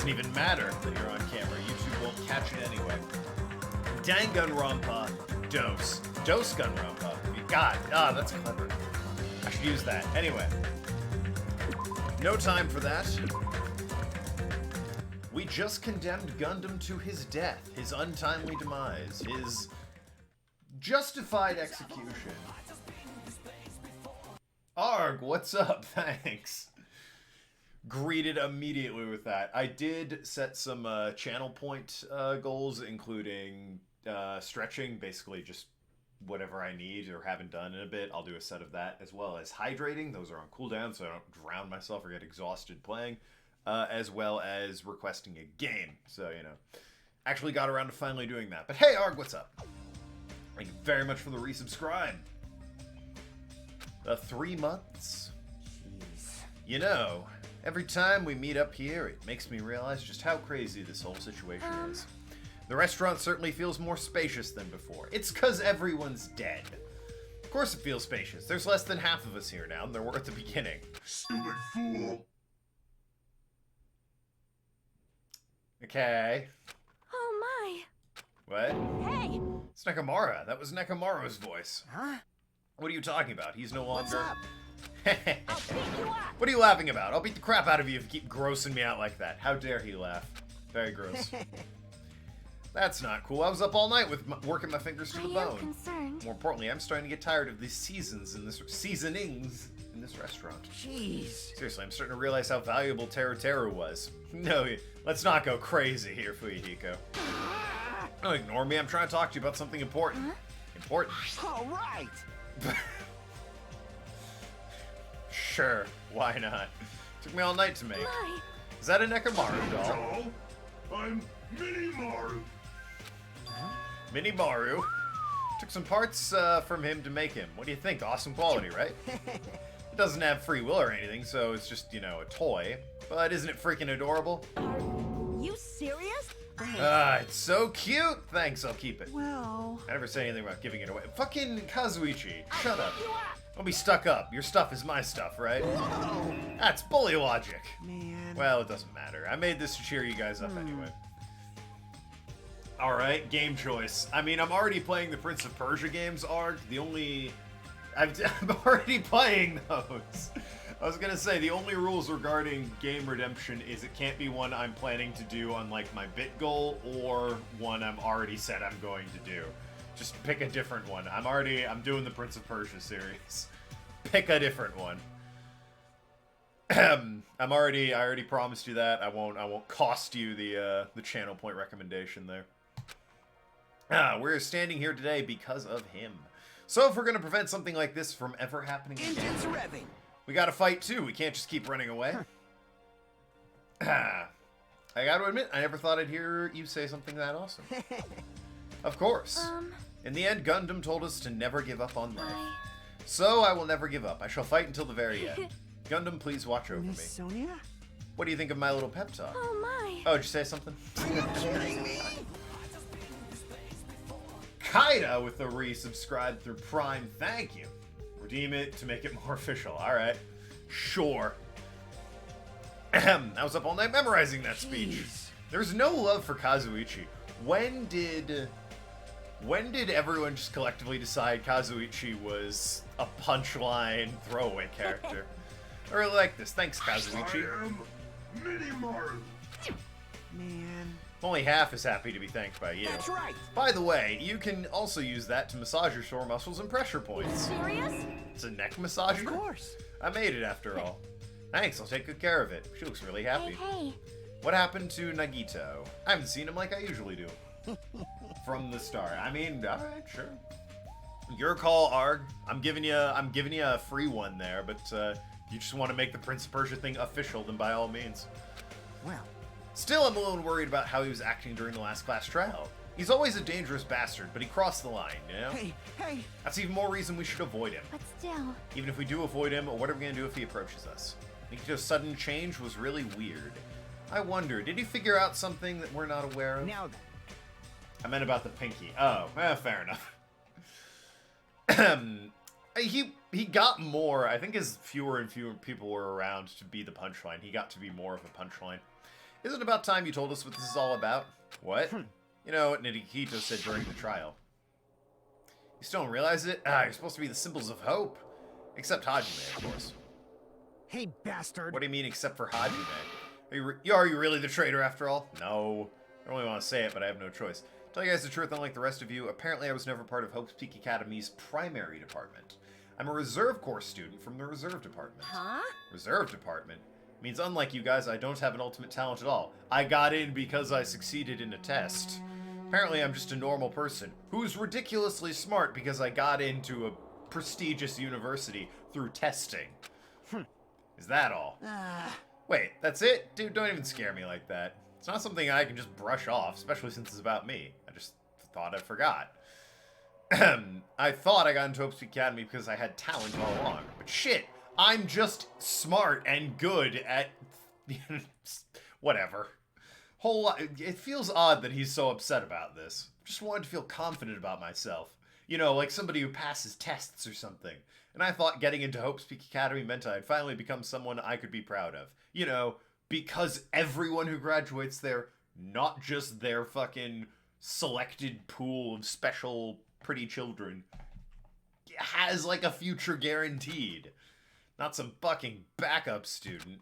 doesn't even matter that you're on camera. YouTube won't catch it anyway. Danganronpa Dose. Dose Gunronpa. God, that's clever. I should use that. Anyway. No time for that. We just condemned Gundam to his death, his untimely demise, his justified execution. Arg, what's up? Thanks. Greeted immediately with that. I did set some channel point goals, including stretching, basically just whatever I need or haven't done in a bit. I'll do a set of that, as well as hydrating. Those are on cooldown, so I don't drown myself or get exhausted playing. As well as requesting a game. So, you know, actually got around to finally doing that. But hey, Arg, what's up? Thank you very much for the resubscribe. 3 months. Jeez. You know, every time we meet up here, it makes me realize just how crazy this whole situation is. The restaurant certainly feels more spacious than before. It's because everyone's dead. Of course it feels spacious. There's less than half of us here now than there were at the beginning. Stupid fool. Okay. Oh my. What? Hey. It's Nekomara. That was Nekomaru's voice. Huh? What are you talking about? He's no longer... What's up? I'll beat you up. What are you laughing about? I'll beat the crap out of you if you keep grossing me out like that. How dare he laugh. Very gross. That's not cool. I was up all night with working my fingers to the bone. Concerned. More importantly, I'm starting to get tired of these seasonings in this restaurant. Jeez. Seriously, I'm starting to realize how valuable Teru Teru was. No, let's not go crazy here, Fuyuhiko. Don't ignore me. I'm trying to talk to you about something important. Huh? Important. All right. Sure, why not? Took me all night to make. My. Is that a Nekomaru doll? Doll? I'm Mini Maru. Mini Maru. Took some parts from him to make him. What do you think? Awesome quality, right? It doesn't have free will or anything, so it's just, you know, a toy. But isn't it freaking adorable? Are you serious? It's so cute! Thanks, I'll keep it. Well. I never said anything about giving it away. Fucking Kazuichi, shut up. Don't be stuck up. Your stuff is my stuff, right? Whoa. That's bully logic. Man. Well, it doesn't matter. I made this to cheer you guys up anyway. Alright, game choice. I mean, I'm already playing the Prince of Persia games, Arg. I'm already playing those. I was gonna say, the only rules regarding game redemption is it can't be one I'm planning to do on, like, my bit goal, or one I'm already said I'm going to do. Just pick a different one. I'm doing the Prince of Persia series. Pick a different one. I already promised you that. I won't cost you the channel point recommendation there. We're standing here today because of him. So if we're gonna prevent something like this from ever happening again, revving. we gotta fight too. We can't just keep running away. I gotta admit, I never thought I'd hear you say something that awesome. Of course. In the end, Gundam told us to never give up on life. So I will never give up. I shall fight until the very end. Gundam, please watch over me. Sonia? What do you think of my little pep talk? Oh my. Oh, did you say something? Are you kidding me? Kaida with the resubscribe through Prime. Thank you. Redeem it to make it more official. All right. Sure. I was up all night memorizing that speech. There's no love for Kazuichi. When did everyone just collectively decide Kazuichi was a punchline throwaway character? I really like this. Thanks, Kazuichi. I am Mini Maru. Man. Only half is happy to be thanked by you. That's right. By the way, you can also use that to massage your sore muscles and pressure points. Serious? It's a neck massager? Of course. I made it after all. Thanks, I'll take good care of it. She looks really happy. Hey. What happened to Nagito? I haven't seen him like I usually do. From the start. I mean, alright, sure. Your call, Arg. I'm giving you a free one there, but you just want to make the Prince of Persia thing official, then by all means. Well. Still, I'm a little worried about how he was acting during the last class trial. He's always a dangerous bastard, but he crossed the line, you know? Hey. That's even more reason we should avoid him. But still. Even if we do avoid him, what are we going to do if he approaches us? Nikito's sudden change was really weird. I wonder, did he figure out something that we're not aware of? Now then. I meant about the pinky. Oh, fair enough. He got more. I think as fewer and fewer people were around to be the punchline, he got to be more of a punchline. Isn't it about time you told us what this is all about? What? You know what Nidikito said during the trial. You still don't realize it? You're supposed to be the symbols of hope. Except Hajime, of course. Hey, bastard. What do you mean, except for Hajime? Are you really the traitor after all? No. I don't really want to say it, but I have no choice. Tell you guys the truth, unlike the rest of you, apparently I was never part of Hope's Peak Academy's primary department. I'm a reserve course student from the reserve department. Huh? Reserve department? Means unlike you guys, I don't have an ultimate talent at all. I got in because I succeeded in a test. Apparently I'm just a normal person who's ridiculously smart because I got into a prestigious university through testing. Is that all? Wait, that's it? Dude, don't even scare me like that. It's not something I can just brush off, especially since it's about me. I just thought I forgot. I thought I got into Hope's Academy because I had talent all along. But shit, I'm just smart and good at... whatever. It feels odd that he's so upset about this. Just wanted to feel confident about myself. You know, like somebody who passes tests or something. And I thought getting into Hope's Peak Academy meant I'd finally become someone I could be proud of. You know, because everyone who graduates there, not just their fucking selected pool of special pretty children, has like a future guaranteed. Not some fucking backup student.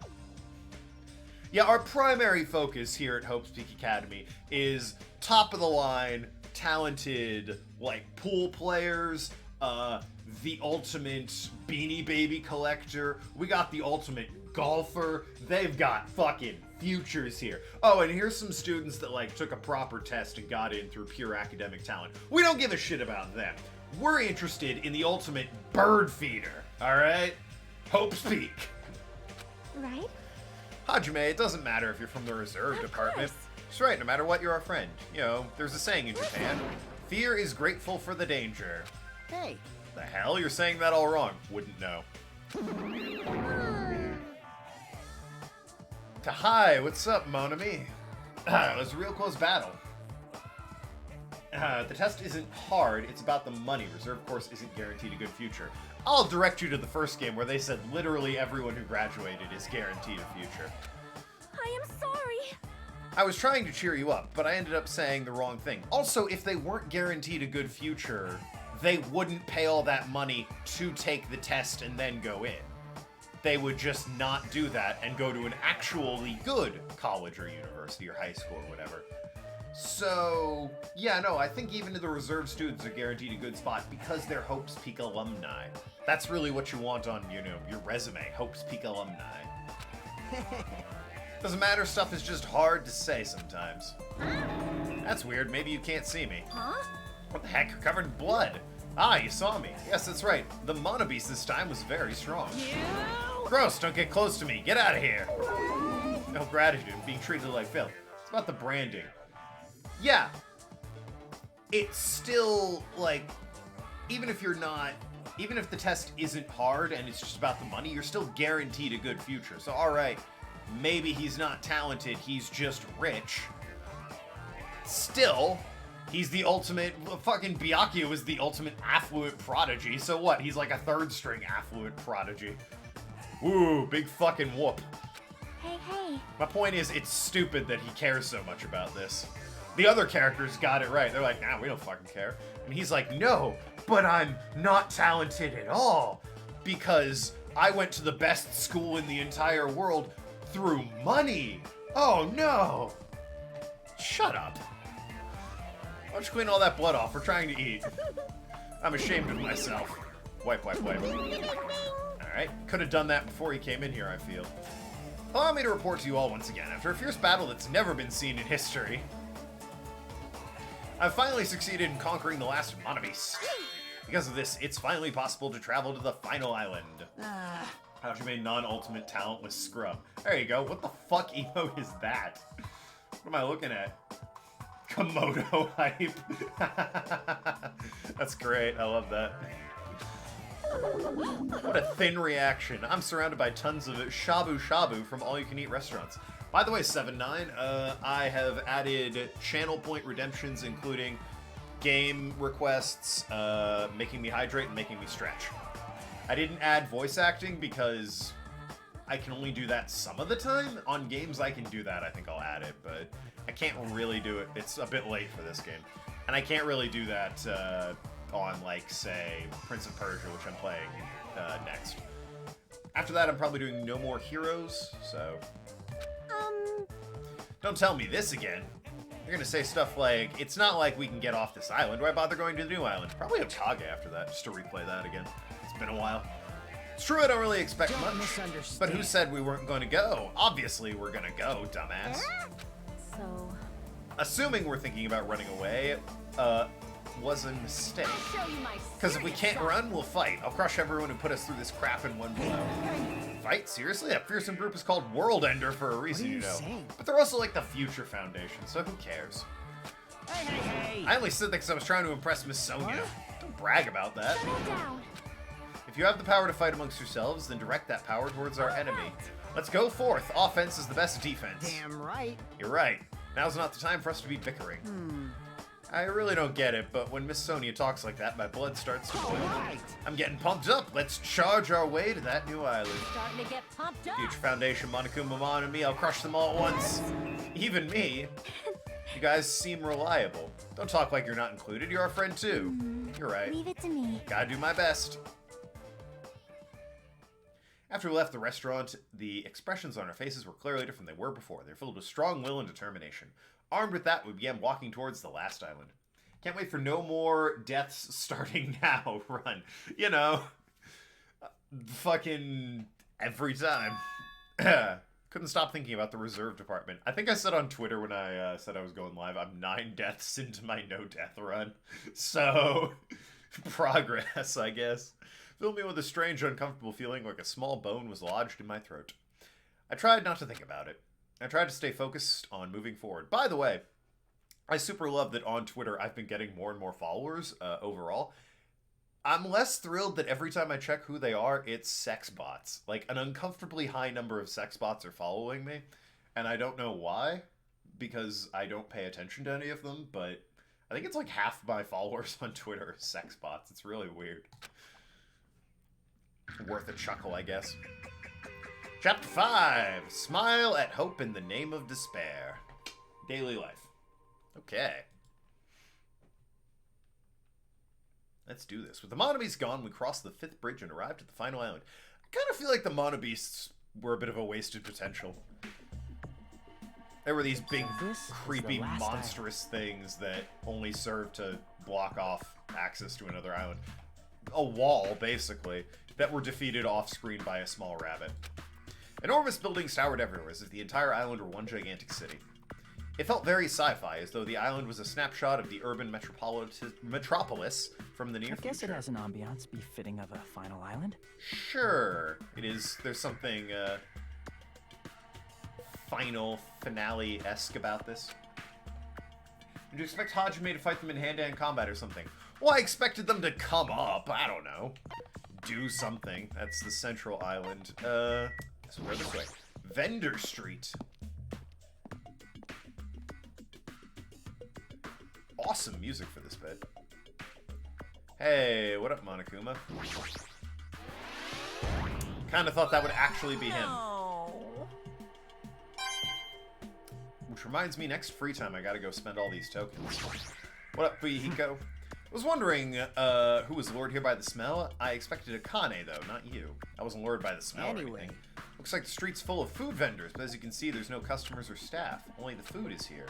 Yeah, our primary focus here at Hope's Peak Academy is top of the line, talented, like, pool players, the ultimate Beanie Baby collector. We got the ultimate golfer. They've got fucking futures here. Oh, and here's some students that, like, took a proper test and got in through pure academic talent. We don't give a shit about them. We're interested in the ultimate bird feeder, alright? Hope's Peak. Right? Hajime, it doesn't matter if you're from the reserve department. course. That's right, no matter what, you're our friend. You know, there's a saying in Japan, fear is grateful for the danger. Hey. The hell? You're saying that all wrong. Wouldn't know. Hi, what's up, mon ami? It was a real close battle. The test isn't hard, it's about the money. Reserve course isn't guaranteed a good future. I'll direct you to the first game where they said literally everyone who graduated is guaranteed a future. I am sorry. I was trying to cheer you up, but I ended up saying the wrong thing. Also, if they weren't guaranteed a good future, they wouldn't pay all that money to take the test and then go in. They would just not do that and go to an actually good college or university or high school or whatever. So, yeah, no, I think even the reserve students are guaranteed a good spot because they're Hope's Peak alumni. That's really what you want on, you know, your resume, Hope's Peak alumni. Doesn't matter, stuff is just hard to say sometimes. That's weird, maybe you can't see me. Huh? What the heck, you're covered in blood. Ah, you saw me. Yes, that's right. The Mono Beast this time was very strong. Gross, don't get close to me. Get out of here. No gratitude, I'm being treated like filth. It's about the branding. Yeah. It's still, like, even if the test isn't hard and it's just about the money, you're still guaranteed a good future. So, alright, maybe he's not talented, he's just rich. Still, he's the ultimate, fucking Byakuya was the ultimate affluent prodigy, so what? He's like a third string affluent prodigy. Woo, big fucking whoop. Hey. My point is, it's stupid that he cares so much about this. The other characters got it right. They're like, nah, we don't fucking care. And he's like, no, but I'm not talented at all because I went to the best school in the entire world through money. Oh, no. Shut up. Why don't you clean all that blood off? We're trying to eat. I'm ashamed of myself. Wipe. Alright, could have done that before he came in here, I feel. Allow me to report to you all once again, after a fierce battle that's never been seen in history, I've finally succeeded in conquering the last Mono Beast. Because of this, it's finally possible to travel to the final island. Hajime non-ultimate talentless scrub. There you go. What the fuck emote is that? What am I looking at? Komodo hype. That's great. I love that. What a thin reaction. I'm surrounded by tons of shabu shabu from all-you-can-eat restaurants. By the way, 7-9, I have added channel point redemptions, including game requests, making me hydrate, and making me stretch. I didn't add voice acting because I can only do that some of the time. On games I can do that, I think I'll add it, but I can't really do it. It's a bit late for this game. And I can't really do that on, like, say, Prince of Persia, which I'm playing next. After that, I'm probably doing no more heroes, so... Don't tell me this again. You're gonna say stuff like, it's not like we can get off this island. Why bother going to the new island? Probably Okage after that, just to replay that again. It's been a while. It's true I don't really expect much, but who said we weren't going to go? Obviously we're gonna go, dumbass. So... Assuming we're thinking about running away, was a mistake. Because if we can't run, we'll fight. I'll crush everyone who put us through this crap in one blow. Fight? Seriously? That fearsome group is called World Ender for a reason, you know. But they're also like the Future Foundation, so who cares? Hey. I only said that because I was trying to impress Miss Sonia. Don't brag about that. If you have the power to fight amongst yourselves, then direct that power towards our enemy. Let's go forth. Offense is the best defense. Damn right. You're right. Now's not the time for us to be bickering. I really don't get it, but when Miss Sonia talks like that, my blood starts to boil. Right. I'm getting pumped up. Let's charge our way to that new island. Starting to get pumped up. Future Foundation, Monokuma Mon, and me, I'll crush them all at once. Even me. You guys seem reliable. Don't talk like you're not included. You're our friend, too. You're right. Leave it to me. Gotta do my best. After we left the restaurant, the expressions on our faces were clearly different than they were before. They're filled with strong will and determination. Armed with that, we began walking towards the last island. Can't wait for no more deaths starting now. Run. You know. Fucking every time. Couldn't stop thinking about the reserve department. I think I said on Twitter when I said I was going live, I'm 9 deaths into my no-death run. So, progress, I guess. Filled me with a strange, uncomfortable feeling like a small bone was lodged in my throat. I tried not to think about it. I tried to stay focused on moving forward. By the way, I super love that on Twitter I've been getting more and more followers overall. I'm less thrilled that every time I check who they are, it's sex bots. Like, an uncomfortably high number of sex bots are following me, and I don't know why, because I don't pay attention to any of them, but I think it's like half my followers on Twitter are sex bots. It's really weird. Worth a chuckle, I guess. Chapter 5. Smile at hope in the name of despair. Daily life. Okay. Let's do this. With the Monobeasts gone, we crossed the 5th bridge and arrived at the final island. I kind of feel like the Monobeasts were a bit of a wasted potential. There were these big, creepy, monstrous things that only served to block off access to another island. A wall, basically, that were defeated off-screen by a small rabbit. Enormous buildings towered everywhere, as if the entire island were one gigantic city. It felt very sci-fi, as though the island was a snapshot of the urban metropolis from the near future. I guess it has an ambiance befitting of a final island. Sure, it is. There's something final finale-esque about this. Did you expect Hajime to fight them in hand-to-hand combat or something? Well, I expected them to come up. I don't know. Do something. That's the central island. So we're this way. Vendor Street. Awesome music for this bit. Hey, what up, Monokuma? Kinda thought that would actually be him. Which reminds me, next free time I gotta go spend all these tokens. What up, Fuyihiko? I was wondering who was lured here by the smell. I expected Akane, though, not you. I wasn't lured by the smell or anything. Looks like the street's full of food vendors, but as you can see, there's no customers or staff. Only the food is here.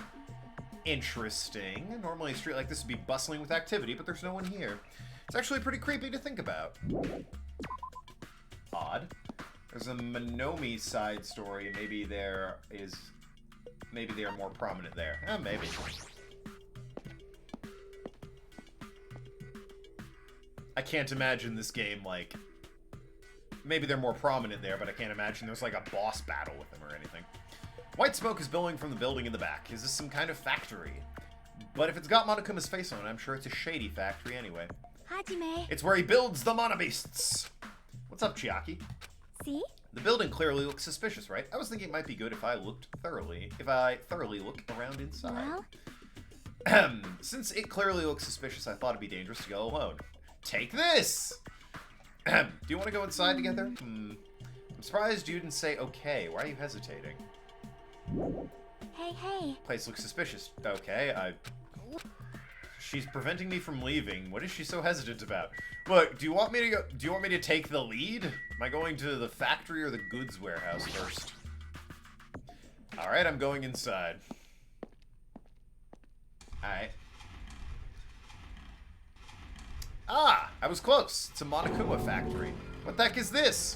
Interesting. Normally a street like this would be bustling with activity, but there's no one here. It's actually pretty creepy to think about. Odd. There's a Monomi side story. Maybe they are more prominent there. Maybe. I can't imagine this game, like... Maybe they're more prominent there, but I can't imagine there's like a boss battle with them or anything. White smoke is billowing from the building in the back. Is this some kind of factory? But if it's got Monokuma's face on it, I'm sure it's a shady factory anyway. Hajime. It's where he builds the Monobeasts. What's up, Chiaki? See? The building clearly looks suspicious, right? I was thinking it might be good if I thoroughly look around inside. Well? Since it clearly looks suspicious, I thought it'd be dangerous to go alone. Take this! Do you want to go inside together? I'm surprised you didn't say okay. Why are you hesitating? Hey. Place looks suspicious. Okay, She's preventing me from leaving. What is she so hesitant about? Look, do you want me to go? Do you want me to take the lead? Am I going to the factory or the goods warehouse first? All right, I'm going inside. All right. Ah, I was close. It's a Monokuma factory. What the heck is this?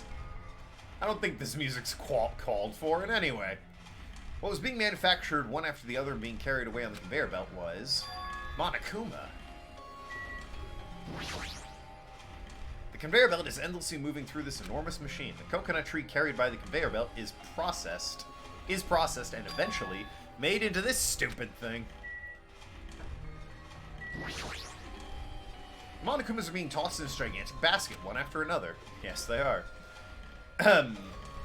I don't think this music's called for in any way. What was being manufactured one after the other and being carried away on the conveyor belt was Monokuma. The conveyor belt is endlessly moving through this enormous machine. The coconut tree carried by the conveyor belt is processed and eventually made into this stupid thing. Monokumas are being tossed in this gigantic basket, one after another. Yes, they are.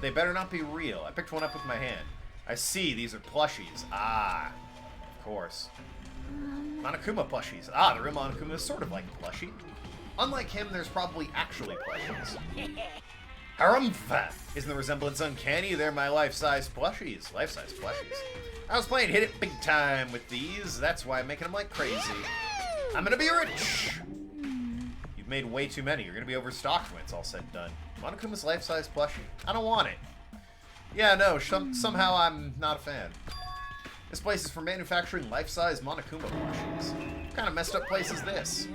They better not be real. I picked one up with my hand. I see, these are plushies. Ah, of course. Monokuma plushies. Ah, the real Monokuma is sort of like a plushie. Unlike him, there's probably actually plushies. Harumph! Isn't the resemblance uncanny? They're my life-size plushies. Life-size plushies. I was playing Hit It big time with these. That's why I'm making them like crazy. I'm gonna be rich! You've made way too many. You're gonna be overstocked when it's all said and done. Monokuma's life-size plushie. I don't want it. Yeah, no, somehow I'm not a fan. This place is for manufacturing life-size Monokuma plushies. What kind of messed up place is this?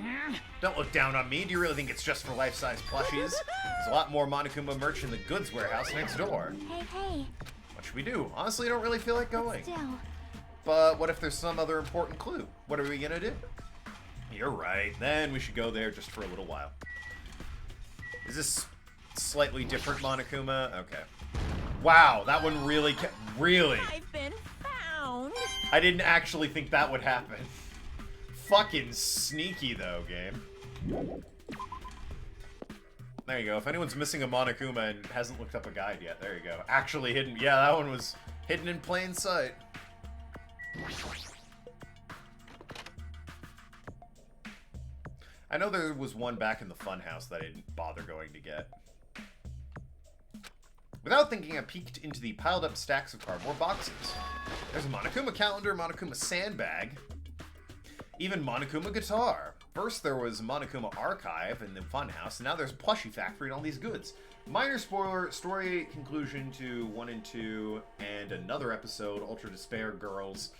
Don't look down on me. Do you really think it's just for life-size plushies? There's a lot more Monokuma merch in the goods warehouse next door. Hey. What should we do? Honestly, I don't really feel like going. Still. But what if there's some other important clue? What are we gonna do? You're right. Then we should go there just for a little while. Is this slightly different Monokuma? Okay. Wow, that one really really. I've been found. I didn't actually think that would happen. Fucking sneaky though, game. There you go. If anyone's missing a Monokuma and hasn't looked up a guide yet, there you go. Actually hidden. Yeah, that one was hidden in plain sight. I know there was one back in the funhouse that I didn't bother going to get. Without thinking, I peeked into the piled up stacks of cardboard boxes. There's a Monokuma calendar, Monokuma sandbag, even Monokuma guitar. First there was Monokuma archive in the funhouse, and now there's plushie factory and all these goods. Minor spoiler, story conclusion to 1 and 2 and another episode, Ultra Despair Girls,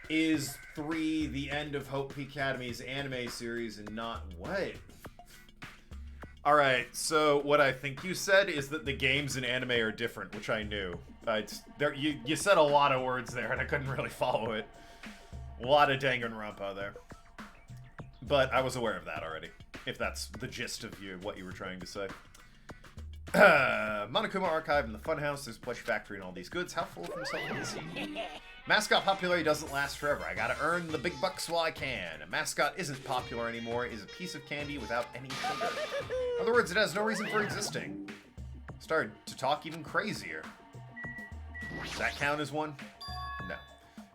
is 3 the end of Hope Academy's anime series and not what? Alright, so what I think you said is that the games in anime are different, which I knew. You said a lot of words there, and I couldn't really follow it. A lot of Danganronpa there. But I was aware of that already, if that's the gist of what you were trying to say. Monokuma Archive in the Funhouse, there's a plush factory and all these goods. How full of himself is he? Mascot popularity doesn't last forever. I gotta earn the big bucks while I can. A mascot isn't popular anymore. It is a piece of candy without any sugar. In other words, it has no reason for existing. Started to talk even crazier. Does that count as one? No.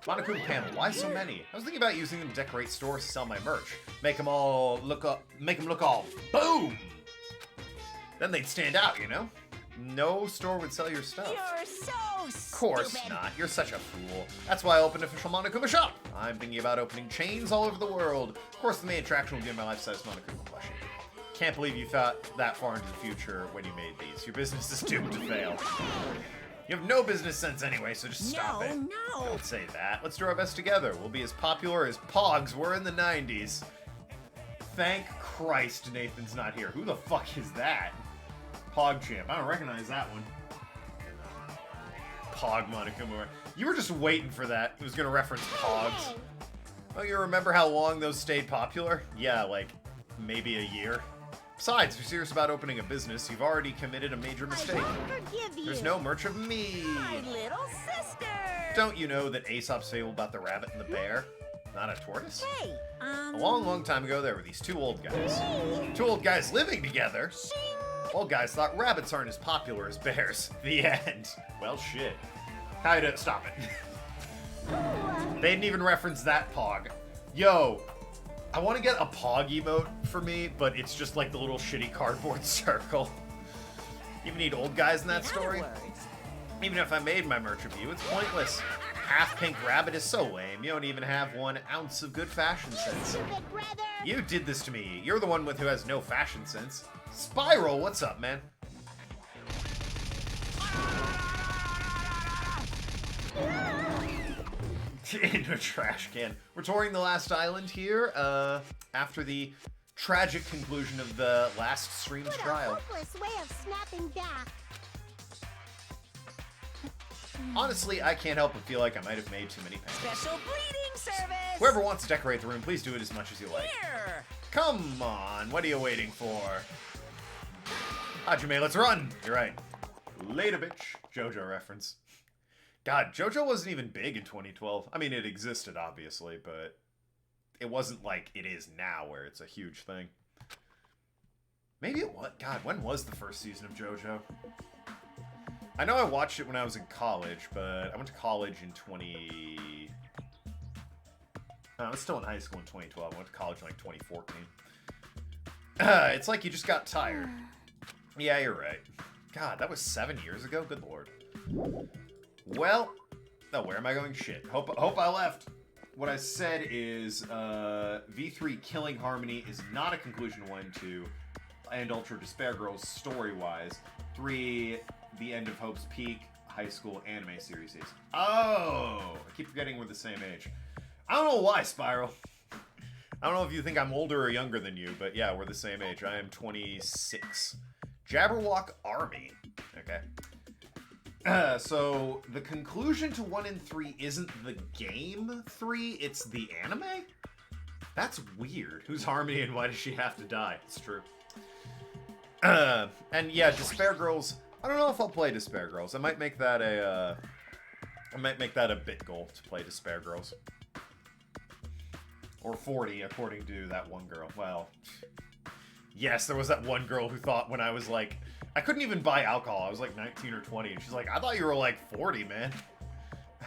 Monokuma panel. Why so many? I was thinking about using them to decorate stores to sell my merch. Make them look all boom! Then they'd stand out, you know? No store would sell your stuff. You're so Of course not. You're such a fool. That's why I opened an official Monokuma shop. I'm thinking about opening chains all over the world. Of course, the main attraction will be my life-size Monokuma plushie. Can't believe you thought that far into the future when you made these. Your business is doomed to fail. You have no business sense anyway, so just stop it. No. Don't say that. Let's do our best together. We'll be as popular as Pogs were in the 90s. Thank Christ Nathan's not here. Who the fuck is that? PogChamp. I don't recognize that one. Pog Monokuma. You were just waiting for that. It was going to reference Pogs. Oh, you remember how long those stayed popular? Yeah, like, maybe a year. Besides, if you're serious about opening a business, you've already committed a major mistake. Forgive you. There's no merch of me. My little sister. Don't you know that Aesop's fable about the rabbit and the bear? Not a tortoise? Hey, A long, long time ago, there were these two old guys. Two old guys living together. Old guys thought rabbits aren't as popular as bears. The end. Well, shit. Stop it. They didn't even reference that Pog. Yo, I want to get a Pog emote for me, but it's just like the little shitty cardboard circle. Even need old guys in that In story? other words, Even if I made my merch review, it's pointless. Half Pink Rabbit is so lame. You don't even have 1 ounce of good fashion sense. stupid brother. You did this to me. You're the one with who has no fashion sense. Spiral, what's up, man? In a trash can. We're touring the last island here, after the tragic conclusion of the last stream's What a trial. hopeless way of snapping back. Honestly, I can't help but feel like I might have made too many pancakes. Special bleeding service. Whoever wants to decorate the room, please do it as much as you like. Here. Come on, what are you waiting for? Hajime, let's run! You're right. Later, bitch. JoJo reference. God, JoJo wasn't even big in 2012. I mean, it existed, obviously, but it wasn't like it is now, where it's a huge thing. Maybe it was. God, when was the first season of JoJo? I know I watched it when I was in college, but I went to college in I was still in high school in 2012. I went to college in like 2014. It's like you just got tired. Yeah, you're right. God, that was 7 years ago? Good lord. Well, oh, where am I going? Shit. Hope I left. What I said is V3 killing Harmony is not a conclusion 1, 2, and Ultra Despair Girls story-wise. 3, the end of Hope's Peak high school anime series is. Oh! I keep forgetting we're the same age. I don't know why, Spiral. I don't know if you think I'm older or younger than you, but yeah, we're the same age. I am 26. Jabberwock Army. Okay. So, the conclusion to 1 and 3 isn't the game 3, it's the anime? That's weird. Who's Harmony and why does she have to die? It's true. And yeah, Despair Girls. I don't know if I'll play Despair Girls. I might make that a bit goal to play Despair Girls. Or 40, according to that one girl. Well, yes, there was that one girl who thought when I was like, I couldn't even buy alcohol. I was like 19 or 20, and she's like, I thought you were like 40, man.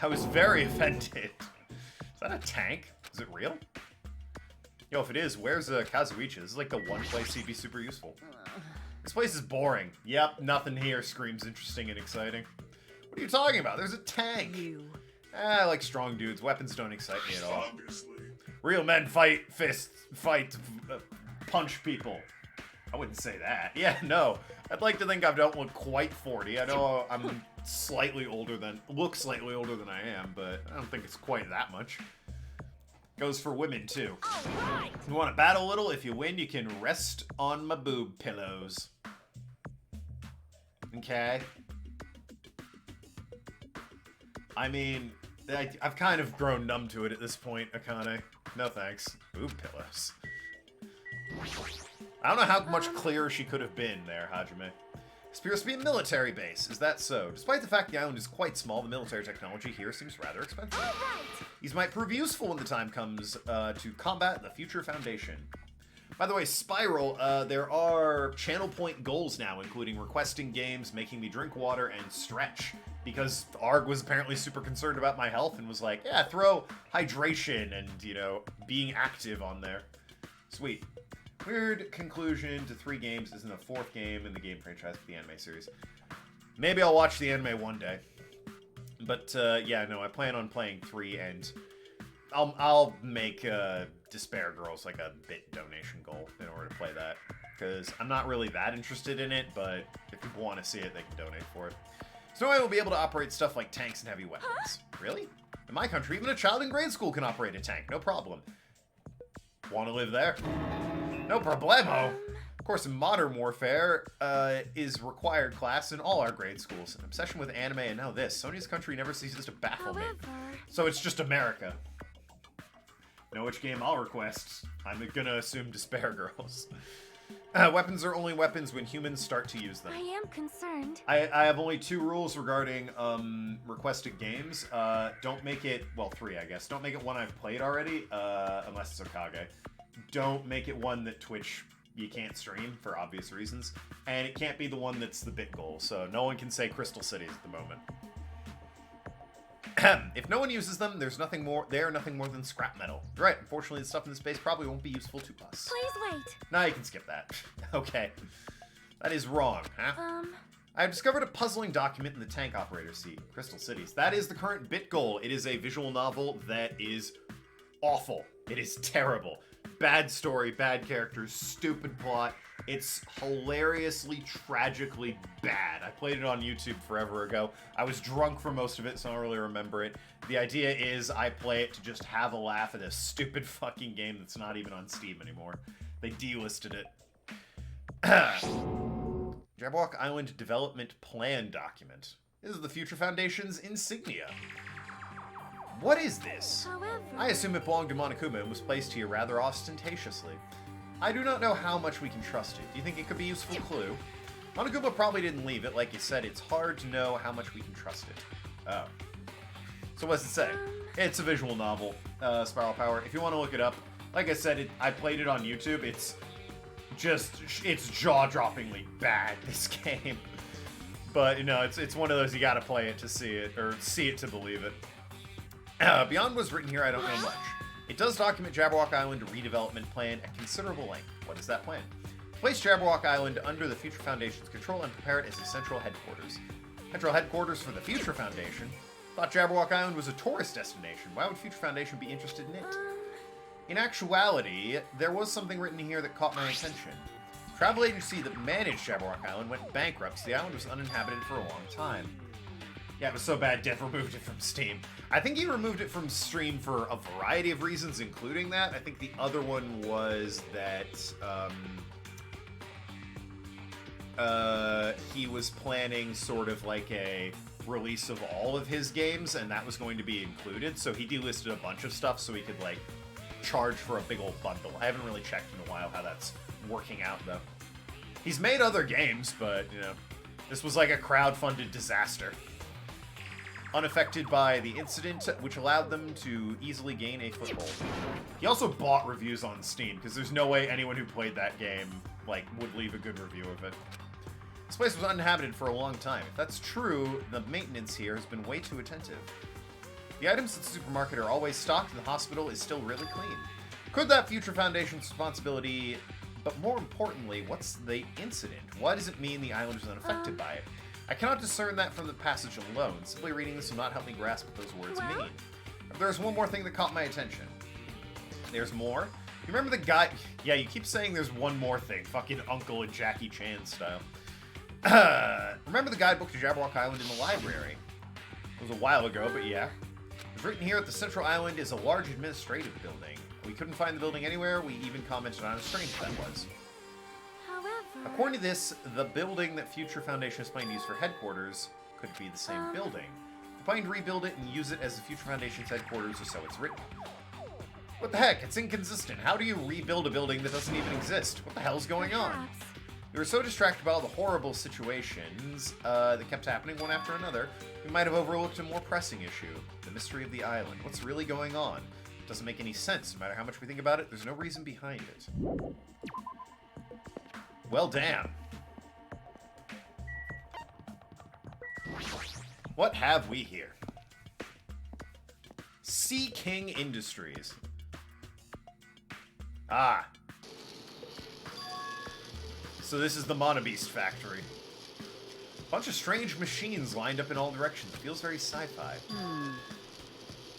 I was very offended. Is that a tank? Is it real? Yo, if it is, where's Kazuichi? This is like the one place he'd be super useful. This place is boring. Yep, nothing here screams interesting and exciting. What are you talking about? There's a tank. I like strong dudes. Weapons don't excite me at all. Obviously. Real men fight punch people. I wouldn't say that. Yeah, no. I'd like to think I don't look quite 40. I know I'm look slightly older than I am, but I don't think it's quite that much. Goes for women, too. All right. You want to battle a little? If you win, you can rest on my boob pillows. Okay. I mean, I've kind of grown numb to it at this point, Akane. No thanks. Boob pillows. I don't know how much clearer she could have been there, Hajime. This appears to be a military base. Is that so? Despite the fact the island is quite small, the military technology here seems rather expensive. All right. These might prove useful when the time comes to combat the future Foundation. By the way, Spiral, there are channel point goals now, including requesting games, making me drink water, and stretch. Because Arg was apparently super concerned about my health and was like, yeah, throw hydration and, you know, being active on there. Sweet. Weird conclusion to 3 games isn't a 4th game in the game franchise for the anime series. Maybe I'll watch the anime one day. But, yeah, no, I plan on playing 3, and I'll make Despair Girls like a bit donation goal in order to play that. Because I'm not really that interested in it, but if people want to see it, they can donate for it. So I will be able to operate stuff like tanks and heavy weapons. Huh? Really? In my country, even a child in grade school can operate a tank, no problem. Want to live there? No problemo. Of course, Modern Warfare is required class in all our grade schools. An obsession with anime and now this. Sony's country never ceases to baffle me. So it's just America. Know which game I'll request. I'm gonna assume Despair Girls. Weapons are only weapons when humans start to use them. I am concerned. I have only 2 rules regarding requested games. Don't make it, well, 3 I guess. Don't make it one I've played already, unless it's Okage. Don't make it one that Twitch you can't stream for obvious reasons. And it can't be the one that's the bit goal, so no one can say Crystal Cities at the moment. If no one uses them, they are nothing more than scrap metal. Right, unfortunately the stuff in this base probably won't be useful to us. Please wait. Now you can skip that. Okay. That is wrong, huh? I have discovered a puzzling document in the tank operator's seat. Crystal Cities. That is the current bit goal. It is a visual novel that is awful. It is terrible. Bad story, bad characters, stupid plot. It's hilariously, tragically bad. I played it on YouTube forever ago. I was drunk for most of it, so I don't really remember it. The idea is I play it to just have a laugh at a stupid fucking game that's not even on Steam anymore. They delisted it. Jabberwock Island Development Plan Document. This is the Future Foundation's insignia. What is this? However, I assume it belonged to Monokuma and was placed here rather ostentatiously. I do not know how much we can trust it. Do you think it could be a useful clue? Monokuma probably didn't leave it. Like you said, it's hard to know how much we can trust it. Oh. So what's it say? It's a visual novel, Spiral Power. If you want to look it up, like I said, I played it on YouTube. It's jaw-droppingly bad, this game. But, you know, it's one of those you gotta play it to see it, or see it to believe it. Beyond what's written here, I don't know much. It does document Jabberwock Island redevelopment plan at considerable length. What is that plan? Place Jabberwock Island under the Future Foundation's control and prepare it as a central headquarters. Central headquarters for the Future Foundation? Thought Jabberwock Island was a tourist destination. Why would Future Foundation be interested in it? In actuality, there was something written here that caught my attention. Travel agency that managed Jabberwock Island went bankrupt, so the island was uninhabited for a long time. Yeah, it was so bad, Dev removed it from Steam. I think he removed it from Steam for a variety of reasons, including that. I think the other one was that he was planning sort of like a release of all of his games, and that was going to be included. So he delisted a bunch of stuff so he could, like, charge for a big old bundle. I haven't really checked in a while how that's working out, though. He's made other games, but, you know, this was like a crowd-funded disaster. Unaffected by the incident, which allowed them to easily gain a foothold. He also bought reviews on Steam, because there's no way anyone who played that game, like, would leave a good review of it. This place was uninhabited for a long time. If that's true, the maintenance here has been way too attentive. The items at the supermarket are always stocked, and the hospital is still really clean. Could that Future Foundation's responsibility... But more importantly, what's the incident? Why does it mean the island was unaffected by it? I cannot discern that from the passage alone. Simply reading this will not help me grasp what those words mean. But there's one more thing that caught my attention. There's more? You remember the guy... Yeah, you keep saying there's one more thing. Fucking Uncle and Jackie Chan style. Remember the guidebook to Jabberwock Island in the library? It was a while ago, but yeah. It was written here that the central island is a large administrative building. We couldn't find the building anywhere. We even commented on how strange that was. however, According to this, the building that Future Foundation is planning to use for headquarters could be the same building. We're planning to rebuild it and use it as the Future Foundation's headquarters, or so it's written. What the heck? It's inconsistent. How do you rebuild a building that doesn't even exist? What the hell's going on? perhaps. We were so distracted by all the horrible situations that kept happening one after another, we might have overlooked a more pressing issue. The mystery of the island. What's really going on? It doesn't make any sense. No matter how much we think about it, there's no reason behind it. Well, damn. What have we here? Sea King Industries. Ah. So this is the Monobeast factory. Bunch of strange machines lined up in all directions. It feels very sci-fi.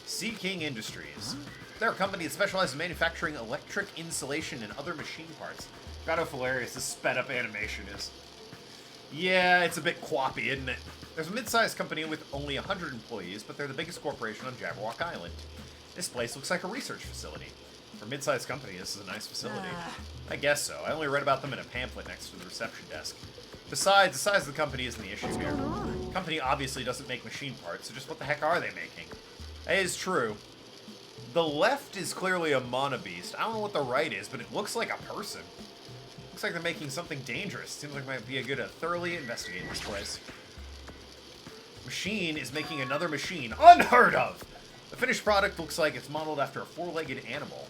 Sea King Industries. They're a company that specializes in manufacturing electric insulation and other machine parts. God, how hilarious this sped-up animation is. Yeah, it's a bit quappy, isn't it? There's a mid-sized company with only 100 employees, but they're the biggest corporation on Jabberwock Island. This place looks like a research facility. For a mid-sized company, this is a nice facility. I guess so. I only read about them in a pamphlet next to the reception desk. Besides, the size of the company isn't the issue here. The company obviously doesn't make machine parts, so just what the heck are they making? That is true. The left is clearly a monobeast. I don't know what the right is, but it looks like a person. Looks like they're making something dangerous. Seems like it might be a good to thoroughly investigate this place. Machine is making another machine. Unheard of! The finished product looks like it's modeled after a four-legged animal.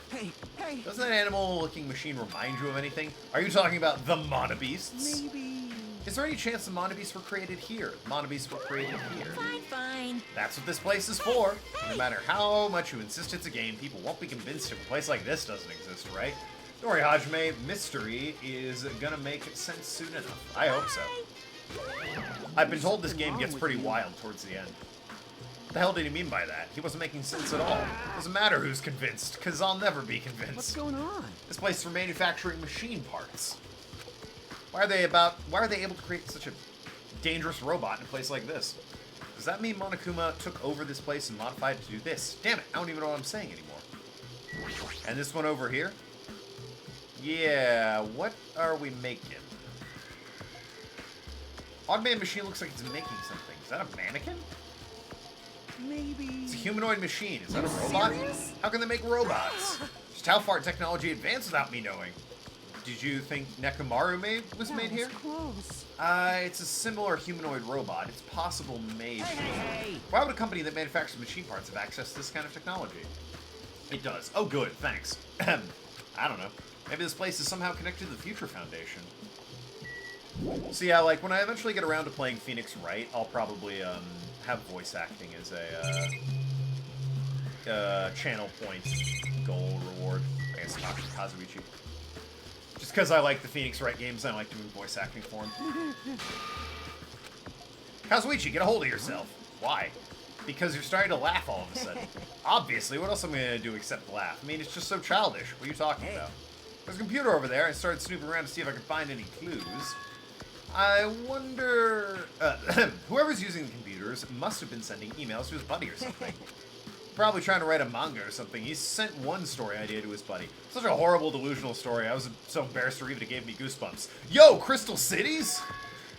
Hey, hey! Doesn't that animal-looking machine remind you of anything? Are you talking about the monobeasts? Maybe... Is there any chance the monobeasts were created here? The monobeasts were created here. Fine, fine. That's what this place is for. No matter how much you insist it's a game, people won't be convinced if a place like this doesn't exist, right? Don't worry, Hajime. Mystery is gonna make sense soon enough. I hope so. I've been told this game gets pretty wild towards the end. What the hell did he mean by that? He wasn't making sense at all. Doesn't matter who's convinced, because I'll never be convinced. What's going on? This place is for manufacturing machine parts. Why are they able to create such a dangerous robot in a place like this? Does that mean Monokuma took over this place and modified it to do this? Damn it, I don't even know what I'm saying anymore. And this one over here? Yeah, what are we making? Automated machine looks like it's making something. Is that a mannequin? Maybe... It's a humanoid machine. Is that a robot? How can they make robots? Just how far technology advanced without me knowing. Did you think Nekomaru was made here? Close. It's a similar humanoid robot. It's possible, maybe. Hey! Why would a company that manufactures machine parts have access to this kind of technology? It does. Oh, good. Thanks. I don't know. Maybe this place is somehow connected to the Future Foundation. So yeah, like, when I eventually get around to playing Phoenix Wright, I'll probably, have voice acting as a, channel point goal reward. I guess not for Kazuichi. Just because I like the Phoenix Wright games, I like doing voice acting for him. Kazuichi, get a hold of yourself. Why? Because you're starting to laugh all of a sudden. Obviously, what else am I going to do except laugh? I mean, it's just so childish. What are you talking about? There's a computer over there. I started snooping around to see if I could find any clues. I wonder... whoever's using the computers must have been sending emails to his buddy or something. Probably trying to write a manga or something. He sent one story idea to his buddy. Such a horrible, delusional story. I was so embarrassed to read it, it gave me goosebumps. Yo, Crystal Cities?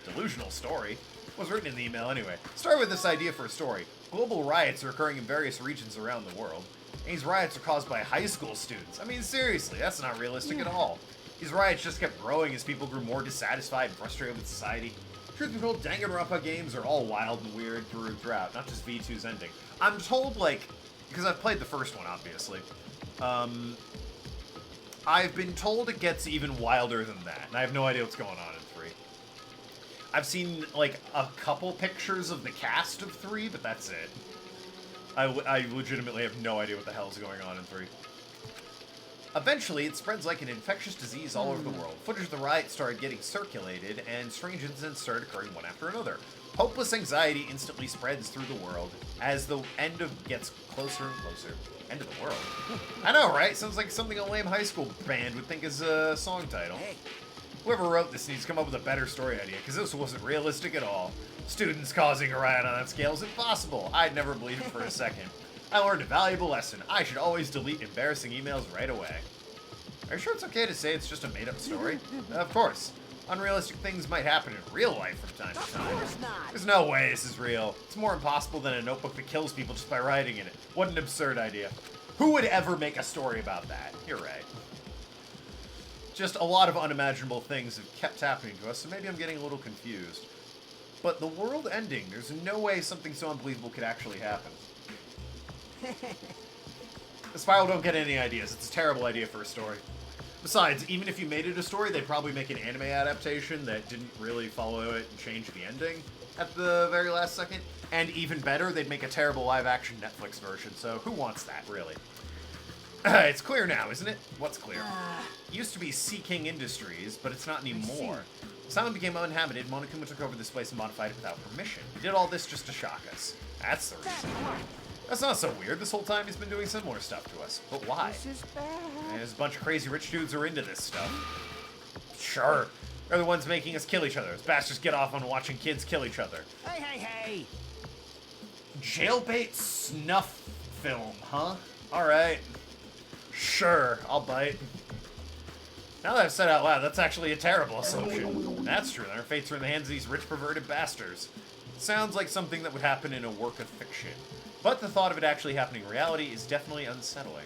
Delusional story. Was written in the email anyway. Started with this idea for a story. Global riots are occurring in various regions around the world. And these riots are caused by high school students. I mean, seriously, that's not realistic at all. These riots just kept growing as people grew more dissatisfied and frustrated with society. Truth be told, Danganronpa games are all wild and weird throughout, not just V2's ending. I'm told, like, because I've played the first one, obviously. I've been told it gets even wilder than that, and I have no idea what's going on in 3. I've seen, like, a couple pictures of the cast of 3, but that's it. I legitimately have no idea what the hell's going on in 3. Eventually, it spreads like an infectious disease all over the world. Footage of the riot started getting circulated, and strange incidents started occurring one after another. Hopeless anxiety instantly spreads through the world as the end gets closer and closer. End of the world? I know, right? Sounds like something a lame high school band would think is a song title. Hey. Whoever wrote this needs to come up with a better story idea, because this wasn't realistic at all. Students causing a riot on that scale is impossible. I'd never believe it for a second. I learned a valuable lesson. I should always delete embarrassing emails right away. Are you sure it's okay to say it's just a made-up story? Of course. Unrealistic things might happen in real life from time to time. Of course not. There's no way this is real. It's more impossible than a notebook that kills people just by writing in it. What an absurd idea. Who would ever make a story about that? You're right. Just a lot of unimaginable things have kept happening to us, so maybe I'm getting a little confused. But the world ending, there's no way something so unbelievable could actually happen. The Spiral don't get any ideas. It's a terrible idea for a story. Besides, even if you made it a story, they'd probably make an anime adaptation that didn't really follow it and change the ending at the very last second. And even better, they'd make a terrible live-action Netflix version, so who wants that, really? It's clear now, isn't it? What's clear? It used to be Sea King Industries, but it's not anymore. The island became uninhabited, Monokuma took over this place and modified it without permission. He did all this just to shock us. That's the reason. That's not so weird. This whole time he's been doing similar stuff to us. But why? This is bad. And there's a bunch of crazy rich dudes who are into this stuff. Sure. They're the ones making us kill each other. Those bastards get off on watching kids kill each other. Hey, hey, hey! Jailbait snuff film, huh? Alright. Sure, I'll bite. Now that I've said it out loud, that's actually a terrible assumption. That's true, our fates are in the hands of these rich, perverted bastards. It sounds like something that would happen in a work of fiction. But the thought of it actually happening in reality is definitely unsettling.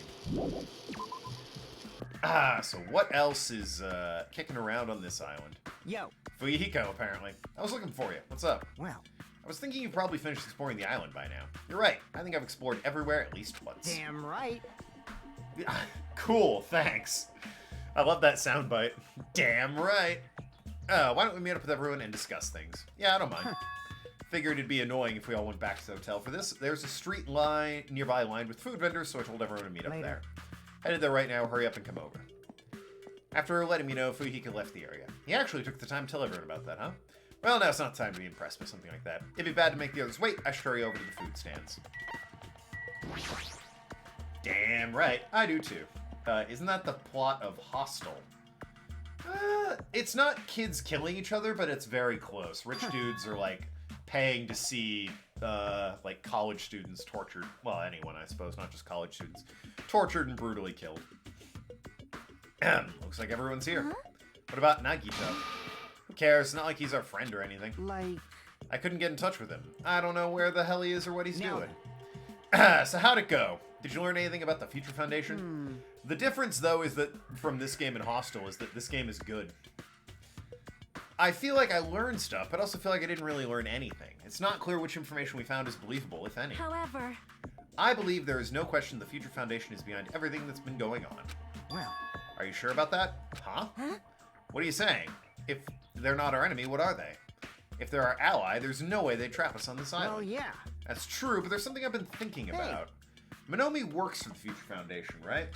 So what else is kicking around on this island? Yo. Fuyuhiko, apparently. I was looking for you. What's up? Well. I was thinking you probably finished exploring the island by now. You're right. I think I've explored everywhere at least once. Damn right. Cool, thanks. I love that soundbite. Damn right. Why don't we meet up with everyone and discuss things? Yeah, I don't mind. Figured it'd be annoying if we all went back to the hotel for this. There's a street nearby lined with food vendors, so I told everyone to meet up there. Headed there right now, hurry up and come over. After letting me know Fujika left the area. He actually took the time to tell everyone about that, huh? Well, now it's not time to be impressed by something like that. It'd be bad to make the others wait. I should hurry over to the food stands. Damn right. I do too. Isn't that the plot of Hostel? It's not kids killing each other, but it's very close. Rich dudes are, like, paying to see, like, college students tortured. Well, anyone, I suppose, not just college students. Tortured and brutally killed. Looks like everyone's here. What about Nagito? Who cares? Not like he's our friend or anything. Like... I couldn't get in touch with him. I don't know where the hell he is or what he's Now doing. So how'd it go? Did you learn anything about the Future Foundation? The difference, though, is that from this game and Hostel is that this game is good. I feel like I learned stuff, but I also feel like I didn't really learn anything. It's not clear which information we found is believable, if any. However, I believe there is no question the Future Foundation is behind everything that's been going on. Well... Are you sure about that? Huh? What are you saying? If they're not our enemy, what are they? If they're our ally, there's no way they'd trap us on this island. Well, yeah. That's true, but there's something I've been thinking about. Monomi works for the Future Foundation, right?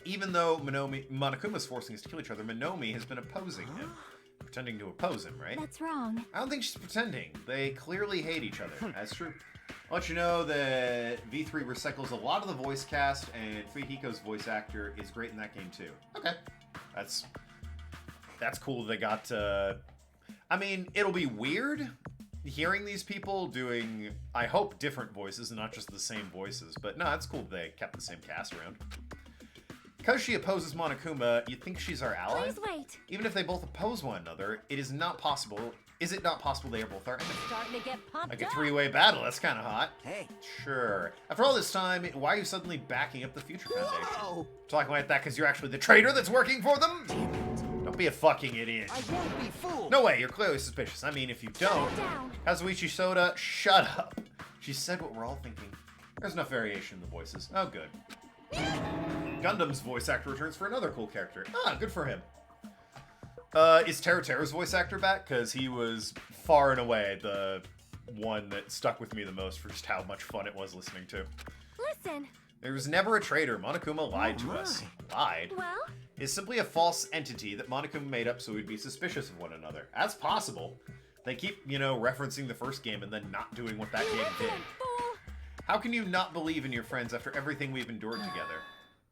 Even though Monokuma's forcing us to kill each other, Monomi has been opposing him. Pretending to oppose him, right? that's wrong. I don't think she's pretending. They clearly hate each other. That's true. I'll let you know that V3 recycles a lot of the voice cast, and Fujiko's voice actor is great in that game too. Okay. That's cool. They got, I mean, it'll be weird hearing these people doing, I hope, different voices and not just the same voices. But no, it's cool they kept the same cast around. Because she opposes Monokuma, you'd think she's our ally? Please wait. Even if they both oppose one another, it is not possible. Is it not possible they are both our enemies? Starting to get pumped Like a up. three-way battle, that's kind of hot. Hey. Sure. After all this time, why are you suddenly backing up the Future Foundation? Whoa. Talking like that because you're actually the traitor that's working for them? Don't be a fucking idiot. I won't be fooled. No way, you're clearly suspicious. I mean, if you don't... down. Kazuichi Soda, shut up. She said what we're all thinking. There's enough variation in the voices. Oh, good. Gundam's voice actor returns for another cool character. Ah, good for him. Is Teru's voice actor back? Because he was far and away the one that stuck with me the most for just how much fun it was listening to. Listen. There was never a traitor. Monokuma lied to us. Lied? Well, Is simply a false entity that Monokuma made up so we'd be suspicious of one another. That's possible. They keep, you know, referencing the first game and then not doing what that game did. listen, fool. How can you not believe in your friends after everything we've endured together?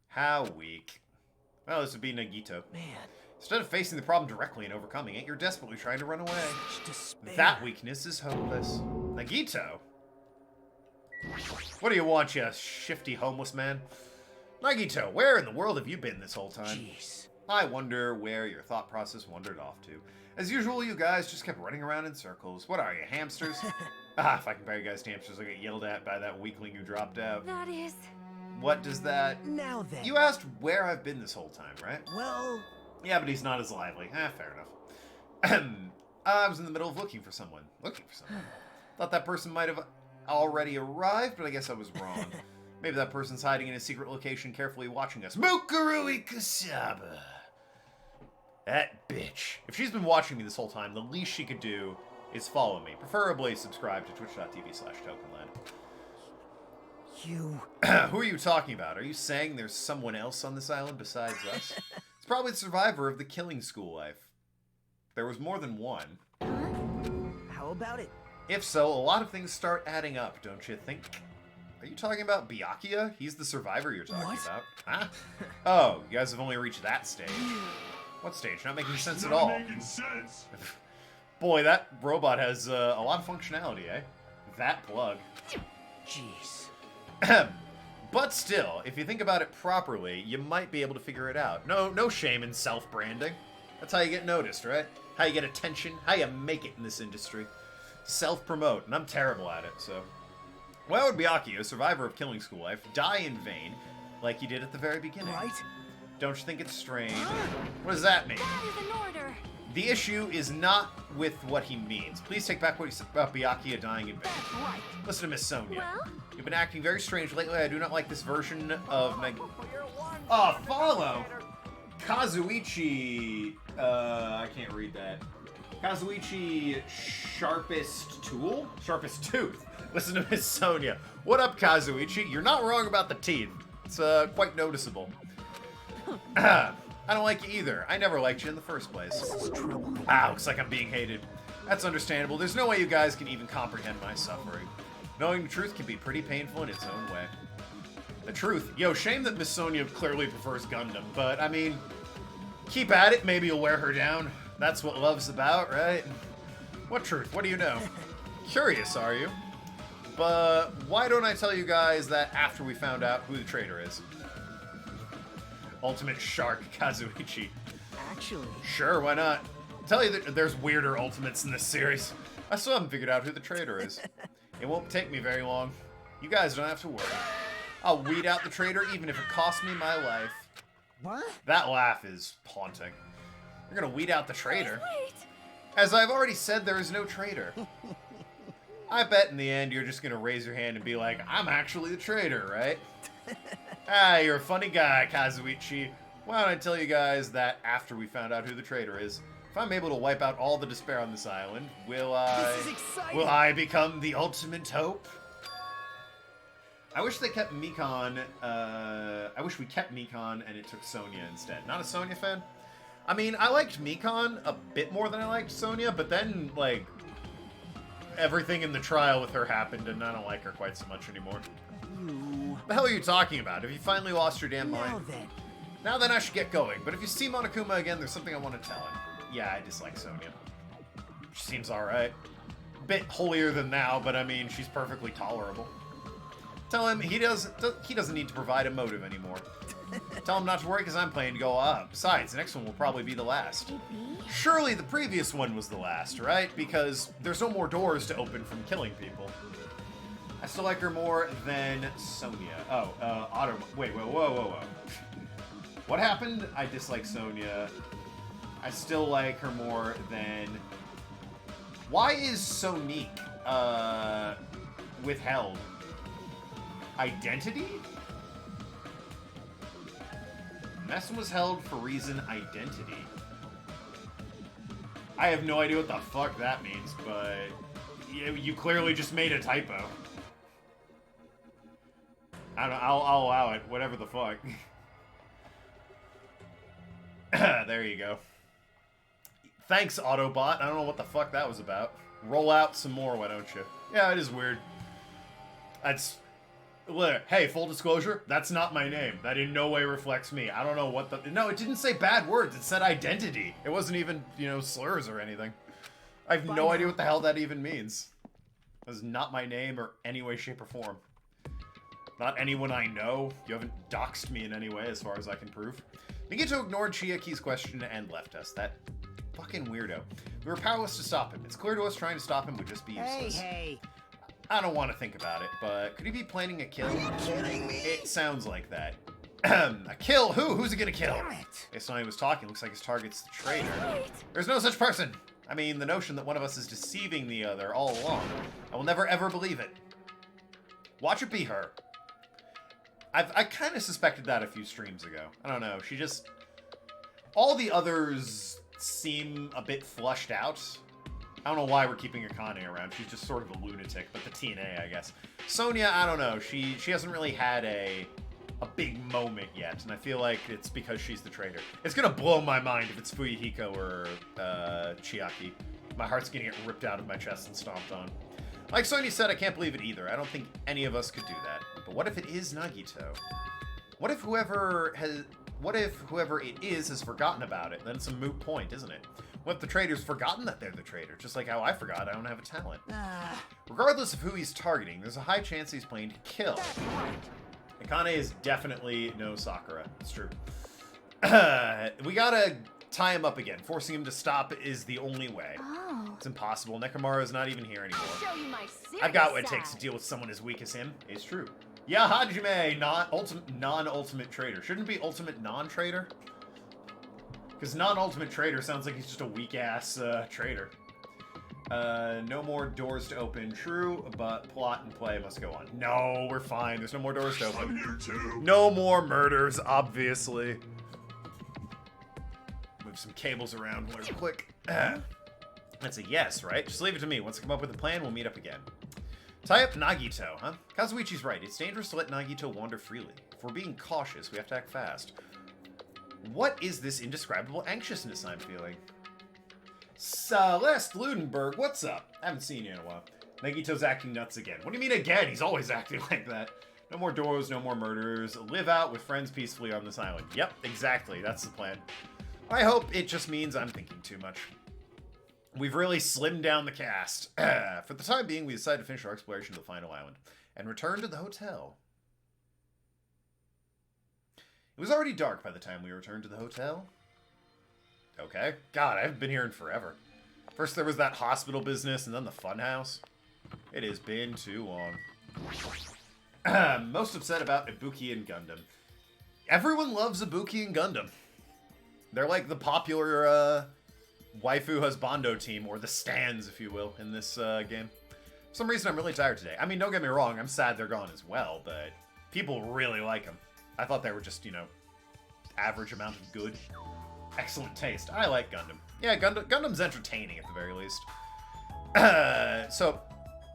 How weak. Well, this would be Nagito. Man. Instead of facing the problem directly and overcoming it, you're desperately trying to run away. Such despair. That weakness is hopeless. Nagito? What do you want, you shifty homeless man? Nagito, where in the world have you been this whole time? Jeez. I wonder where your thought process wandered off to. As usual, you guys just kept running around in circles. What are you, hamsters? If I compare you guys to hamsters, I'll get yelled at by that weakling who dropped out. That is. What does that... Now then. You asked where I've been this whole time, right? Well... Yeah, but he's not as lively. Fair enough. I was in the middle of looking for someone. Thought that person might have already arrived, but I guess I was wrong. Maybe that person's hiding in a secret location carefully watching us. Mukurui Kusaba! That bitch. If she's been watching me this whole time, the least she could do is follow me. Preferably subscribe to twitch.tv/tokenland. You... Who are you talking about? Are you saying there's someone else on this island besides us? It's probably the survivor of the killing school life. There was more than one. How about it? If so, a lot of things start adding up, don't you think? Are you talking about Byakuya? He's the survivor you're talking What? about. Huh? Oh, you guys have only reached that stage. What stage? Not making sense at all. Making sense. Boy, that robot has a lot of functionality, eh? That plug. Jeez. But still, if you think about it properly, you might be able to figure it out. No shame in self-branding. That's how you get noticed, right? How you get attention, how you make it in this industry. Self-promote, and I'm terrible at it, so... Why would Byakuya, a survivor of killing school life, die in vain like he did at the very beginning? Right? Don't you think it's strange? What does that mean? That is an order. The issue is not with what he means. Please take back what he said about Byakuya dying in vain. That's right. Listen to Miss Sonia. Well? You've been acting very strange lately. I do not like this version of Meg... You're one. Oh, follow! Kazuichi... I can't read that. Kazuichi Sharpest Tool? Sharpest Tooth. Listen to Miss Sonia. What up, Kazuichi? You're not wrong about the teeth. It's quite noticeable. I don't like you either. I never liked you in the first place. This is trouble. Wow, looks like I'm being hated. That's understandable. There's no way you guys can even comprehend my suffering. Knowing the truth can be pretty painful in its own way. The truth? Yo, shame that Miss Sonia clearly prefers Gundam, but, I mean, keep at it, maybe you'll wear her down. That's what love's about, right? What truth? What do you know? Curious, are you? But why don't I tell you guys that after we found out who the traitor is? Ultimate Shark Kazuichi. Actually, Sure, why not? Tell you that there's weirder ultimates in this series. I still haven't figured out who the traitor is. It won't take me very long. You guys don't have to worry. I'll weed out the traitor even if it costs me my life. what? That laugh is haunting. You're gonna weed out the traitor? Wait. As I've already said, there is no traitor. I bet in the end you're just gonna raise your hand and be like, I'm actually the traitor, right? Ah, you're a funny guy, Kazuichi. Why don't I tell you guys that after we found out who the traitor is, if I'm able to wipe out all the despair on this island, This is exciting. will I become the ultimate hope? I wish they kept Mikon, I wish we kept Mikon and it took Sonia instead. Not a Sonia fan? I mean, I liked Mikon a bit more than I liked Sonia, but then, like, everything in the trial with her happened and I don't like her quite so much anymore. You. The hell are you talking about? Have you finally lost your damn Now mind? then. Now then I should get going, but if you see Monokuma again, there's something I want to tell him. Yeah, I dislike Sonia. She seems alright. Bit holier than thou, but I mean, she's perfectly tolerable. Tell him he doesn't need to provide a motive anymore. Tell him not to worry because I'm planning to go up. Besides, the next one will probably be the last. Surely the previous one was the last, right? Because there's no more doors to open from killing people. I still like her more than Sonia. Oh, Otto. Wait, whoa. What happened? I dislike Sonia. I still like her more than... Why is Sonique, withheld? Identity? Mess was held for reason identity. I have no idea what the fuck that means, but you clearly just made a typo. I don't know, I'll allow it, whatever the fuck. There you go. Thanks, Autobot. I don't know what the fuck that was about. Roll out some more, why don't you? Yeah, it is weird. That's... Hey, full disclosure, that's not my name. That in no way reflects me. I don't know what the... No, it didn't say bad words. It said identity. It wasn't even, you know, slurs or anything. I have no idea what the hell that even means. That's not my name or any way, shape, or form. Not anyone I know. You haven't doxed me in any way, as far as I can prove. Nagito ignored Chiaki's question and left us. That fucking weirdo. We were powerless to stop him. It's clear to us trying to stop him would just be useless. Hey. I don't want to think about it, but could he be planning a kill? Are you kidding me? It sounds like that. A kill? Who? Who's he gonna kill? Damn it. If somebody was talking, looks like his target's the traitor. Wait. There's no such person. I mean, the notion that one of us is deceiving the other all along. I will never ever believe it. Watch it be her. I kind of suspected that a few streams ago. I don't know. She just... All the others seem a bit flushed out. I don't know why we're keeping Akane around. She's just sort of a lunatic, but the TNA, I guess. Sonia, I don't know. She hasn't really had a big moment yet, and I feel like it's because she's the traitor. It's gonna blow my mind if it's Fuyuhiko or Chiaki. My heart's gonna get ripped out of my chest and stomped on. Like Sonia said, I can't believe it either. I don't think any of us could do that. But what if it is Nagito? What if whoever it is has forgotten about it? Then it's a moot point, isn't it? What if the traitor's forgotten that they're the traitor? Just like how I forgot I don't have a talent. Regardless of who he's targeting, there's a high chance he's planning to kill. Akane is definitely no Sakura. It's true. We gotta tie him up again. Forcing him to stop is the only way. Oh. It's impossible. Nekomaru is not even here anymore. Show you my serious I've got what it side. takes to deal with someone as weak as him. It's true. Yeah, Hajime, non-ultimate traitor. Shouldn't it be ultimate non-traitor? Because non-ultimate traitor sounds like he's just a weak-ass traitor. No more doors to open. True, but plot and play must go on. No, we're fine. There's no more doors to I'm open. here too. No more murders, obviously. Move some cables around real quick. That's a yes, right? Just leave it to me. Once I come up with a plan, we'll meet up again. Tie up Nagito, huh? Kazuichi's right. It's dangerous to let Nagito wander freely. If we're being cautious, we have to act fast. What is this indescribable anxiousness I'm feeling? Celeste Ludenberg, what's up? Haven't seen you in a while. Nagito's acting nuts again. What do you mean again? He's always acting like that. No more doors, no more murders. Live out with friends peacefully on this island. Yep, exactly. That's the plan. I hope it just means I'm thinking too much. We've really slimmed down the cast. For the time being, we decided to finish our exploration of the final island and return to the hotel. It was already dark by the time we returned to the hotel. Okay. God, I haven't been here in forever. First there was that hospital business, and then the funhouse. It has been too long. Most upset about Ibuki and Gundam. Everyone loves Ibuki and Gundam. They're like the popular waifu husbando team, or the stands, if you will, in this game. For some reason, I'm really tired today. I mean, don't get me wrong, I'm sad they're gone as well, but people really like them. I thought they were just, you know, average amount of good. Excellent taste. I like Gundam. Yeah, Gundam's entertaining at the very least. So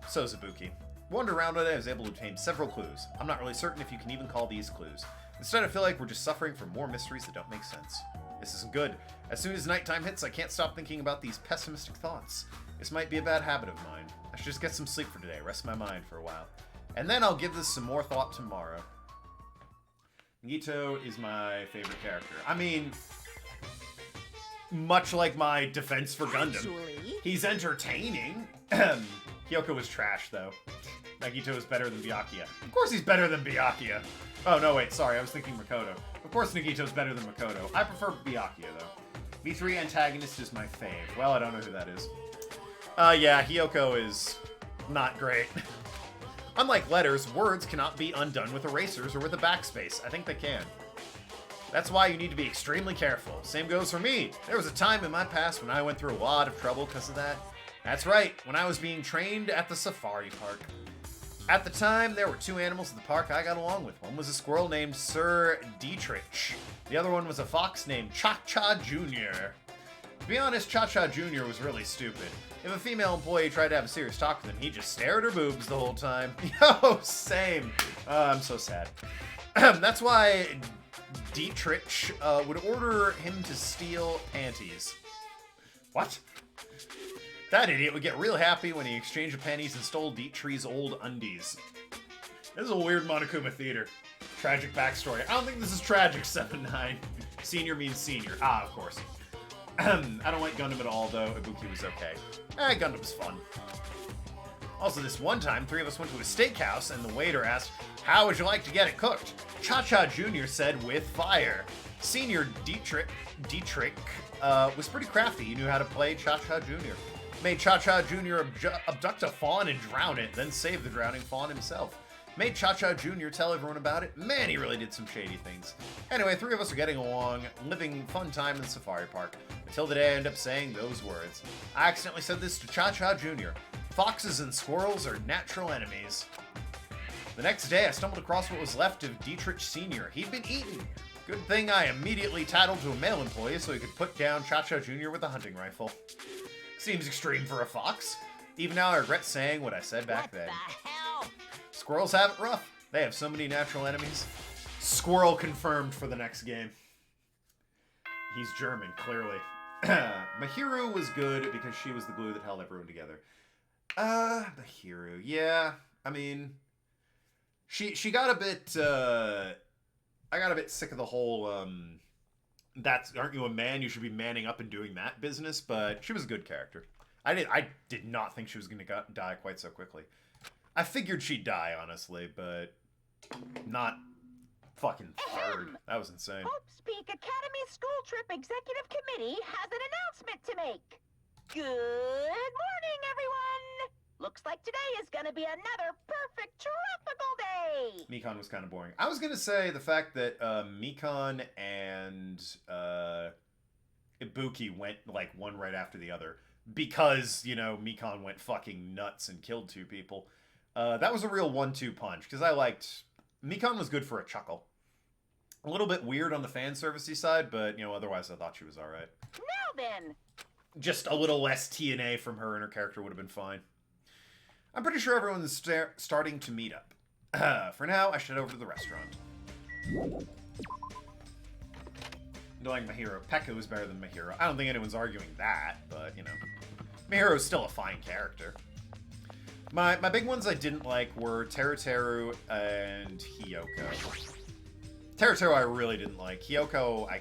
Ibuki. Wandered around today, I was able to obtain several clues. I'm not really certain if you can even call these clues. Instead, I feel like we're just suffering from more mysteries that don't make sense. This isn't good. As soon as nighttime hits, I can't stop thinking about these pessimistic thoughts. This might be a bad habit of mine. I should just get some sleep for today, rest my mind for a while. And then I'll give this some more thought tomorrow. Nagito is my favorite character. I mean, much like my defense for Gundam. Actually, He's entertaining. Kyoko was trash, though. Nagito is better than Byakuya. Of course he's better than Byakuya. Oh, no, wait, sorry, I was thinking Makoto. Of course Nagito's better than Makoto. I prefer Byakuya, though. V3 antagonist is my fave. Well, I don't know who that is. Yeah, Hyoko is not great. Unlike letters, words cannot be undone with erasers or with a backspace. I think they can. That's why you need to be extremely careful. Same goes for me. There was a time in my past when I went through a lot of trouble because of that. That's right, when I was being trained at the safari park. At the time, there were two animals at the park I got along with. One was a squirrel named Sir Dietrich. The other one was a fox named Cha-Cha Jr. To be honest, Cha-Cha Jr. was really stupid. If a female employee tried to have a serious talk with him, he'd just stare at her boobs the whole time. Yo, same. I'm so sad. That's why Dietrich would order him to steal panties. What? That idiot would get real happy when he exchanged the pennies and stole Dietrich's old undies. This is a weird Monokuma theater. Tragic backstory. I don't think this is tragic, 7-9. Senior means senior. Ah, of course. I don't like Gundam at all, though. Ibuki was okay. Gundam's fun. Also, this one time, three of us went to a steakhouse, and the waiter asked, "How would you like to get it cooked?" Cha-Cha Jr. said, "With fire." Senior Dietrich was pretty crafty. He knew how to play Cha-Cha Jr. Made Cha-Cha Jr. abduct a fawn and drown it, then save the drowning fawn himself. Made Cha-Cha Jr. tell everyone about it. Man, he really did some shady things. Anyway, three of us are getting along, living fun time in the safari park, until the day I end up saying those words. I accidentally said this to Cha-Cha Jr. Foxes and squirrels are natural enemies. The next day, I stumbled across what was left of Dietrich Sr. He'd been eaten. Good thing I immediately tattled to a male employee so he could put down Cha-Cha Jr. with a hunting rifle. Seems extreme for a fox. Even now, I regret saying what I said back then. what the hell? Squirrels have it rough. They have so many natural enemies. Squirrel confirmed for the next game. He's German, clearly. Mahiru was good because she was the glue that held everyone together. Mahiru, yeah. I mean, she got a bit, I got a bit sick of the whole, aren't you a man? You should be manning up and doing that business, but she was a good character. I did not think she was going to die quite so quickly. I figured she'd die, honestly, but not fucking third. That was insane. Hope's Peak Academy School Trip Executive Committee has an announcement to make. Good morning, everyone! Looks like today is gonna be another perfect tropical day! Mikan was kind of boring. I was going to say the fact that Mikan and Ibuki went, like, one right after the other. Because, you know, Mikan went fucking nuts and killed two people. That was a real 1-2 punch, because I liked... Mikan was good for a chuckle. A little bit weird on the fan servicey side, but, you know, otherwise I thought she was alright. Now then! Just a little less TNA from her and her character would have been fine. I'm pretty sure everyone's starting to meet up. For now, I should head over to the restaurant. like Mahiro. Pekka was better than Mahiro. I don't think anyone's arguing that, but, you know. Mihiro's still a fine character. My big ones I didn't like were Teruteru and Hiyoko. Teruteru I really didn't like. Hiyoko, I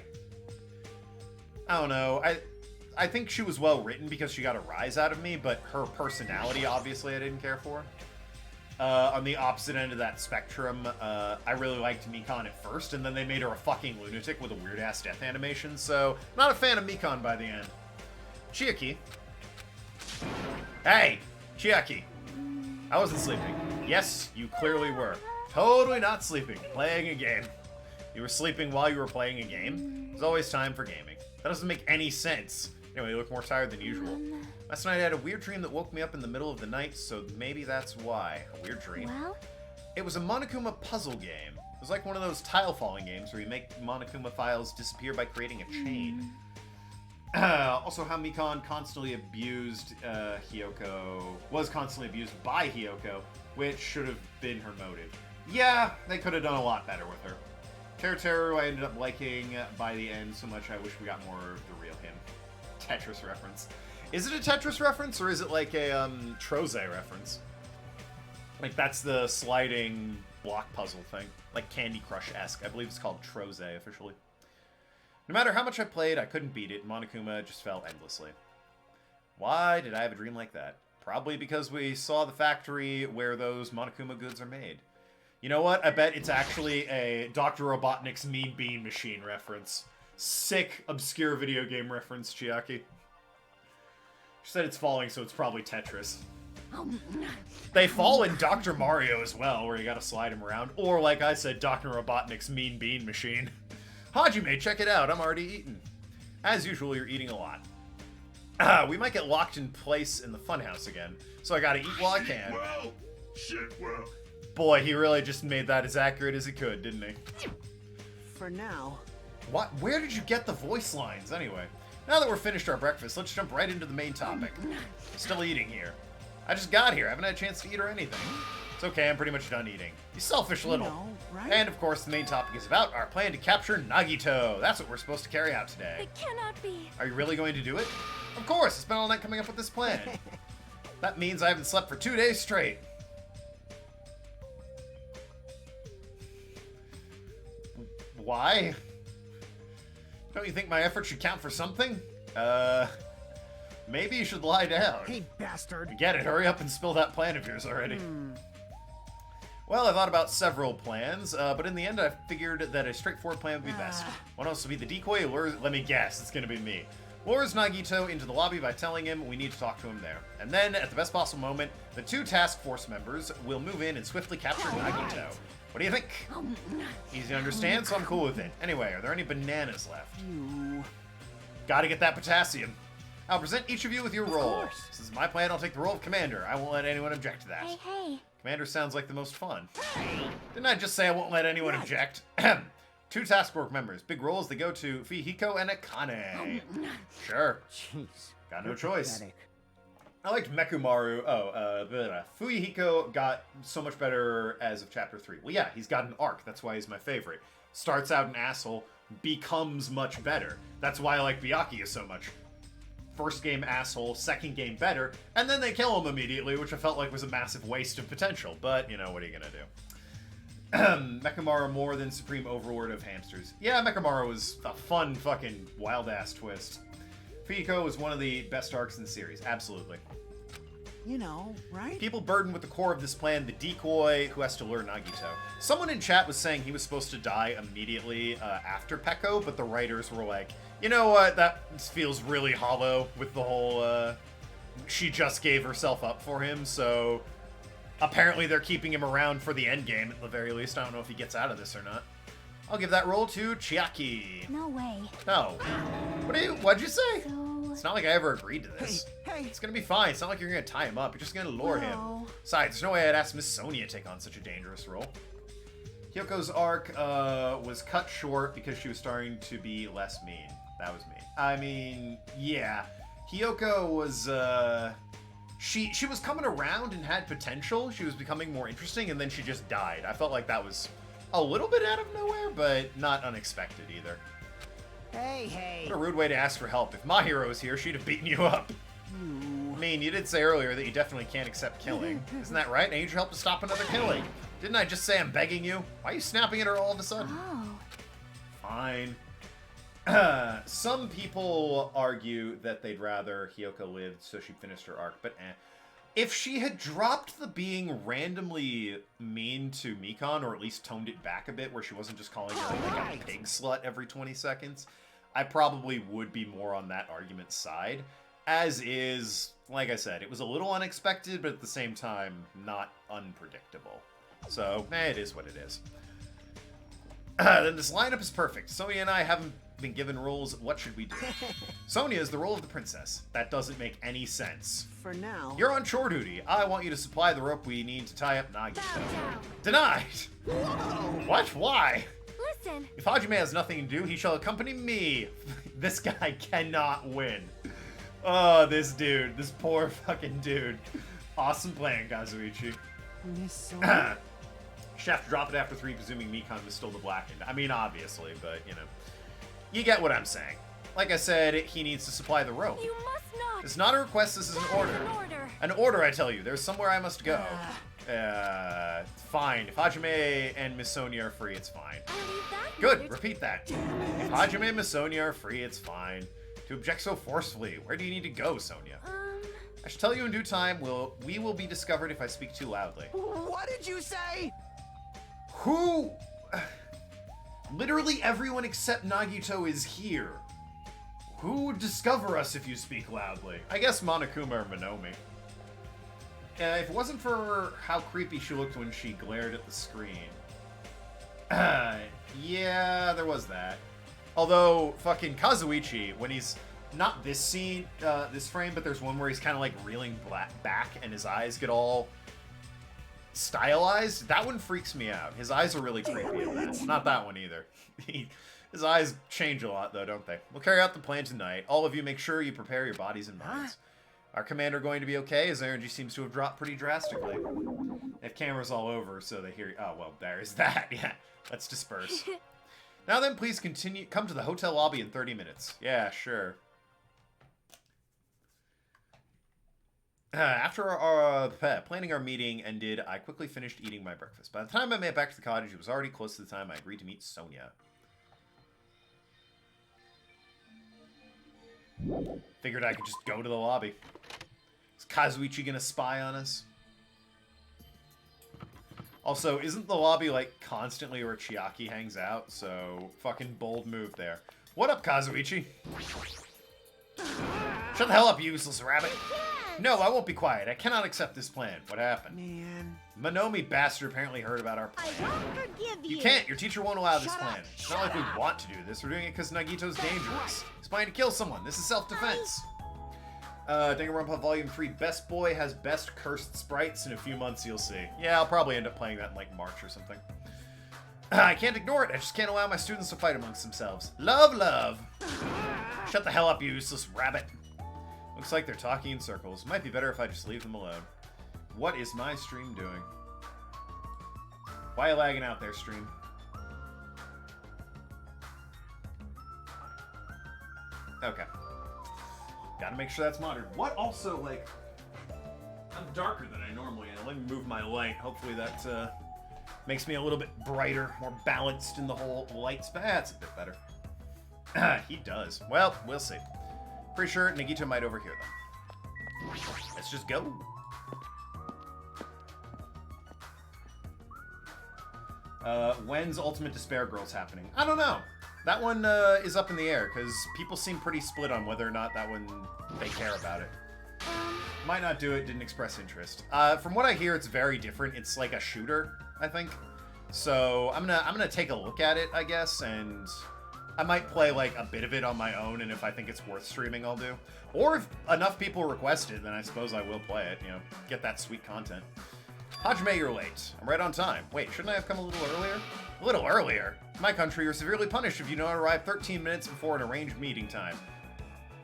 don't know. I think she was well written because she got a rise out of me, but her personality, obviously, I didn't care for. On the opposite end of that spectrum, I really liked Mikan at first, and then they made her a fucking lunatic with a weird-ass death animation, so not a fan of Mikan by the end. Chiaki. Hey! Chiaki! I wasn't sleeping. Yes, you clearly were. Totally not sleeping. Playing a game. You were sleeping while you were playing a game? There's always time for gaming. That doesn't make any sense. Anyway, you look more tired than usual. Last night I had a weird dream that woke me up in the middle of the night, so maybe that's why. A weird dream. Well? It was a Monokuma puzzle game. It was like one of those tile falling games where you make Monokuma files disappear by creating a chain. Also, how Mikan constantly abused Hiyoko, was constantly abused by Hiyoko, which should have been her motive. Yeah, they could have done a lot better with her. Teruteru I ended up liking by the end so much I wish we got more of the real him. Tetris reference. Is it a Tetris reference, or is it like a Troze reference? Like, that's the sliding block puzzle thing. Like Candy Crush-esque. I believe it's called Troze officially. No matter how much I played, I couldn't beat it. Monokuma just fell endlessly. Why did I have a dream like that? Probably because we saw the factory where those Monokuma goods are made. You know what? I bet it's actually a Dr. Robotnik's Mean Bean Machine reference. Sick, obscure video game reference, Chiaki. She said it's falling, so it's probably Tetris. They fall in Dr. Mario as well, where you gotta slide him around. Or, like I said, Dr. Robotnik's Mean Bean Machine. Hajime, check it out. I'm already eating. As usual, you're eating a lot. We might get locked in place in the funhouse again, so I gotta eat while I can. Shit, well. Boy, he really just made that as accurate as he could, didn't he? For now. What? Where did you get the voice lines, anyway? Now that we're finished our breakfast, let's jump right into the main topic. Still eating here. I just got here. I haven't had a chance to eat or anything. It's okay, I'm pretty much done eating. You selfish little. You know, right? And, of course, the main topic is about our plan to capture Nagito. That's what we're supposed to carry out today. It cannot be. Are you really going to do it? Of course, I spent all night coming up with this plan. That means I haven't slept for 2 days straight. Why? Don't you think my effort should count for something? Maybe you should lie down. Hey, bastard. Get it, hurry up and spill that plan of yours already. Well, I thought about several plans, but in the end I figured that a straightforward plan would be best. One else will be the decoy, let me guess, it's gonna be me. Lures Nagito into the lobby by telling him we need to talk to him there. And then, at the best possible moment, the two task force members will move in and swiftly capture Nagito. What do you think? Easy to understand, so I'm cool with it. Anyway, are there any bananas left? Gotta get that potassium. I'll present each of you with your role. This is my plan, I'll take the role of commander. I won't let anyone object to that. Hey. Commander sounds like the most fun. Didn't I just say I won't let anyone object? Two task force members. Big roles, they go to Fihiko and Akane. Sure. Jeez. Got no choice. Pathetic. I liked Mekumaru. Fuyuhiko got so much better as of Chapter 3. Well, yeah, he's got an arc. That's why he's my favorite. Starts out an asshole, becomes much better. That's why I like Byakuya so much. First game asshole, second game better, and then they kill him immediately, which I felt like was a massive waste of potential. But, you know, what are you gonna do? Mechamaru more than Supreme Overlord of Hamsters. Yeah, Mechamaru was a fun fucking wild-ass twist. Fuyuhiko was one of the best arcs in the series, absolutely. You know, right? People burdened with the core of this plan, the decoy who has to lure Nagito. Someone in chat was saying he was supposed to die immediately after Peko, but the writers were like, you know what, that feels really hollow with the whole, she just gave herself up for him, so apparently they're keeping him around for the endgame at the very least. I don't know if he gets out of this or not. I'll give that role to Chiaki. No way. No. What'd you say? So... It's not like I ever agreed to this. Hey. It's gonna be fine. It's not like you're gonna tie him up. You're just gonna lure him. No. Besides, there's no way I'd ask Miss Sonia to take on such a dangerous role. Hyoko's arc was cut short because she was starting to be less mean. That was me. I mean, yeah. Hyoko was, she was coming around and had potential. She was becoming more interesting, and then she just died. I felt like that was a little bit out of nowhere, but not unexpected either. Hey. What a rude way to ask for help. If my hero was here, she'd have beaten you up. I mean, you did say earlier that you definitely can't accept killing. Isn't that right? I need your help to stop another killing. Didn't I just say I'm begging you? Why are you snapping at her all of a sudden? Oh. Fine. Some people argue that they'd rather Hiyoko lived so she finished her arc, but if she had dropped the being randomly mean to Mikon, or at least toned it back a bit, where she wasn't just calling her like a pig slut every 20 seconds, I probably would be more on that argument's side. As is, like I said, it was a little unexpected, but at the same time, not unpredictable. So, it is what it is. Then this lineup is perfect. Sonia and I haven't been given rules. What should we do? Sonia is the role of the princess. That doesn't make any sense. For now. You're on chore duty. I want you to supply the rope we need to tie up Nagito. Bow Denied! Whoa. What? Why? Listen. If Hajime has nothing to do, he shall accompany me. This guy cannot win. Oh, this dude. This poor fucking dude. Awesome plan, Kazuichi. Miss Sonia. Chef dropped it after 3, presuming Mikon was still the blackened. I mean, obviously, but, you know. You get what I'm saying. Like I said, he needs to supply the rope. You must not. It's not a request, this is an order. An order. An order, I tell you. There's somewhere I must go. Fine. If Hajime and Miss Sonia are free, it's fine. I'll leave that Good, matter to- repeat that. If Hajime and Miss Sonia are free, it's fine. To object so forcefully, where do you need to go, Sonia? I shall tell you in due time. We will be discovered if I speak too loudly. What did you say? Who? Literally everyone except Nagito is here. Who would discover us if you speak loudly? I guess Monokuma or Minomi. If it wasn't for how creepy she looked when she glared at the screen. Yeah, there was that. Although, fucking Kazuichi, when he's... Not this scene, this frame, but there's one where he's kind of like reeling back and his eyes get all stylized. That one freaks me out. His eyes are really creepy in that. Not that one either. His eyes change a lot, though, don't they? We'll carry out the plan tonight. All of you make sure you prepare your bodies and minds. Our commander going to be okay? His energy seems to have dropped pretty drastically. They have cameras all over, so they hear... Oh, well, there's that. Yeah, let's disperse. Now then, please continue. Come to the hotel lobby in 30 minutes. Yeah, sure. After our planning our meeting ended, I quickly finished eating my breakfast. By the time I made it back to the cottage, it was already close to the time I agreed to meet Sonia. Figured I could just go to the lobby. Is Kazuichi gonna spy on us? Also, isn't the lobby, like, constantly where Chiaki hangs out? So, fucking bold move there. What up, Kazuichi? Shut the hell up, you useless rabbit. No, I won't be quiet. I cannot accept this plan. What happened? Man. Minomi bastard apparently heard about our plan. I won't forgive you. You can't. Your teacher won't allow this Shut plan. up. It's not like we want to do this. We're doing it because Nagito's dangerous. He's planning to kill someone. This is self-defense. Danganronpa Volume 3 Best Boy has best cursed sprites. In a few months, you'll see. Yeah, I'll probably end up playing that in, like, March or something. I can't ignore it. I just can't allow my students to fight amongst themselves. Love, love. Shut the hell up, you useless rabbit. Looks like they're talking in circles. Might be better if I just leave them alone. What is my stream doing? Why are you lagging out there, stream? Okay. Gotta make sure that's monitored. What also, like... I'm darker than I normally am. Let me move my light. Hopefully that makes me a little bit brighter, more balanced in the whole light spec. That's a bit better. He does. Well, we'll see. Pretty sure Nagito might overhear them. Let's just go. When's Ultimate Despair Girls happening? I don't know. That one is up in the air, because people seem pretty split on whether or not that one, they care about it. Might not do it, didn't express interest. From what I hear, it's very different. It's like a shooter, I think. So I'm gonna take a look at it, I guess, and I might play like a bit of it on my own, and if I think it's worth streaming, I'll do. Or if enough people request it, then I suppose I will play it, you know, get that sweet content. Hajime, you're late. I'm right on time. Wait, shouldn't I have come a little earlier? A little earlier? In my country, you're severely punished if you don't arrive 13 minutes before an arranged meeting time.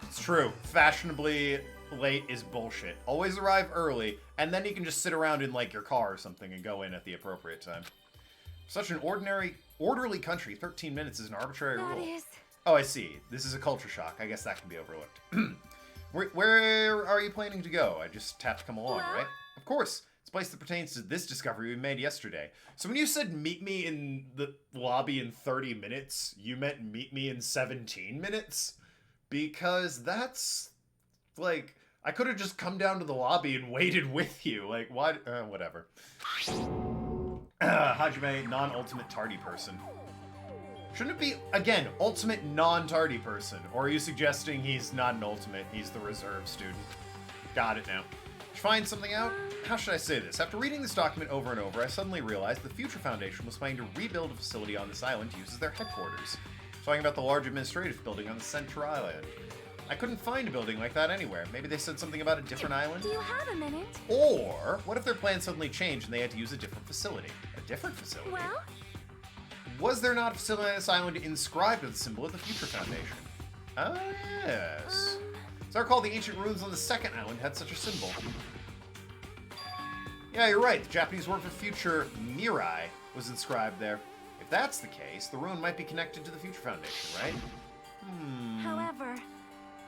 It's true. Fashionably late is bullshit. Always arrive early, and then you can just sit around in, like, your car or something and go in at the appropriate time. Such an orderly country, 13 minutes is an arbitrary rule. That is... Oh, I see. This is a culture shock. I guess that can be overlooked. Where are you planning to go? I just have to come along, Well? right? Of course. It's a place that pertains to this discovery we made yesterday. So when you said meet me in the lobby in 30 minutes, you meant meet me in 17 minutes? Because that's, like, I could have just come down to the lobby and waited with you. Like, why? Whatever. Hajime, non-ultimate tardy person. Shouldn't it be, again, ultimate non-tardy person? Or are you suggesting he's not an ultimate, he's the reserve student? Got it now. Did you find something out? How should I say this? After reading this document over and over, I suddenly realized the Future Foundation was planning to rebuild a facility on this island to use as their headquarters. Talking about the large administrative building on the Center Island. I couldn't find a building like that anywhere. Maybe they said something about a different island? Do you have a minute? Or, what if their plans suddenly changed and they had to use a different facility? A different facility? Well? Was there not a facility on this island inscribed with the symbol of the Future Foundation? Ah, yes. So I recall the ancient ruins on the second island had such a symbol. Yeah, you're right. The Japanese word for future, Mirai, was inscribed there. If that's the case, the ruin might be connected to the Future Foundation, right? However,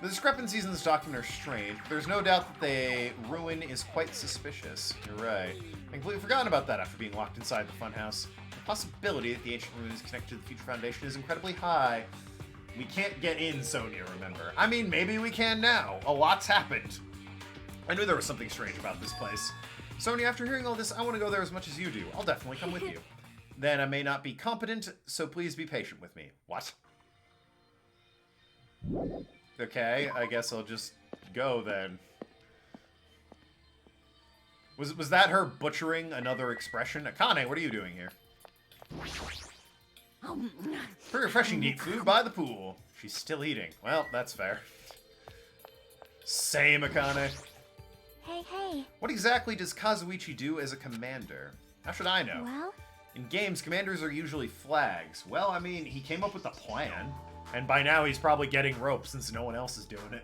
The discrepancies in this document are strange, but there's no doubt that the ruin is quite suspicious. You're right. I completely forgotten about that after being locked inside the funhouse. The possibility that the ancient ruin is connected to the Future Foundation is incredibly high. We can't get in, Sonia, remember. I mean, maybe we can now. A lot's happened. I knew there was something strange about this place. Sonia, after hearing all this, I want to go there as much as you do. I'll definitely come with you. Then I may not be competent, so please be patient with me. What? Okay, I guess I'll just go then. Was that her butchering another expression? Akane, what are you doing here? Pretty refreshing to eat food by the pool. She's still eating. Well, that's fair. Same, Akane. hey. What exactly does Kazuichi do as a commander? How should I know? Well? In games, commanders are usually flags. Well, I mean, he came up with a plan. And by now, he's probably getting rope since no one else is doing it.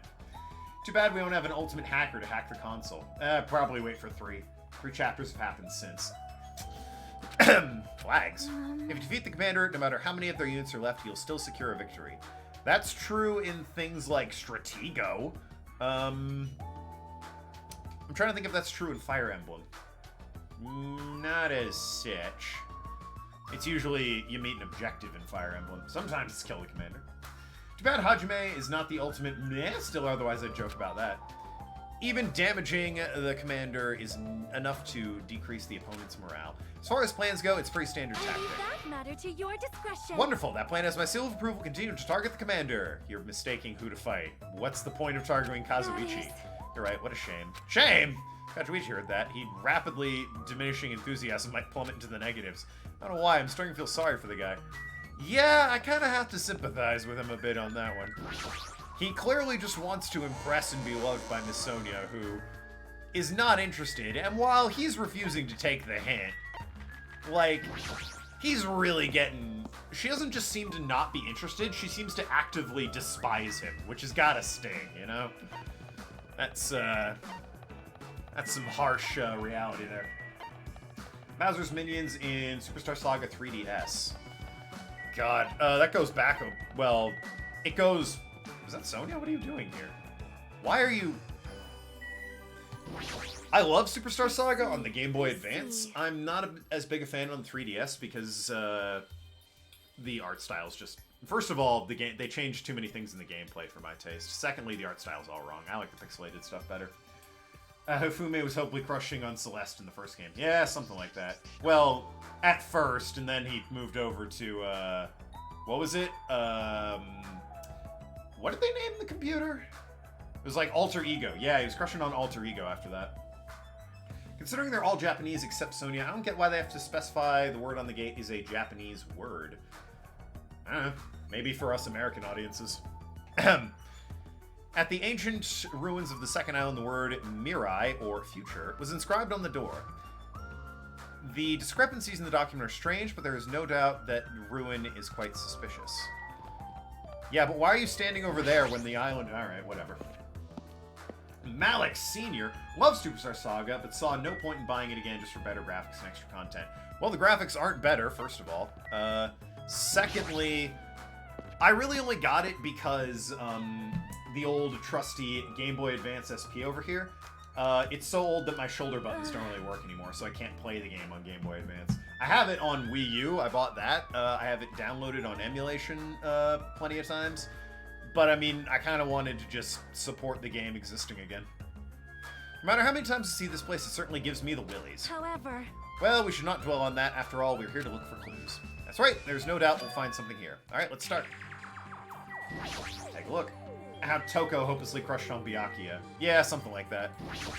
Too bad we don't have an ultimate hacker to hack the console. Probably wait for 3. 3 chapters have happened since. Flags. If you defeat the commander, no matter how many of their units are left, you'll still secure a victory. That's true in things like Stratego. I'm trying to think if that's true in Fire Emblem. Not as such. It's usually you meet an objective in Fire Emblem. Sometimes it's kill the commander. Too bad Hajime is not the ultimate meh, still otherwise I'd joke about that. Even damaging the commander is enough to decrease the opponent's morale. As far as plans go, it's pretty standard I tactic. leave that matter to your discretion. Wonderful, that plan has my seal of approval. Continue to target the commander. You're mistaking who to fight. What's the point of targeting Kazuichi? Nice. You're right, what a shame. Shame! Kazuichi heard that. He rapidly diminishing enthusiasm might plummet into the negatives. I don't know why, I'm starting to feel sorry for the guy. Yeah, I kind of have to sympathize with him a bit on that one. He clearly just wants to impress and be loved by Miss Sonia, who is not interested, and while he's refusing to take the hint, like, he's really getting... She doesn't just seem to not be interested, she seems to actively despise him, which has gotta sting, you know? That's some harsh reality there. Bowser's minions in Superstar Saga 3DS. God, that goes back, well, it goes... Was that Sonia? What are you doing here? Why are you... I love Superstar Saga on the Game Boy Advance. I'm not as big a fan on the 3DS because the art style's just... First of all, they changed too many things in the gameplay for my taste. Secondly, the art style's all wrong. I like the pixelated stuff better. Hifume was hopefully crushing on Celeste in the first game. Yeah, something like that. Well, at first, and then he moved over to, what was it? What did they name the computer? It was like Alter Ego. Yeah, he was crushing on Alter Ego after that. Considering they're all Japanese except Sonia, I don't get why they have to specify the word on the gate is a Japanese word. I don't know. Maybe for us American audiences. At the ancient ruins of the second island, the word Mirai, or future, was inscribed on the door. The discrepancies in the document are strange, but there is no doubt that ruin is quite suspicious. Yeah, but why are you standing over there when the island... Alright, whatever. Malik Sr. loves Superstar Saga, but saw no point in buying it again just for better graphics and extra content. Well, the graphics aren't better, first of all. Secondly, I really only got it because the old trusty Game Boy Advance SP over here, it's so old that my shoulder buttons don't really work anymore, so I can't play the game on Game Boy Advance. I have it on Wii U. I bought that. I have it downloaded on emulation plenty of times. But, I mean, I kind of wanted to just support the game existing again. No matter how many times I see this place, it certainly gives me the willies. However... Well, we should not dwell on that. After all, we're here to look for clues. That's right. There's no doubt we'll find something here. All right, let's start. Take a look. How Toko hopelessly crushed on Byakuya. Yeah, something like that.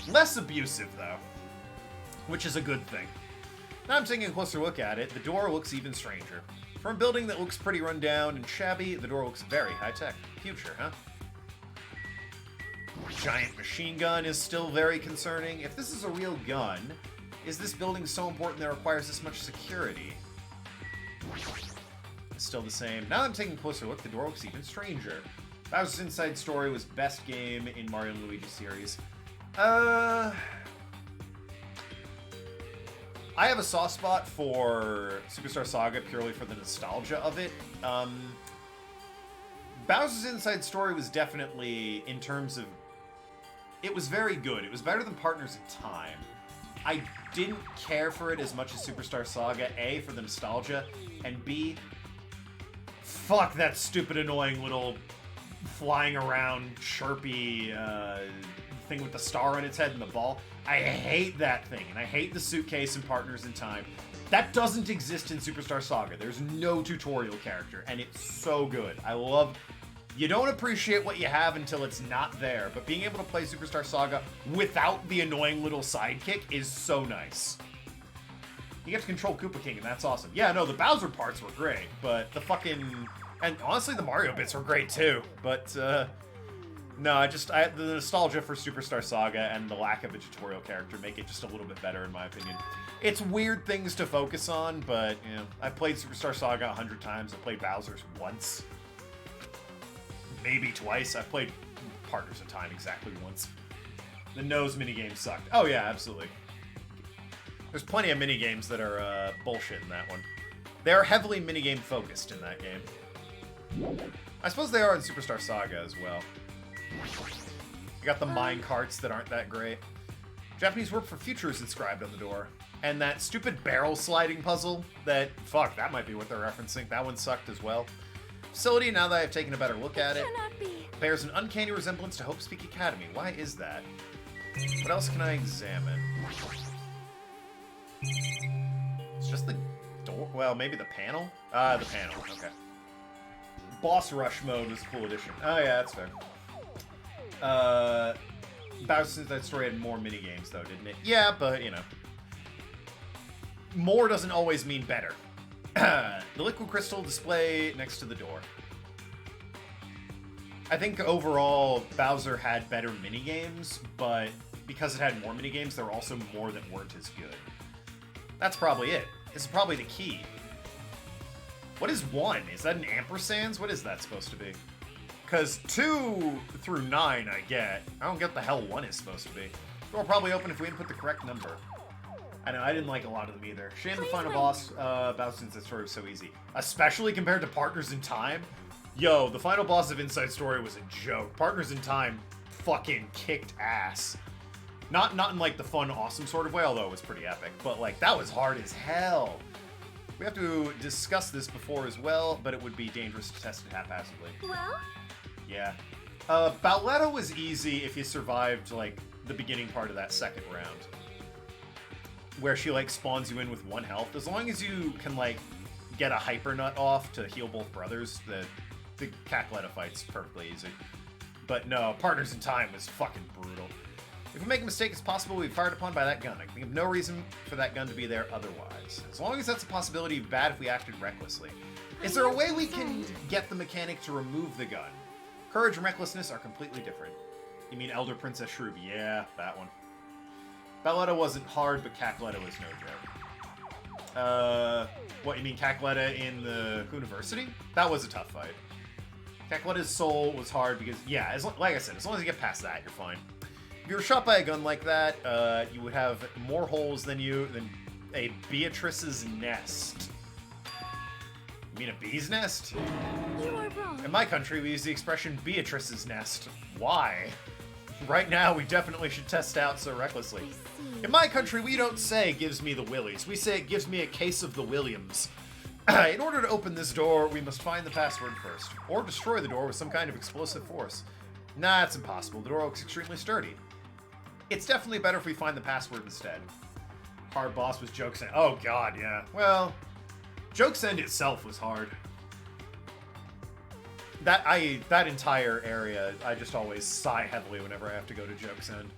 Less abusive, though. Which is a good thing. Now I'm taking a closer look at it. The door looks even stranger. From a building that looks pretty run down and shabby, the door looks very high-tech. Future, huh? Giant machine gun is still very concerning. If this is a real gun, is this building so important that it requires this much security? It's still the same. Now I'm taking a closer look, the door looks even stranger. Bowser's Inside Story was best game in Mario & Luigi series. I have a soft spot for Superstar Saga purely for the nostalgia of it. Bowser's Inside Story was definitely, in terms of... It was very good. It was better than Partners in Time. I didn't care for it as much as Superstar Saga, A, for the nostalgia, and B, fuck that stupid, annoying little flying around, chirpy thing with the star on its head and the ball. I hate that thing, and I hate the suitcase in Partners in Time. That doesn't exist in Superstar Saga. There's no tutorial character, and it's so good. I love... You don't appreciate what you have until it's not there, but being able to play Superstar Saga without the annoying little sidekick is so nice. You get to control Koopa King, and that's awesome. Yeah, no, the Bowser parts were great, but the fucking... And honestly, the Mario bits were great, too. But, no, the nostalgia for Superstar Saga and the lack of a tutorial character make it just a little bit better, in my opinion. It's weird things to focus on, but, you know, I've played Superstar Saga 100 times. I've played Bowser's once. Maybe twice. I've played Partners in Time exactly once. The nose minigame sucked. Oh, yeah, absolutely. There's plenty of minigames that are bullshit in that one. They are heavily minigame focused in that game. I suppose they are in Superstar Saga as well. You got the mine carts that aren't that great. Japanese word for future is inscribed on the door. And that stupid barrel sliding puzzle that, fuck, that might be what they're referencing. That one sucked as well. Facility, now that I've taken a better look at it, Cannot be. bears an uncanny resemblance to Hope Speak Academy. Why is that? What else can I examine? It's just the door? Well, maybe the panel? The panel, okay. Boss Rush mode was a cool addition. Oh yeah, that's fair. Bowser's Inside Story had more minigames though, didn't it? Yeah, but, you know. More doesn't always mean better. The liquid crystal display next to the door. I think overall, Bowser had better minigames, but because it had more minigames, there were also more that weren't as good. That's probably it. This is probably the key. What is 1? Is that an ampersands? What is that supposed to be? Because 2 through 9 I get. I don't get what the hell 1 is supposed to be. Door will probably open if we input the correct number. I know, I didn't like a lot of them either. Shame the final boss, Bowser's Inside Story was so easy. Especially compared to Partners in Time. Yo, the final boss of Inside Story was a joke. Partners in Time fucking kicked ass. Not in like the fun, awesome sort of way, although it was pretty epic. But like, that was hard as hell. We have to discuss this before as well, but it would be dangerous to test it haphazardly. Well? Yeah. Bowletta was easy if you survived, like, the beginning part of that second round. Where she, like, spawns you in with 1 health. As long as you can, like, get a Hyper Nut off to heal both brothers, the Cackletta fight's perfectly easy. But no, Partners in Time was fucking brutal. If we make a mistake, it's possible we'll be fired upon by that gun. I can think of no reason for that gun to be there otherwise. As long as that's a possibility, it'd be bad if we acted recklessly. Is there a way we can get the mechanic to remove the gun? Courage and recklessness are completely different. You mean Elder Princess Shroob? Yeah, that one. Bowletta wasn't hard, but Cackletta was no joke. What, you mean Cackletta in the University? That was a tough fight. Cackletta's soul was hard because, yeah, like I said, as long as you get past that, you're fine. If you were shot by a gun like that, you would have more holes than a Beatrice's nest. You mean a bee's nest? You are wrong. In my country, we use the expression Beatrice's nest. Why? Right now, we definitely should test out so recklessly. I see. In my country, we don't say gives me the willies. We say it gives me a case of the Williams. In order to open this door, we must find the password first, or destroy the door with some kind of explosive force. Nah, it's impossible. The door looks extremely sturdy. It's definitely better if we find the password instead. Hard boss was Joke's End. Oh god, yeah. Well, Joke's End itself was hard. That entire area, I just always sigh heavily whenever I have to go to Joke's End.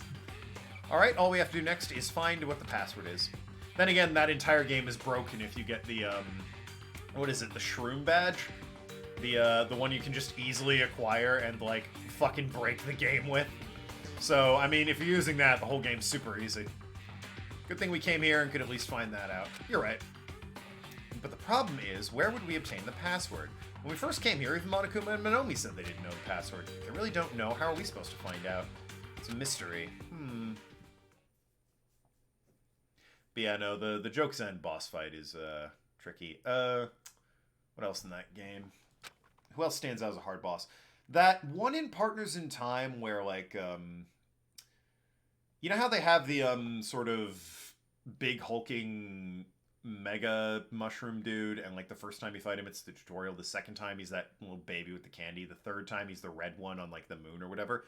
Alright, all we have to do next is find what the password is. Then again, that entire game is broken if you get the, what is it, the Shroom badge? The one you can just easily acquire and, like, fucking break the game with. So, I mean, if you're using that, the whole game's super easy. Good thing we came here and could at least find that out. You're right. But the problem is, where would we obtain the password? When we first came here, even Monokuma and Monomi said they didn't know the password. They really don't know. How are we supposed to find out? It's a mystery. But yeah, no, the Joke's End boss fight is, tricky. What else in that game? Who else stands out as a hard boss? That one in Partners in Time where, like, you know how they have the, sort of big hulking mega mushroom dude, and, like, the first time you fight him, it's the tutorial. The second time, he's that little baby with the candy. The third time, he's the red one on, like, the moon or whatever.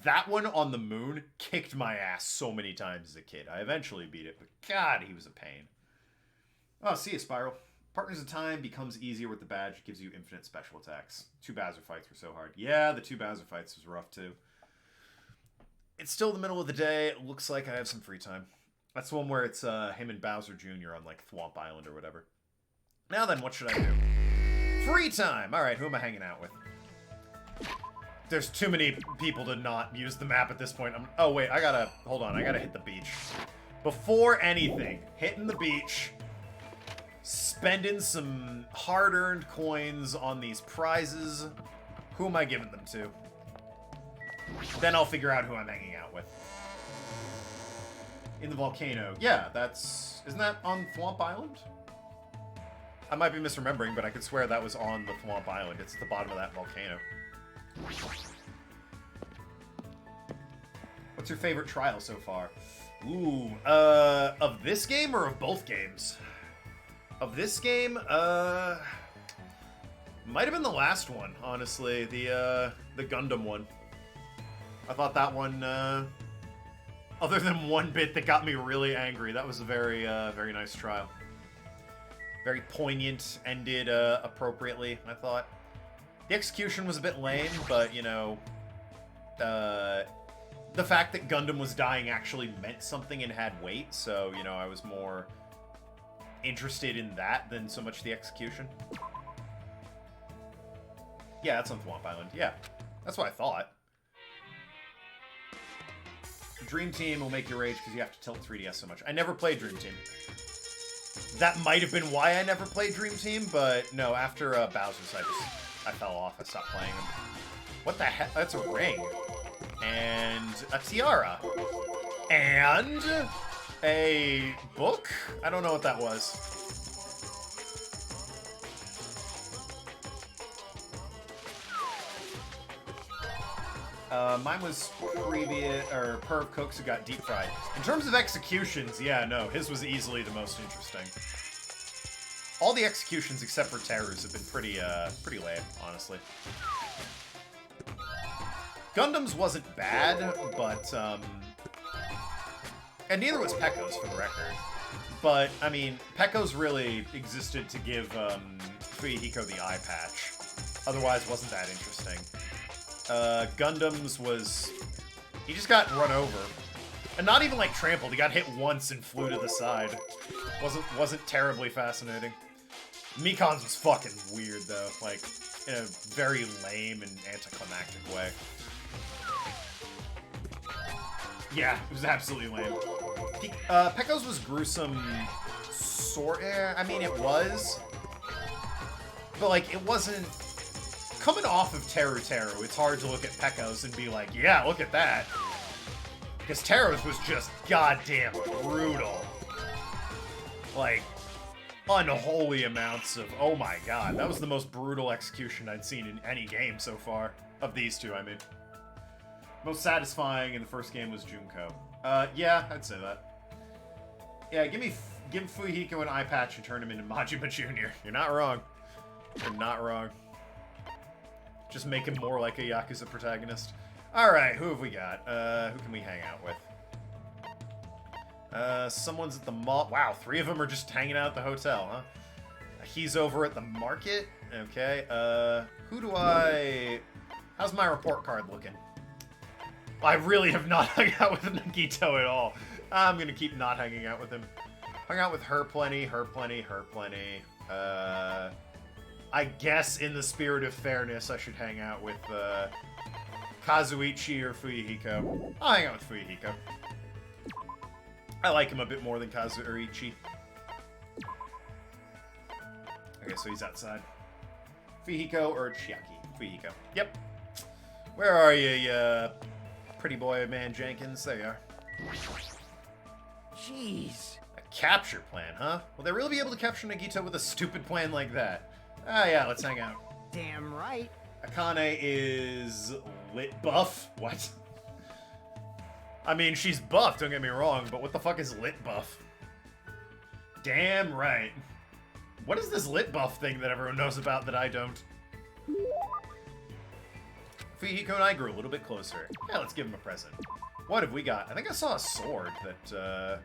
That one on the moon kicked my ass so many times as a kid. I eventually beat it, but god, he was a pain. Oh, see ya, Spiral. Partners in Time becomes easier with the badge. It gives you infinite special attacks. 2 Bowser fights were so hard. Yeah, the 2 Bowser fights was rough, too. It's still the middle of the day. It looks like I have some free time. That's the one where it's him and Bowser Jr. on, like, Thwomp Island or whatever. Now then, what should I do? Free time! Alright, who am I hanging out with? There's too many people to not use the map at this point. Oh, wait, hold on, I gotta hit the beach. Before anything, hitting the beach, spending some hard-earned coins on these prizes. Who am I giving them to? Then I'll figure out who I'm hanging out with. In the volcano. Yeah, isn't that on Thwomp Island? I might be misremembering, but I could swear that was on the Thwomp Island. It's at the bottom of that volcano. What's your favorite trial so far? Ooh, of this game or of both games? Of this game, might have been the last one, honestly. The Gundam one. I thought that one, other than one bit that got me really angry, that was a very, very nice trial. Very poignant, ended, appropriately, I thought. The execution was a bit lame, but, you know, the fact that Gundam was dying actually meant something and had weight, so, you know, I was more interested in that than so much the execution. Yeah, that's on Thwomp Island. Yeah, that's what I thought. Dream Team will make you rage because you have to tilt 3DS so much. I never played Dream Team. That might have been why I never played Dream Team, but no, after Bowser's, I fell off. I stopped playing them. What the heck? That's a ring. And a tiara. And a book? I don't know what that was. Mine was Perv Cooks who got deep fried. In terms of executions, yeah, no, his was easily the most interesting. All the executions except for Teru's have been pretty lame, honestly. Gundam's wasn't bad, but, and neither was Pekko's, for the record. But, I mean, Pekko's really existed to give, Fuyuhiko the eye patch. Otherwise, wasn't that interesting. Gundam's was... He just got run over. And not even, like, trampled. He got hit once and flew to the side. Wasn't terribly fascinating. Mikon's was fucking weird, though. Like, in a very lame and anticlimactic way. Yeah, it was absolutely lame. Pekko's was gruesome, I mean, it was. But, like, it wasn't... Coming off of Teru, it's hard to look at Pekko's and be like, yeah, look at that. Because Teru's was just goddamn brutal. Like, unholy amounts of... Oh my god, that was the most brutal execution I'd seen in any game so far. Of these two, I mean. Most satisfying in the first game was Junko. Yeah, I'd say that. Yeah, give Fuyuhiko an eye patch and turn him into Majima Jr. You're not wrong. You're not wrong. Just make him more like a Yakuza protagonist. Alright, who have we got? Who can we hang out with? Someone's at the mall. Wow, 3 of them are just hanging out at the hotel, huh? He's over at the market. Okay, who do I... How's my report card looking? I really have not hung out with Nagito at all. I'm gonna keep not hanging out with him. Hung out with her plenty, her plenty, her plenty. I guess in the spirit of fairness, I should hang out with, Kazuichi or Fuyuhiko. I'll hang out with Fuyuhiko. I like him a bit more than Kazuichi. Okay, so he's outside. Fuyuhiko or Chiaki? Fuyuhiko. Yep. Where are you, you pretty boy man Jenkins? There you are. Jeez. A capture plan, huh? Will they really be able to capture Nagito with a stupid plan like that? Ah, yeah, let's hang out. Damn right. Akane is lit buff? What? I mean, she's buff, don't get me wrong, but what the fuck is lit buff? Damn right. What is this lit buff thing that everyone knows about that I don't? Fuyuhiko and I grew a little bit closer. Yeah, let's give him a present. What have we got? I think I saw a sword that,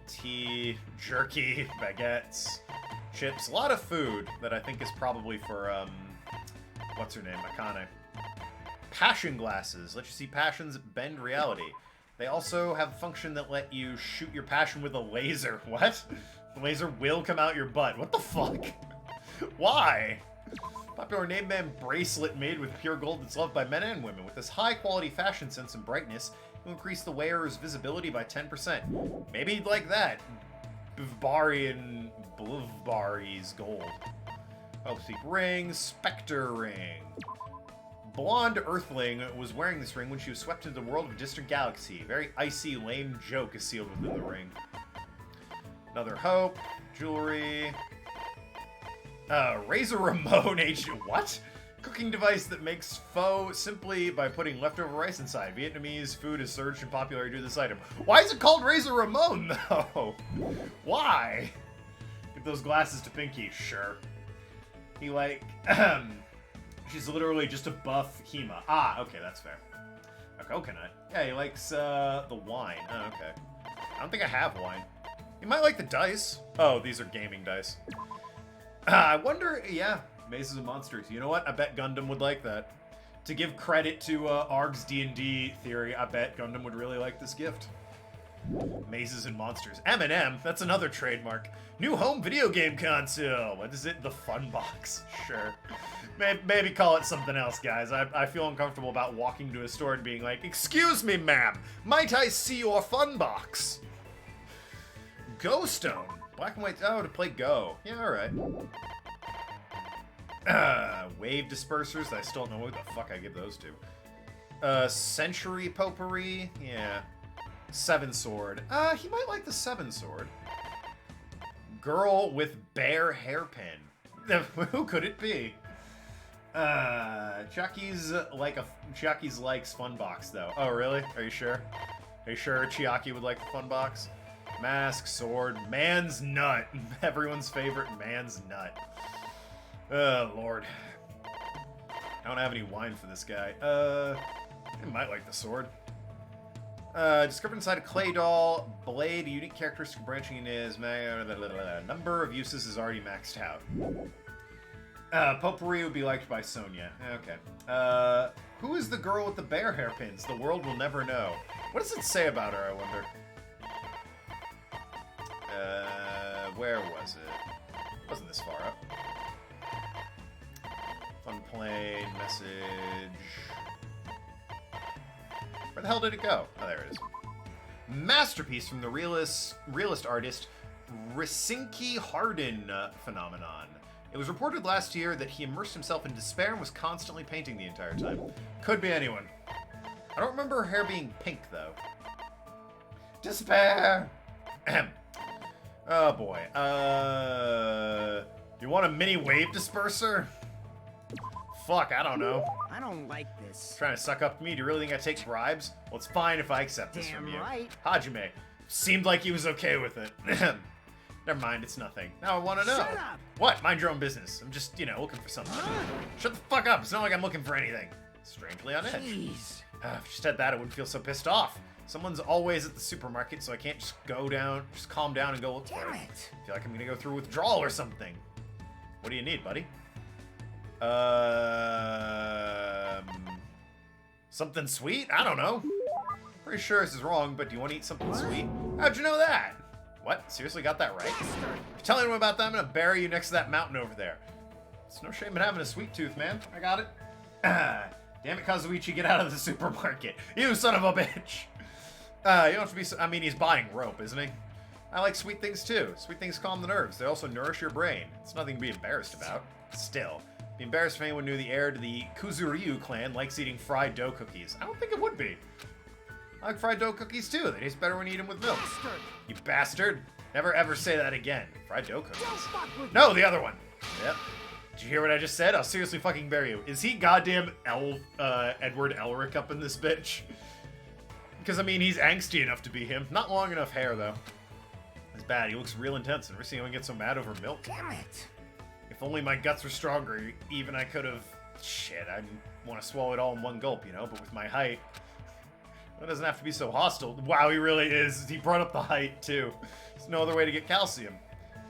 tea, jerky, baguettes, chips, a lot of food that I think is probably for, what's her name? Akane. Passion glasses. Let you see passions bend reality. They also have a function that let you shoot your passion with a laser. What? The laser will come out your butt. What the fuck? Why? Popular name band bracelet made with pure gold that's loved by men and women. With this high-quality fashion sense and brightness, you'll increase the wearer's visibility by 10%. Maybe he'd like that. Bavarian Bluvbari's gold. Helpseek ring, Spectre ring. Blonde Earthling was wearing this ring when she was swept into the world of a distant galaxy. Very icy, lame joke is sealed within the ring. Another hope, jewelry. Razor Ramon H. What? Cooking device that makes pho simply by putting leftover rice inside. Vietnamese food has surged in popularity due to this item. Why is it called Razor Ramon, though? Why? Give those glasses to Pinky. Sure. He, like, she's literally just a buff Hema. Ah, okay, that's fair. A coconut. Yeah, he likes, the wine. Oh, okay. I don't think I have wine. He might like the dice. Oh, these are gaming dice. I wonder, yeah, Mazes and Monsters. You know what? I bet Gundam would like that. To give credit to Arg's D&D theory, I bet Gundam would really like this gift. Mazes and Monsters. M&M, that's another trademark. New home video game console. What is it? The Fun Box. Sure. Maybe call it something else, guys. I feel uncomfortable about walking to a store and being like, "Excuse me, ma'am. Might I see your Fun Box?" Go Stone. Black and white. Oh, to play Go. Yeah, alright. Wave dispersers. I still don't know what the fuck I give those to. Century Potpourri. Yeah. 7 sword. He might like the 7 sword. Girl with bear hairpin. Who could it be? Chucky's likes Fun Box though. Oh really? Are you sure? Are you sure Chiaki would like the Fun Box? Mask, sword, man's nut. Everyone's favorite man's nut. Oh lord. I don't have any wine for this guy. He might like the sword. Discovered inside a clay doll. Blade, a unique characteristic branching in his number of uses is already maxed out. Potpourri would be liked by Sonia. Okay. Who is the girl with the bear hairpins? The world will never know. What does it say about her, I wonder? Where was it? Wasn't this far up. Fun plane, message. Where the hell did it go? Oh, there it is. Masterpiece from the realist artist Risinki Hardin phenomenon. It was reported last year that he immersed himself in despair and was constantly painting the entire time. Could be anyone. I don't remember her hair being pink, though. Despair! Oh boy. You want a mini wave disperser? Fuck, I don't know. I don't like this. Trying to suck up to me? Do you really think I take bribes? Well, it's fine if I accept this from Damn you. right. Hajime seemed like he was okay with it. Never mind, it's nothing. Now I want to know. Shut up! What? Mind your own business. I'm just, looking for something. Shut the fuck up. It's not like I'm looking for anything. Strangely on edge. Jeez. If you just had that, I wouldn't feel so pissed off. Someone's always at the supermarket, so I can't just just calm down and go look for Damn it. it. I feel like I'm gonna go through withdrawal or something. What do you need, buddy? Something sweet? I don't know. Pretty sure this is wrong, but do you want to eat something sweet? How'd you know that? What? Seriously got that right? If you tell anyone about that, I'm gonna bury you next to that mountain over there. It's no shame in having a sweet tooth, man. I got it. Damn it, Kazuichi, get out of the supermarket. You son of a bitch. You don't have to be I mean, he's buying rope, isn't he? I like sweet things too. Sweet things calm the nerves. They also nourish your brain. It's nothing to be embarrassed about. Still, be embarrassed if anyone knew the heir to the Kuzuryu clan likes eating fried dough cookies. I don't think it would be. I like fried dough cookies too. They taste better when you eat them with milk. Bastard. You bastard. Never ever say that again. Fried dough Don't cookies. fuck with No, the other one. Yep. Did you hear what I just said? I'll seriously fucking bury you. Is he goddamn Edward Elric up in this bitch? Because, I mean, he's angsty enough to be him. Not long enough hair, though. It's bad. He looks real intense. Never seen anyone get so mad over milk. Damn it. If only my guts were stronger, even I could have... Shit, I want to swallow it all in one gulp, you know? But with my height... That doesn't have to be so hostile. Wow, he really is. He brought up the height, too. There's no other way to get calcium.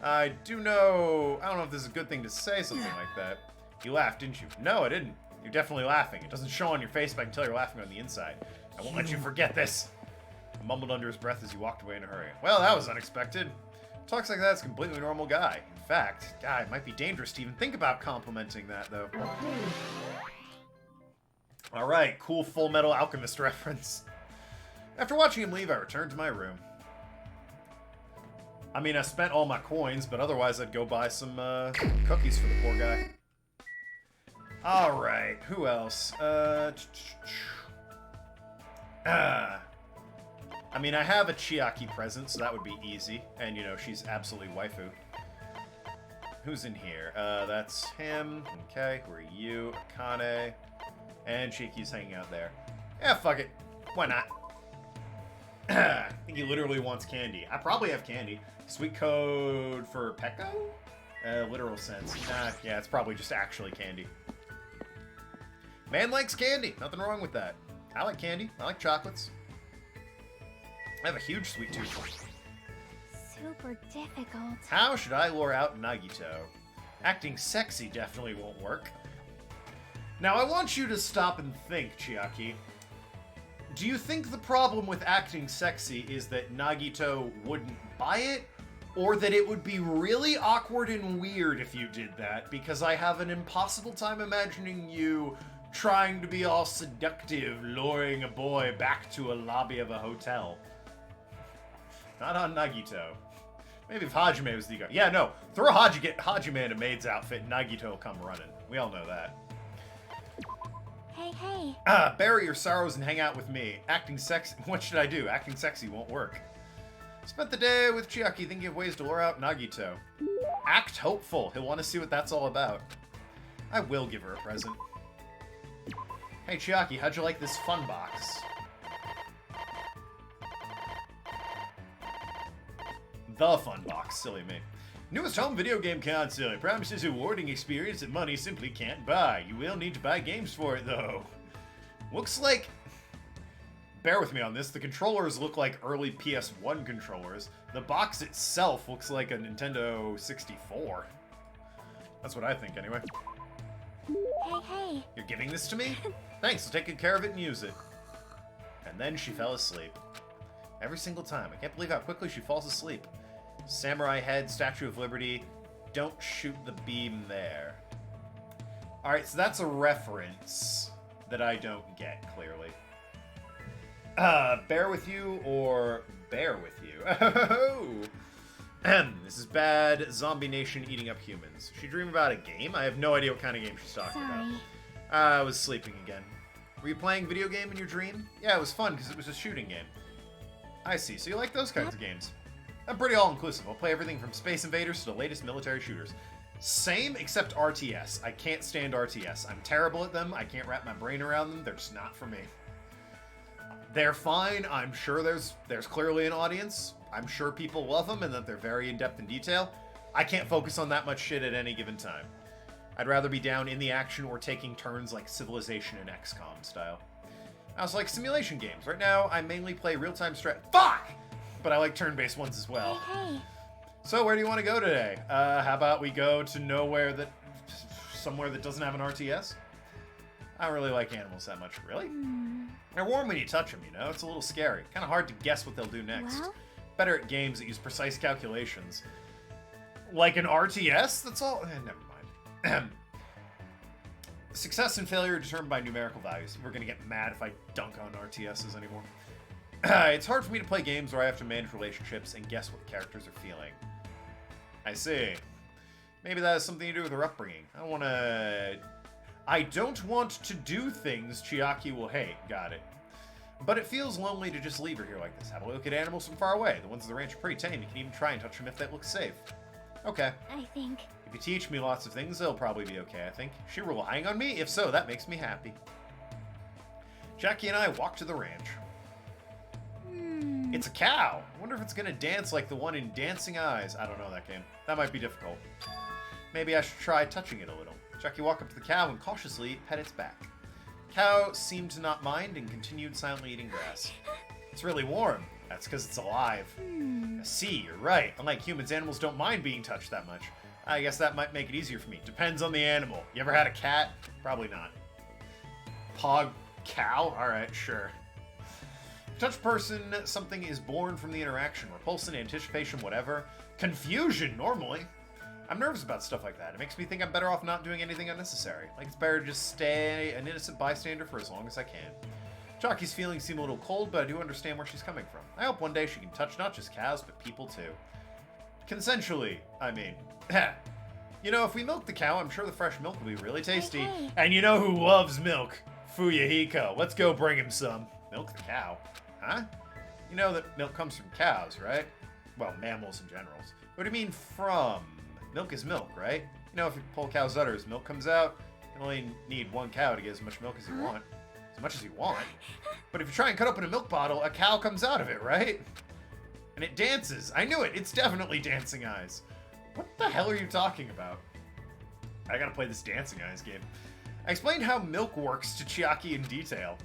I don't know if this is a good thing to say something like that. You laughed, didn't you? No, I didn't. You're definitely laughing. It doesn't show on your face, but I can tell you're laughing on the inside. I won't let you forget this. He mumbled under his breath as he walked away in a hurry. Well, that was unexpected. Talks like that's a completely normal guy. In fact, God, it might be dangerous to even think about complimenting that, though. Alright, cool Full Metal Alchemist reference. After watching him leave, I returned to my room. I mean, I spent all my coins, but otherwise I'd go buy some cookies for the poor guy. Alright, who else? I mean, I have a Chiaki present, so that would be easy. And, she's absolutely waifu. Who's in here? That's him. Okay, who are you? Akane. And Chiki's hanging out there. Yeah, fuck it. Why not? I think he literally wants candy. I probably have candy. Sweet code for Pecco? Literal sense. Yeah, it's probably just actually candy. Man likes candy. Nothing wrong with that. I like candy. I like chocolates. I have a huge sweet tooth. Super difficult. How should I lure out Nagito? Acting sexy definitely won't work. Now, I want you to stop and think, Chiaki. Do you think the problem with acting sexy is that Nagito wouldn't buy it? Or that it would be really awkward and weird if you did that? Because I have an impossible time imagining you trying to be all seductive, luring a boy back to a lobby of a hotel. Not on Nagito. Maybe if Hajime was the guy. Yeah, no. Throw Hajime in a maid's outfit and Nagito will come running. We all know that. Hey. Bury your sorrows and hang out with me. Acting sexy. What should I do? Acting sexy won't work. Spent the day with Chiaki thinking of ways to lure out Nagito. Act hopeful. He'll want to see what that's all about. I will give her a present. Hey Chiaki, how'd you like this fun box? The fun box. Silly me. Newest home video game console. Promises a rewarding experience that money simply can't buy. You will need to buy games for it, though. Looks like... Bear with me on this. The controllers look like early PS1 controllers. The box itself looks like a Nintendo 64. That's what I think, anyway. Hey. You're giving this to me? Thanks, I'll take good care of it and use it. And then she fell asleep. Every single time. I can't believe how quickly she falls asleep. Samurai head, Statue of Liberty. Don't shoot the beam there. Alright, so that's a reference that I don't get, clearly. Bear with you or bear with you? This is bad. Zombie nation eating up humans. She dream about a game? I have no idea what kind of game she's talking about. I was sleeping again. Were you playing video game in your dream? Yeah, it was fun because it was a shooting game. I see. So you like those kinds of games. I'm pretty all-inclusive. I'll play everything from Space Invaders to the latest military shooters. Same, except RTS. I can't stand RTS. I'm terrible at them. I can't wrap my brain around them. They're just not for me. They're fine. I'm sure there's clearly an audience. I'm sure people love them and that they're very in-depth in detail. I can't focus on that much shit at any given time. I'd rather be down in the action or taking turns like Civilization and XCOM style. I also like simulation games. Right now, I mainly play real-time Fuck! But I like turn-based ones as well. Hey. So, where do you want to go today? How about we go to somewhere that doesn't have an RTS? I don't really like animals that much. Really? They're warm when you touch them, you know? It's a little scary. Kind of hard to guess what they'll do next. Well? Better at games that use precise calculations. Like an RTS? That's all... never mind. Success and failure are determined by numerical values. We're gonna get mad if I dunk on RTSs anymore. It's hard for me to play games where I have to manage relationships and guess what the characters are feeling. I see. Maybe that has something to do with her upbringing. I don't want to do things Chiaki will hate. Got it. But it feels lonely to just leave her here like this. Have a look at animals from far away. The ones at the ranch are pretty tame. You can even try and touch them if that looks safe. Okay. I think. If you teach me lots of things, they'll probably be okay, I think. She relying on me? If so, that makes me happy. Jackie and I walk to the ranch. It's a cow. I wonder if it's gonna dance like the one in Dancing Eyes. I don't know that game. That might be difficult. Maybe I should try touching it a little. Jackie walked up to the cow and cautiously pet its back. Cow seemed to not mind and continued silently eating grass. It's really warm. That's because it's alive. I see, you're right. Unlike humans, animals don't mind being touched that much. I guess that might make it easier for me. Depends on the animal. You ever had a cat? Probably not. Pog cow? Alright, sure. Touch person, something is born from the interaction. Repulsion, anticipation, whatever. Confusion, normally. I'm nervous about stuff like that. It makes me think I'm better off not doing anything unnecessary. Like it's better to just stay an innocent bystander for as long as I can. Chaki's feelings seem a little cold, but I do understand where she's coming from. I hope one day she can touch not just cows, but people too. Consensually, I mean. You know, if we milk the cow, I'm sure the fresh milk will be really tasty. Hey. And you know who loves milk? Fuyahiko. Let's go bring him some. Milk the cow? Huh? You know that milk comes from cows, right? Well, mammals in general. What do you mean from? Milk is milk, right? You know, if you pull a cow's udders, milk comes out. You only need one cow to get as much milk as you want. As much as you want. But if you try and cut open a milk bottle, a cow comes out of it, right? And it dances. I knew it. It's definitely Dancing Eyes. What the hell are you talking about? I gotta play this Dancing Eyes game. I explained how milk works to Chiaki in detail.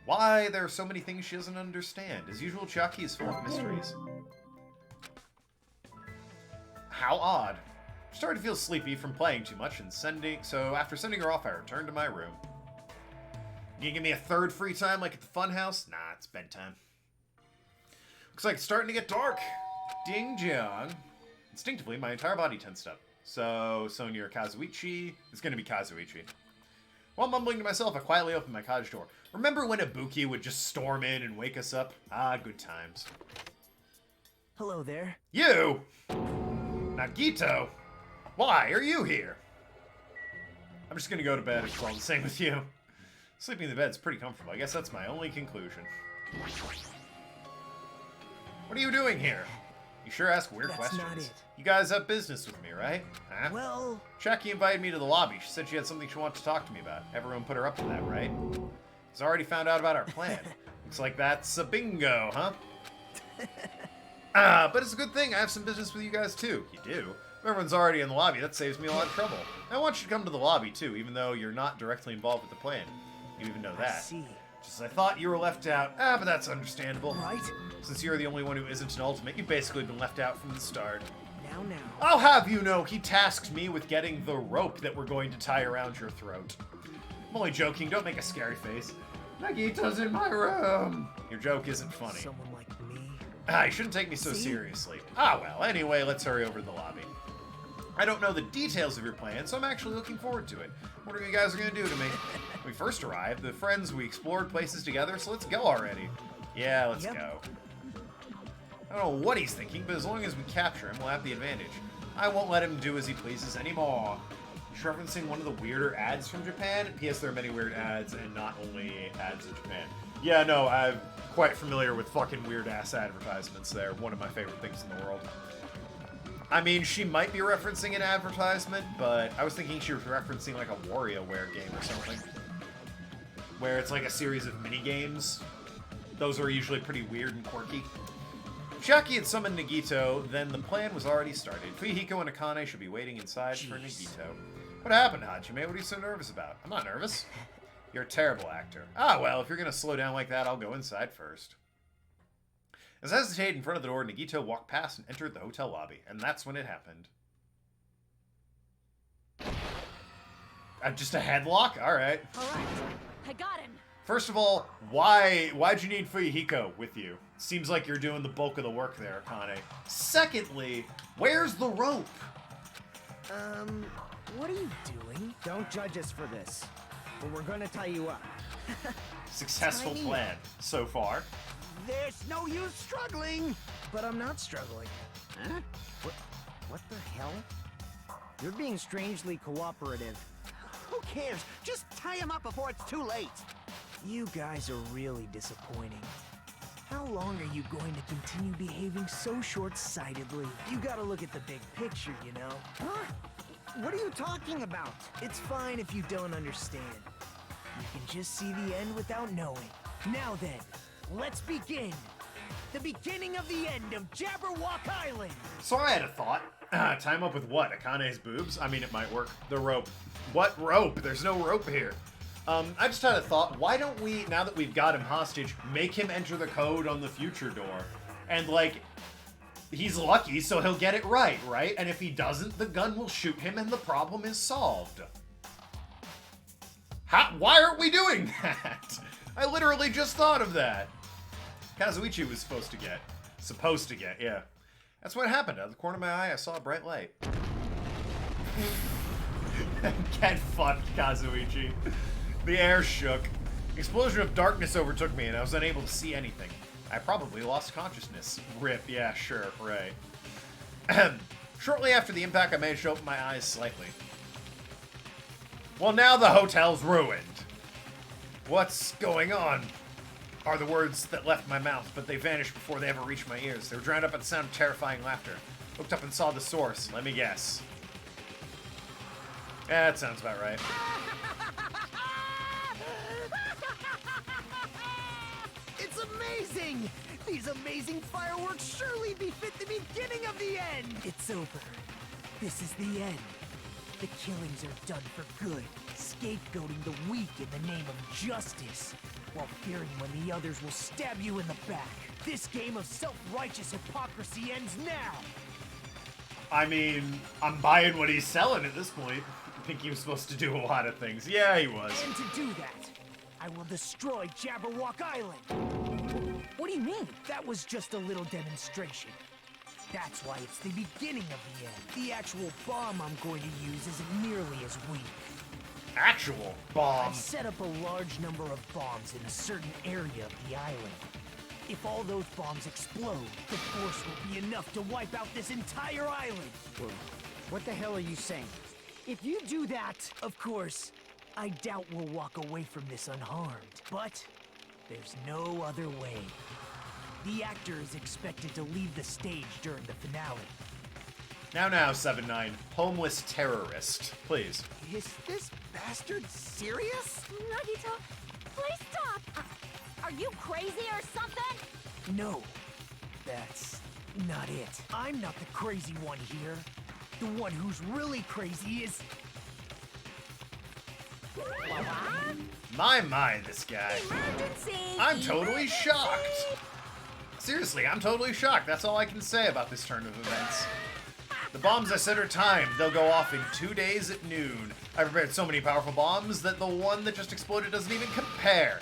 Why there are so many things she doesn't understand. As usual, Chiaki is full of mysteries. How odd. I started to feel sleepy from playing too much and so after sending her off, I returned to my room. You give me a third free time like at the funhouse? Nah, it's bedtime. Looks like it's starting to get dark. Ding Jiang. Instinctively, my entire body tensed up. So near Kazuichi, it's gonna be Kazuichi. While mumbling to myself, I quietly opened my cottage door. Remember when Ibuki would just storm in and wake us up? Ah, good times. Hello there. You! Nagito! Why are you here? I'm just gonna go to bed if it's all the same with you. Sleeping in the bed's pretty comfortable. I guess that's my only conclusion. What are you doing here? You sure ask weird That's questions. not it. You guys have business with me, right? Huh? Well, Jackie invited me to the lobby. She said she had something she wanted to talk to me about. Everyone put her up to that, right? He's already found out about our plan. Looks like that's a bingo, huh? But it's a good thing. I have some business with you guys, too. You do? If everyone's already in the lobby, that saves me a lot of trouble. I want you to come to the lobby, too, even though you're not directly involved with the plan. You even know I that. see. Just as I thought you were left out. But that's understandable. Right? Since you're the only one who isn't an ultimate, you've basically been left out from the start. Now. I'll have you know, he tasked me with getting the rope that we're going to tie around your throat. I'm only joking, don't make a scary face. Nagito's in my room! Your joke isn't funny. Someone like me. You shouldn't take me so See? seriously. Well, anyway, let's hurry over to the lobby. I don't know the details of your plan, so I'm actually looking forward to it. What are you guys going to do to me? When we first arrived, the friends, we explored places together, so let's go already. Yeah, let's Yep. go. I don't know what he's thinking, but as long as we capture him, we'll have the advantage. I won't let him do as he pleases anymore. He's referencing one of the weirder ads from Japan. P.S. There are many weird ads, and not only ads in Japan. Yeah, no, I'm quite familiar with fucking weird-ass advertisements there. One of my favorite things in the world. I mean, she might be referencing an advertisement, but I was thinking she was referencing like a WarioWare game or something. Where it's like a series of mini-games. Those are usually pretty weird and quirky. If Chiaki had summoned Nagito, then the plan was already started. Fuyuhiko and Akane should be waiting inside for Nagito. What happened, Hajime? What are you so nervous about? I'm not nervous. You're a terrible actor. Ah, well, if you're gonna slow down like that, I'll go inside first. As I hesitated in front of the door, Nagito walked past and entered the hotel lobby, and that's when it happened. Just a headlock? Alright. Alright, I got him. First of all, why'd you need Fuyuhiko with you? Seems like you're doing the bulk of the work there, Akane. Secondly, where's the rope? What are you doing? Don't judge us for this, but we're gonna tie you up. Successful Tiny. plan so far. There's no use struggling! But I'm not struggling. Huh? What the hell? You're being strangely cooperative. Who cares? Just tie him up before it's too late. You guys are really disappointing. How long are you going to continue behaving so short-sightedly? You gotta look at the big picture, you know? Huh? What are you talking about? It's fine if you don't understand. You can just see the end without knowing. Now then, let's begin. The beginning of the end of Jabberwock Island! So I had a thought. Tie him up with what? Akane's boobs? I mean, it might work. The rope. What rope? There's no rope here. I just had a thought. Why don't we, now that we've got him hostage, make him enter the code on the future door? And, like, he's lucky, so he'll get it right? And if he doesn't, the gun will shoot him and the problem is solved. Why aren't we doing that? I literally just thought of that. Kazuichi was supposed to get, yeah. That's what happened. Out of the corner of my eye, I saw a bright light. Get fucked, Kazuichi. The air shook. Explosion of darkness overtook me, and I was unable to see anything. I probably lost consciousness. Rip, yeah, sure, right. Shortly after the impact, I managed to open my eyes slightly. Well, now the hotel's ruined. What's going on? Are the words that left my mouth, but they vanished before they ever reached my ears. They were drowned up at the sound of terrifying laughter. Looked up and saw the source. Let me guess. Yeah, that sounds about right. It's amazing! These amazing fireworks surely befit the beginning of the end! It's over. This is the end. The killings are done for good, scapegoating the weak in the name of justice, while fearing when the others will stab you in the back. This game of self-righteous hypocrisy ends now! I mean, I'm buying what he's selling at this point. I think he was supposed to do a lot of things. Yeah, he was. And to do that, I will destroy Jabberwock Island! What do you mean? That was just a little demonstration. That's why it's the beginning of the end. The actual bomb I'm going to use isn't nearly as weak. Actual bomb. I've set up a large number of bombs in a certain area of the island. If all those bombs explode, the force will be enough to wipe out this entire island. What the hell are you saying? If you do that, of course, I doubt we'll walk away from this unharmed. But there's no other way. The actor is expected to leave the stage during the finale. Now, 7-9. Homeless terrorist. Please. Is this bastard serious? Nagito, please stop! Are you crazy or something? No, that's not it. I'm not the crazy one here. The one who's really crazy is... My, this guy. Emergency! I'm totally shocked. Seriously, I'm totally shocked. That's all I can say about this turn of events. The bombs I set are timed. They'll go off in 2 days at noon. I prepared so many powerful bombs that the one that just exploded doesn't even compare.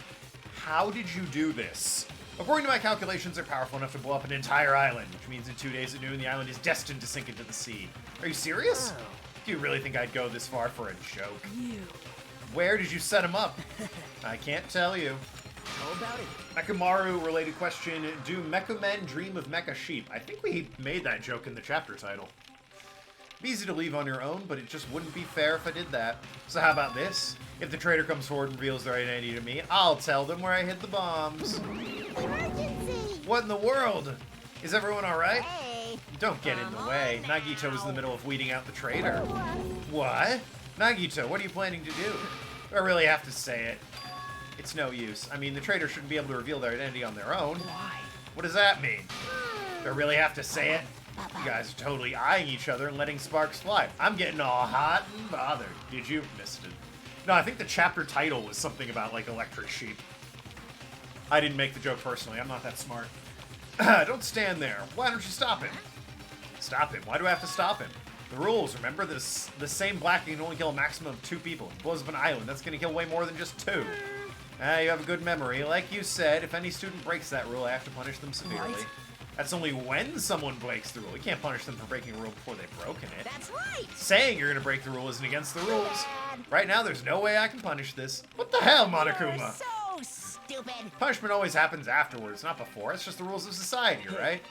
How did you do this? According to my calculations, they're powerful enough to blow up an entire island, which means in 2 days at noon, the island is destined to sink into the sea. Are you serious? Oh. Do you really think I'd go this far for a joke? You. Where did you set him up? I can't tell you. How about it? Mechamaru-related question, do Mecha Men dream of mecha sheep? I think we made that joke in the chapter title. It'd be easy to leave on your own, but it just wouldn't be fair if I did that. So how about this? If the traitor comes forward and reveals their identity to me, I'll tell them where I hid the bombs. Emergency! What in the world? Is everyone alright? Hey! Don't get in the way. on Nagito was in the now. middle of weeding out the traitor. What? Nagito, what are you planning to do? Do I really have to say it? It's no use. I mean, the traitor shouldn't be able to reveal their identity on their own. Why? What does that mean? Do I really have to say it? You guys are totally eyeing each other and letting sparks fly. I'm getting all hot and bothered. Did you? Missed it. No, I think the chapter title was something about, like, electric sheep. I didn't make the joke personally. I'm not that smart. Don't stand there. Why don't you stop him? Stop him? Why do I have to stop him? The rules, remember? The same black can only kill a maximum of 2 people. He blows up an island. That's going to kill way more than just 2. You have a good memory. Like you said, if any student breaks that rule, I have to punish them severely. Right. That's only when someone breaks the rule. You can't punish them for breaking a rule before they've broken it. That's right! Saying you're going to break the rule isn't against the rules. Right now, there's no way I can punish this. What the hell, Monokuma? You're so stupid! Punishment always happens afterwards, not before. It's just the rules of society, right?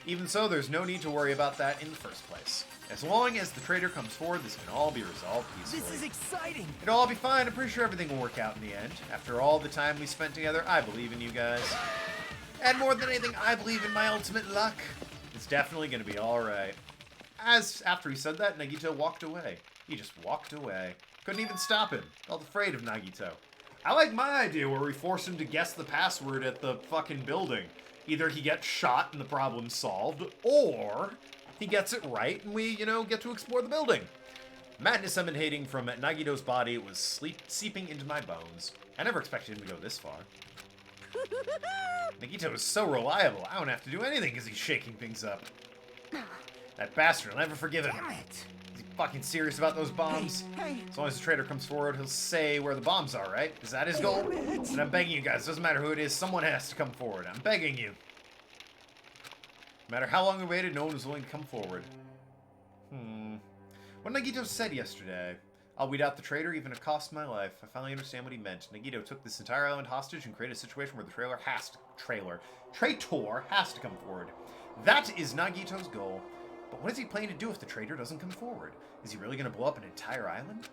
Even so, there's no need to worry about that in the first place. As long as the traitor comes forward, this can all be resolved peacefully. This is exciting. It'll all be fine. I'm pretty sure everything will work out in the end. After all the time we spent together, I believe in you guys. And more than anything, I believe in my ultimate luck. It's definitely going to be alright. After he said that, Nagito walked away. He just walked away. Couldn't even stop him. Felt afraid of Nagito. I like my idea where we force him to guess the password at the fucking building. Either he gets shot and the problem's solved, or he gets it right and we, you know, get to explore the building. Madness emanating from Nagito's body was seeping into my bones. I never expected him to go this far. Nagito is so reliable, I don't have to do anything because he's shaking things up. That bastard, I'll never forgive him. Damn it. Is he fucking serious about those bombs? Hey. As long as the traitor comes forward, he'll say where the bombs are, right? Is that his goal? Damn it. And I'm begging you guys, doesn't matter who it is, someone has to come forward. I'm begging you. No matter how long we waited, no one was willing to come forward. What Nagito said yesterday. I'll weed out the traitor, even if it costs my life. I finally understand what he meant. Nagito took this entire island hostage and created a situation where the traitor has to come forward. That is Nagito's goal. But what is he planning to do if the traitor doesn't come forward? Is he really going to blow up an entire island?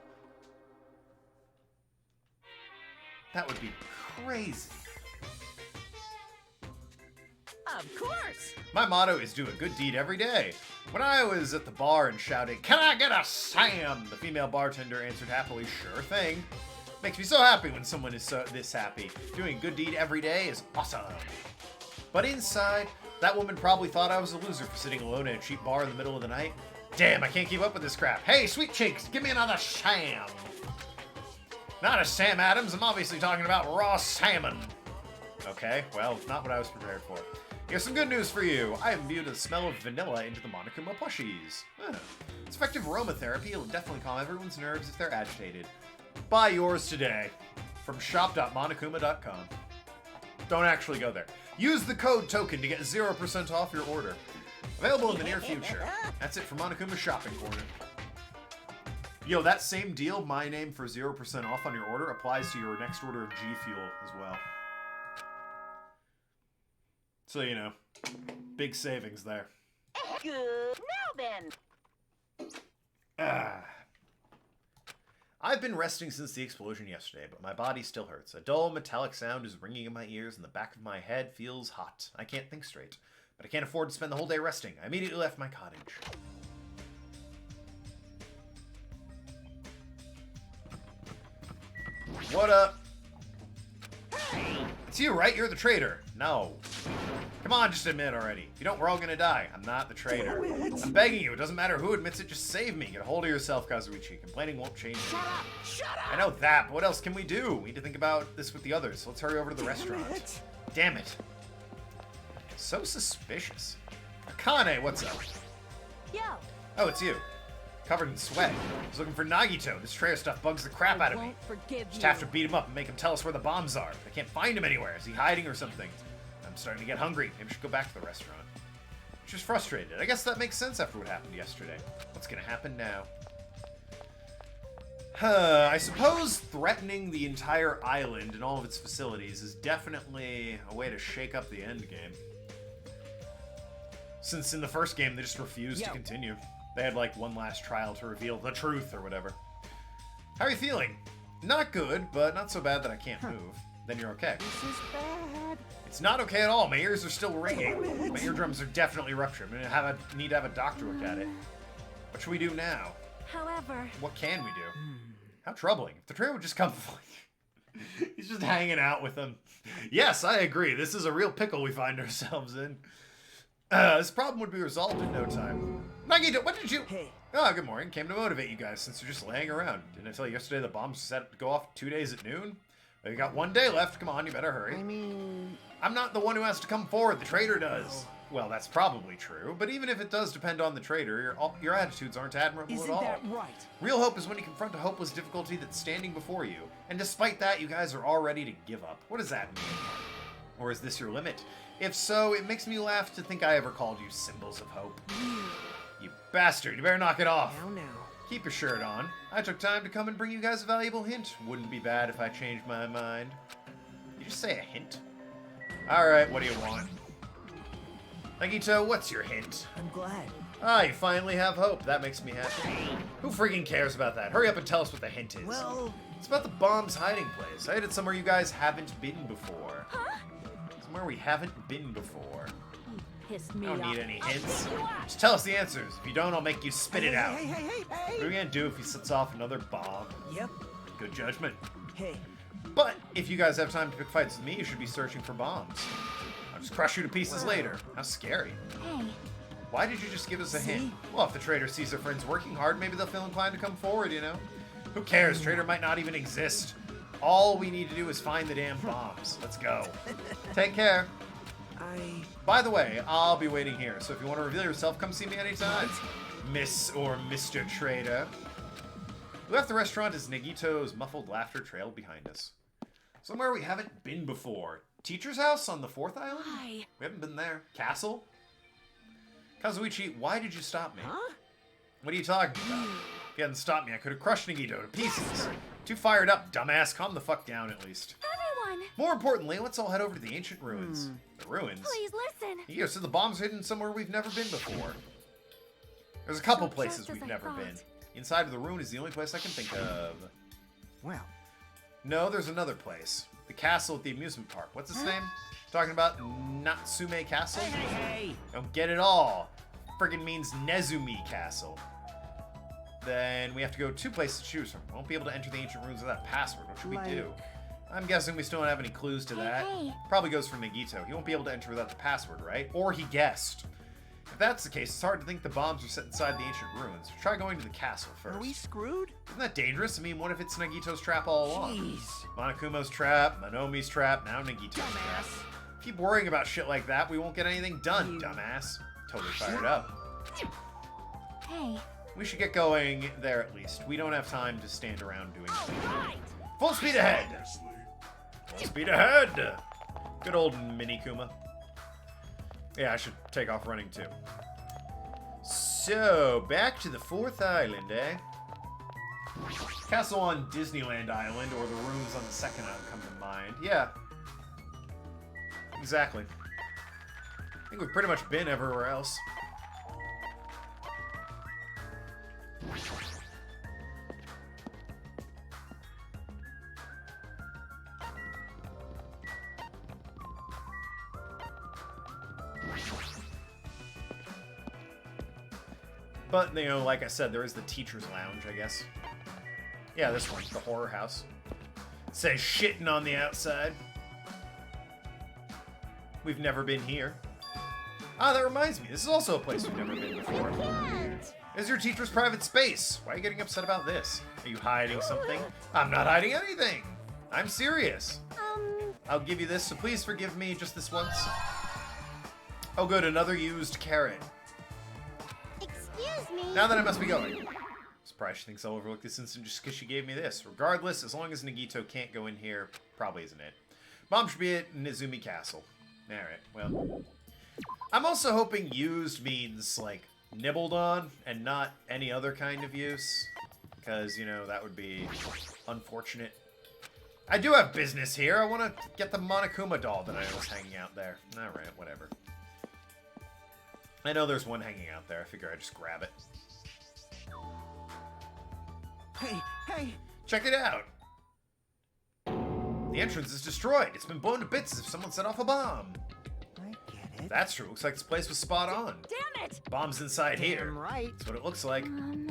That would be crazy. Of course! My motto is do a good deed every day. When I was at the bar and shouted, "Can I get a Sam?" the female bartender answered happily, "Sure thing." Makes me so happy when someone is this happy. Doing a good deed every day is awesome. But inside, that woman probably thought I was a loser for sitting alone in a cheap bar in the middle of the night. Damn, I can't keep up with this crap. Hey, sweet cheeks, give me another Sam. Not a Sam Adams, I'm obviously talking about raw salmon. Okay, well, not what I was prepared for. Here's some good news for you. I imbued the smell of vanilla into the Monokuma plushies. It's effective aromatherapy. It'll definitely calm everyone's nerves if they're agitated. Buy yours today from shop.monokuma.com. Don't actually go there. Use the code token to get 0% off your order. Available in the near future. That's it for Monokuma's shopping corner. Yo, that same deal, my name for 0% off on your order, applies to your next order of G Fuel as well. So, you know, big savings there. Good. Now then. I've been resting since the explosion yesterday, but my body still hurts. A dull, metallic sound is ringing in my ears, and the back of my head feels hot. I can't think straight, but I can't afford to spend the whole day resting. I immediately left my cottage. What up? It's you, right? You're the traitor. No. Come on, just admit already. If you don't, we're all gonna die. I'm not the traitor. I'm begging you. It doesn't matter who admits it. Just save me. Get a hold of yourself, Kazuichi. Complaining won't change me. Shut up! Shut up! I know that, but what else can we do? We need to think about this with the others. Let's hurry over to the restaurant. Damn it. So suspicious. Akane, what's up? Yo! Oh, it's you. Covered in sweat. I was looking for Nagito. This traitor stuff bugs the crap out of me. Won't forgive Just you. have to beat him up and make him tell us where the bombs are. I can't find him anywhere. Is he hiding or something? I'm starting to get hungry. Maybe I should go back to the restaurant. She's frustrated. I guess that makes sense after what happened yesterday. What's gonna happen now? I suppose threatening the entire island and all of its facilities is definitely a way to shake up the end game. Since in the first game, they just refused to continue. They had like one last trial to reveal the truth or whatever. How are you feeling? Not good, but not so bad that I can't move. Then you're okay. This is bad. It's not okay at all. My ears are still ringing. My eardrums are definitely ruptured. I'm gonna need to have a doctor look at it. What should we do now? However, What can we do? How troubling. If the trainer would just come... He's just hanging out with them. Yes, I agree. This is a real pickle we find ourselves in. This problem would be resolved in no time. Nagito, what did you... Hey. Oh, good morning. Came to motivate you guys since you're just laying around. Didn't I tell you yesterday the bomb's set to go off 2 days at noon? Well, you got 1 day left. Come on, you better hurry. I mean, I'm not the one who has to come forward. The trader does. Well, that's probably true. But even if it does depend on the trader, your attitudes aren't admirable Isn't at all. that right? Real hope is when you confront a hopeless difficulty that's standing before you. And despite that, you guys are all ready to give up. What does that mean? Or is this your limit? If so, it makes me laugh to think I ever called you symbols of hope. You bastard, you better knock it off. now. Keep your shirt on. I took time to come and bring you guys a valuable hint. Wouldn't be bad if I changed my mind. You just say a hint? Alright, what do you want? Nagito, what's your hint? I'm glad. Ah, you finally have hope. That makes me happy. Who freaking cares about that? Hurry up and tell us what the hint is. Well, It's about the bomb's hiding place. I headed somewhere you guys haven't been before. huh? Somewhere we haven't been before. Pissed I me don't off. need any I'll hints. pick you up. Just tell us the answers. If you don't, I'll make you spit it out. Hey. What are we gonna do if he sets off another bomb? yep. Good judgment. Hey, But if you guys have time to pick fights with me, you should be searching for bombs. I'll just crush you to pieces later. How scary. Hey, Why did you just give us a hint? See? Well, if the trader sees their friends working hard, maybe they'll feel inclined to come forward, you know? Who cares? Trader might not even exist. All we need to do is find the damn bombs. Let's go. Take care. By the way, I'll be waiting here, so if you want to reveal yourself, come see me anytime. Miss or Mr. Trader. We left the restaurant as Nagito's muffled laughter trailed behind us. Somewhere we haven't been before. Teacher's house on the 4th island? Why? We haven't been there. Castle? Kazuichi, why did you stop me? Huh? What are you talking about? If you hadn't stopped me, I could have crushed Nagito to pieces. Too fired up, dumbass. Calm the fuck down, at least. Everyone, More importantly, let's all head over to the ancient ruins. The ruins? please listen. Yeah, so the bomb's hidden somewhere we've never been before. There's a couple So places just as we've I never thought. been. Inside of the ruin is the only place I can think of. Well, No, there's another place. The castle at the amusement park. What's its name? Talking about Natsume Castle? hey. Don't get it all. Friggin' means Nezumi Castle. Then we have to go 2 places to choose from. We won't be able to enter the ancient ruins without a password. What should we do? I'm guessing we still don't have any clues to that. hey. Probably goes for Nagito. He won't be able to enter without the password, right? Or he guessed. If that's the case, it's hard to think the bombs are set inside the ancient ruins. Try going to the castle first. are we screwed? Isn't that dangerous? I mean, what if it's Nagito's trap all along? Jeez. Monokumo's trap, Monomi's trap, now Nagito's trap. Keep worrying about shit like that, we won't get anything done, dumbass. Totally fired up. Hey, We should get going there at least. We don't have time to stand around doing nothing. Right. Full speed ahead! Full speed ahead! Good old Mini Kuma. Yeah, I should take off running too. So, back to the 4th island, eh? Castle on Disneyland Island, or the ruins on the 2nd island come to mind. Yeah. Exactly. I think we've pretty much been everywhere else. But, you know, like I said, there is the teacher's lounge, I guess. Yeah, this one, the horror house. It says shitting on the outside. We've never been here. Ah, that reminds me, this is also a place we've never been before. This is your teacher's private space. Why are you getting upset about this? Are you hiding something? I'm not hiding anything. I'm serious. I'll give you this, so please forgive me just this once. Oh good, another used carrot. excuse me. Now that I must be going. Surprised she thinks I'll overlook this instant just because she gave me this. Regardless, as long as Nagito can't go in here, probably isn't it. Mom should be at Nezumi Castle. Alright, well. I'm also hoping used means, like, nibbled on, and not any other kind of use. Because, you know, that would be unfortunate. I do have business here. I want to get the Monokuma doll that I was hanging out there. Alright, whatever. I know there's one hanging out there. I figure I'd just grab it. Hey. Check it out. The entrance is destroyed. It's been blown to bits as if someone set off a bomb. I get it. That's true. Looks like this place was spot on. Damn it! Bomb's inside here. Damn right. That's what it looks like.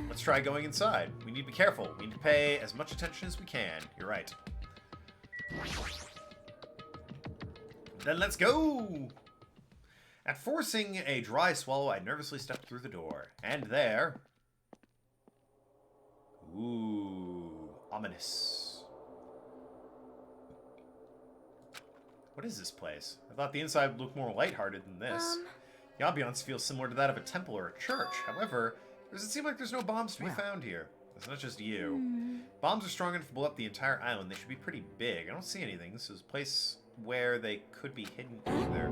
Let's try going inside. We need to be careful. We need to pay as much attention as we can. You're right. Then let's go! At forcing a dry swallow, I nervously stepped through the door. And there... Ooh, ominous. What is this place? I thought the inside would look more lighthearted than this. The ambiance feels similar to that of a temple or a church. However, does it seem like there's no bombs to be found here? It's not just you. Bombs are strong enough to blow up the entire island. They should be pretty big. I don't see anything. This is a place where they could be hidden either.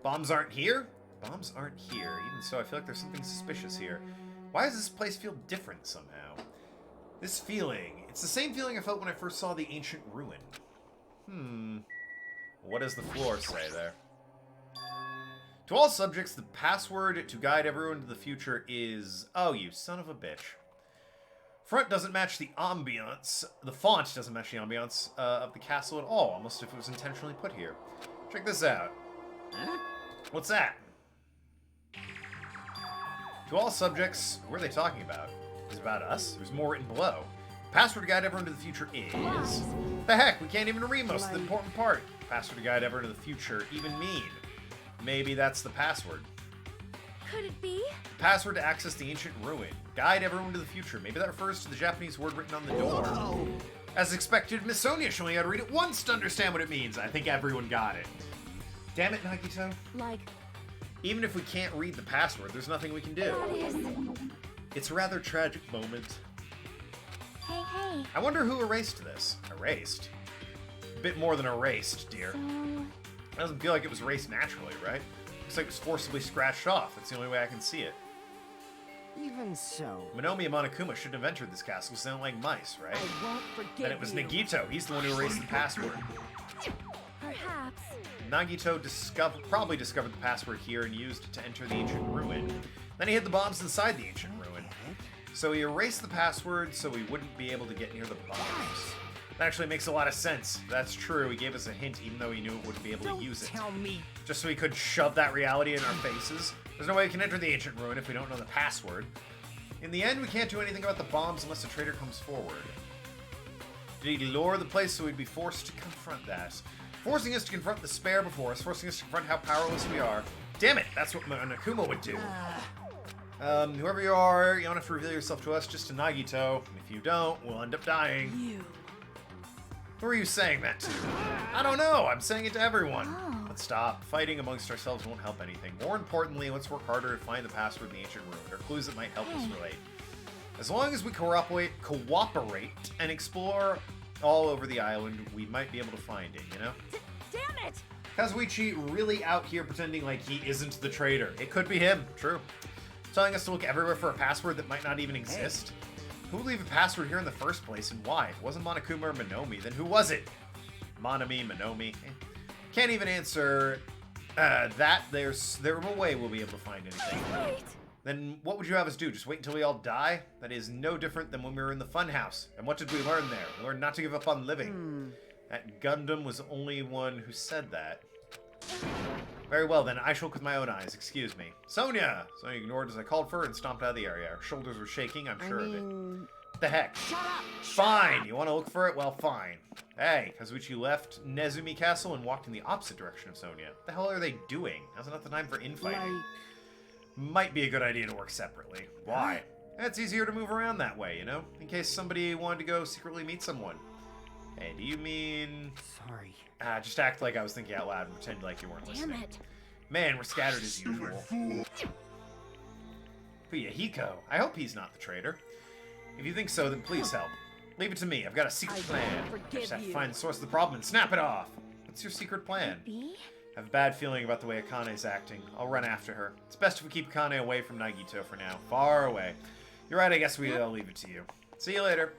Bombs aren't here? Bombs aren't here. Even so, I feel like there's something suspicious here. Why does this place feel different somehow? This feeling. It's the same feeling I felt when I first saw the ancient ruin. What does the floor say there? To all subjects, the password to guide everyone to the future is... Oh, you son of a bitch. Front doesn't match the ambiance. The font doesn't match the ambiance of the castle at all, almost if it was intentionally put here. Check this out. What's that? To all subjects, who are they talking about? Is it about us? There's more written below. Password to guide everyone to the future is... The heck, we can't even read most of the important part. Password to guide everyone to the future even mean. Maybe that's the password. Could it be? Password to access the ancient ruin. Guide everyone to the future. Maybe that refers to the Japanese word written on the door. Whoa. As expected, Miss Sonia showing you how to read it once to understand what it means. I think everyone got it. Damn it, Nagito. Like, Even if we can't read the password, there's nothing we can do. that is... It's a rather tragic moment. Hey, hey. I wonder who erased this. Erased? A bit more than erased, dear. So, It doesn't feel like it was erased naturally, right? Looks like it was forcibly scratched off. That's the only way I can see it. Even so. Minomi and Monokuma shouldn't have entered this castle because they don't like mice, right? I won't forgive Then it was you. Nagito. He's the one who erased the password. Perhaps. Nagito probably discovered the password here and used it to enter the ancient ruin. Then he hid the bombs inside the ancient ruin. So he erased the password so we wouldn't be able to get near the bombs. That actually makes a lot of sense. That's true. He gave us a hint even though he knew it wouldn't be able to use it. Tell me. Just so he could shove that reality in our faces. There's no way we can enter the ancient ruin if we don't know the password. In the end, we can't do anything about the bombs unless a traitor comes forward. Did he lure the place so we'd be forced to confront that? Forcing us to confront the spare before us, forcing us to confront how powerless we are. Damn it, that's what Monokuma would do. Whoever you are, you don't have to reveal yourself to us, just to Nagito. If you don't, we'll end up dying. You. Who are you saying that to? I don't know, I'm saying it to everyone. Oh. Let's stop. Fighting amongst ourselves won't help anything. More importantly, let's work harder to find the password in the ancient ruin, or clues that might help us relate. As long as we cooperate and explore all over the island, we might be able to find it, you know? Damn it! Kazuichi really out here pretending like he isn't the traitor. It could be him, true. Telling us to look everywhere for a password that might not even exist. Who would leave a password here in the first place, and why? If it wasn't Monokuma or Minomi, then who was it? Minomi. Can't even answer that. There's no way we'll be able to find anything. Wait! Then what would you have us do? Just wait until we all die? That is no different than when we were in the funhouse. And what did we learn there? We learned not to give up on living. That Gundam was the only one who said that. Very well then, I shall look with my own eyes. Excuse me. Sonia! Sonia ignored as I called for her and stomped out of the area. Her shoulders were shaking, I'm sure of it. What the heck? Shut up! Fine! You want to look for it? Well, fine. Hey, Kazuichi left Nezumi Castle and walked in the opposite direction of Sonia. What the hell are they doing? Now's not the time for infighting. Might be a good idea to work separately. Why? It's easier to move around that way, you know? In case somebody wanted to go secretly meet someone. Hey, do you mean... Sorry. Just act like I was thinking out loud and pretend like you weren't Damn listening. it! Man, we're scattered as usual. Fuyahiko, I hope he's not the traitor. If you think so, then please help. Leave it to me. I've got a secret I plan. won't I just have to forgive find the source of the problem and snap it off. What's your secret plan? B? I have a bad feeling about the way Akane's acting. I'll run after her. It's best if we keep Akane away from Nagito for now. Far away. You're right, I guess I'll leave it to you. See you later.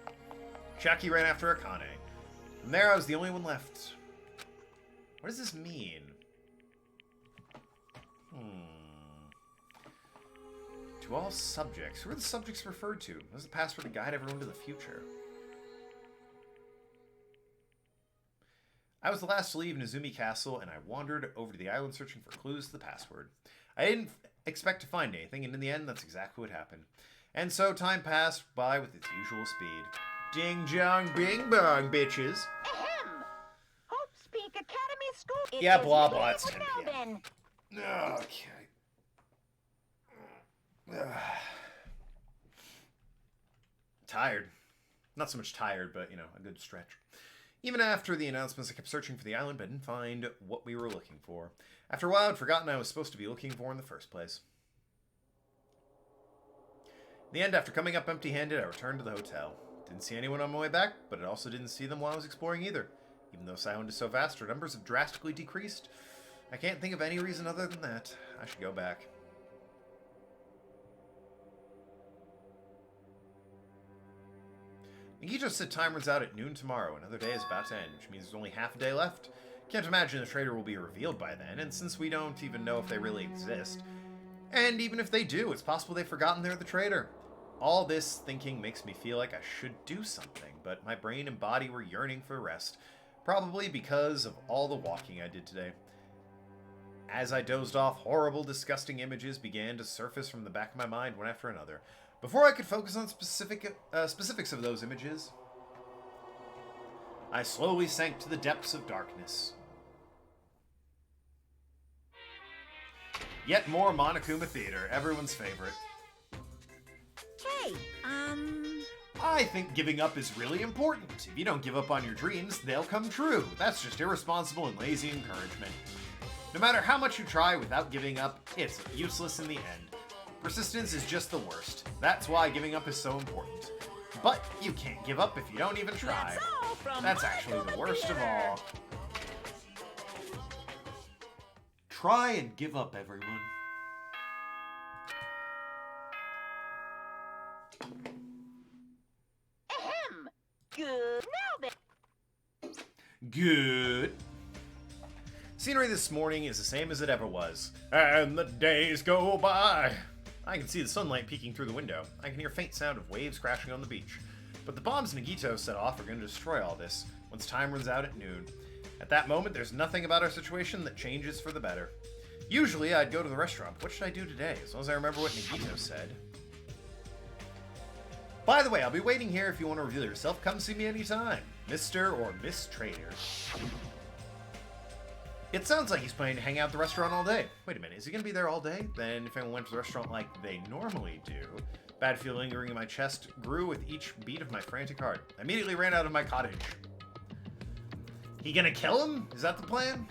Shaki ran after Akane. From there, I was the only one left. What does this mean? To all subjects. Who are the subjects referred to? What is the password to guide everyone to the future? I was the last to leave Nezumi Castle, and I wandered over to the island searching for clues to the password. I didn't expect to find anything, and in the end, that's exactly what happened. And so time passed by with its usual speed. Ding jong bing bong, bitches. Ahem! Hope's Peak Academy School. Yeah, is blah, blah, here it's 10 now p.m. then. Okay. Tired. Not so much tired, but, a good stretch. Even after the announcements, I kept searching for the island, but didn't find what we were looking for. After a while, I'd forgotten I was supposed to be looking for in the first place. In the end, after coming up empty-handed, I returned to the hotel. Didn't see anyone on my way back, but I also didn't see them while I was exploring either. Even though this island is so vast, our numbers have drastically decreased. I can't think of any reason other than that. I should go back. Nagito said time runs out at noon tomorrow. Another day is about to end, which means there's only half a day left. Can't imagine the traitor will be revealed by then, and since we don't even know if they really exist, and even if they do, it's possible they've forgotten they're the traitor. All this thinking makes me feel like I should do something, but my brain and body were yearning for rest, probably because of all the walking I did today. As I dozed off, horrible, disgusting images began to surface from the back of my mind one after another. Before I could focus on specifics of those images, I slowly sank to the depths of darkness. Yet more Monokuma Theater, everyone's favorite. Hey, I think giving up is really important. If you don't give up on your dreams, they'll come true. That's just irresponsible and lazy encouragement. No matter how much you try without giving up, it's useless in the end. Persistence is just the worst. That's why giving up is so important. But you can't give up if you don't even try. that's all from That's actually the Monokuma worst of Theater. all. Try and give up, everyone. Ahem! Good. Now then. Good. Scenery this morning is the same as it ever was. And the days go by. I can see the sunlight peeking through the window. I can hear faint sound of waves crashing on the beach. But the bombs Nagito set off are going to destroy all this once time runs out at noon. At that moment, there's nothing about our situation that changes for the better. Usually, I'd go to the restaurant, but what should I do today? As long as I remember what Nagito said. By the way, I'll be waiting here if you want to reveal yourself. Come see me anytime. Mr. or Miss Trader. It sounds like he's planning to hang out at the restaurant all day. Wait a minute, is he going to be there all day? Then if anyone went to the restaurant like they normally do, bad feeling lingering in my chest grew with each beat of my frantic heart. I immediately ran out of my cottage. He gonna kill him? Is that the plan?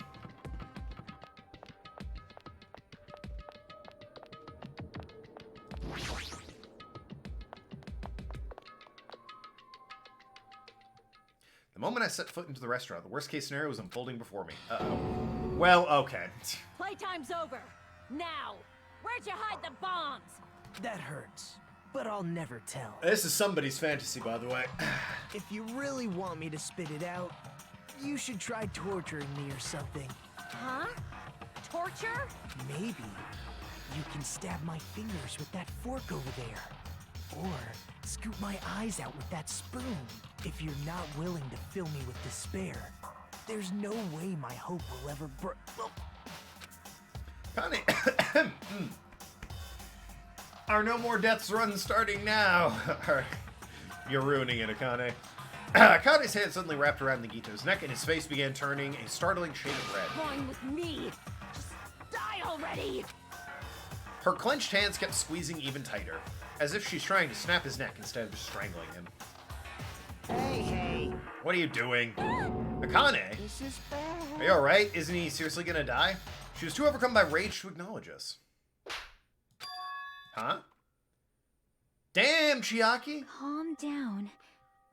The moment I set foot into the restaurant, the worst case scenario was unfolding before me. Uh-oh. Well, okay. Playtime's over. Now, where'd you hide the bombs? That hurts, but I'll never tell. This is somebody's fantasy, by the way. If you really want me to spit it out, you should try torturing me or something. Huh? Torture? Maybe you can stab my fingers with that fork over there. Or scoop my eyes out with that spoon. If you're not willing to fill me with despair, there's no way my hope will ever Connie, are no more deaths runs starting now? You're ruining it, Akane. Akane's hand suddenly wrapped around Nagito's neck, and his face began turning a startling shade of red. Going with me. Just die already. Her clenched hands kept squeezing even tighter, as if she's trying to snap his neck instead of just strangling him. Hey. What are you doing? Akane? This is bad. Are you alright? Isn't he seriously gonna die? She was too overcome by rage to acknowledge us. Huh? Damn, Chiaki! Calm down,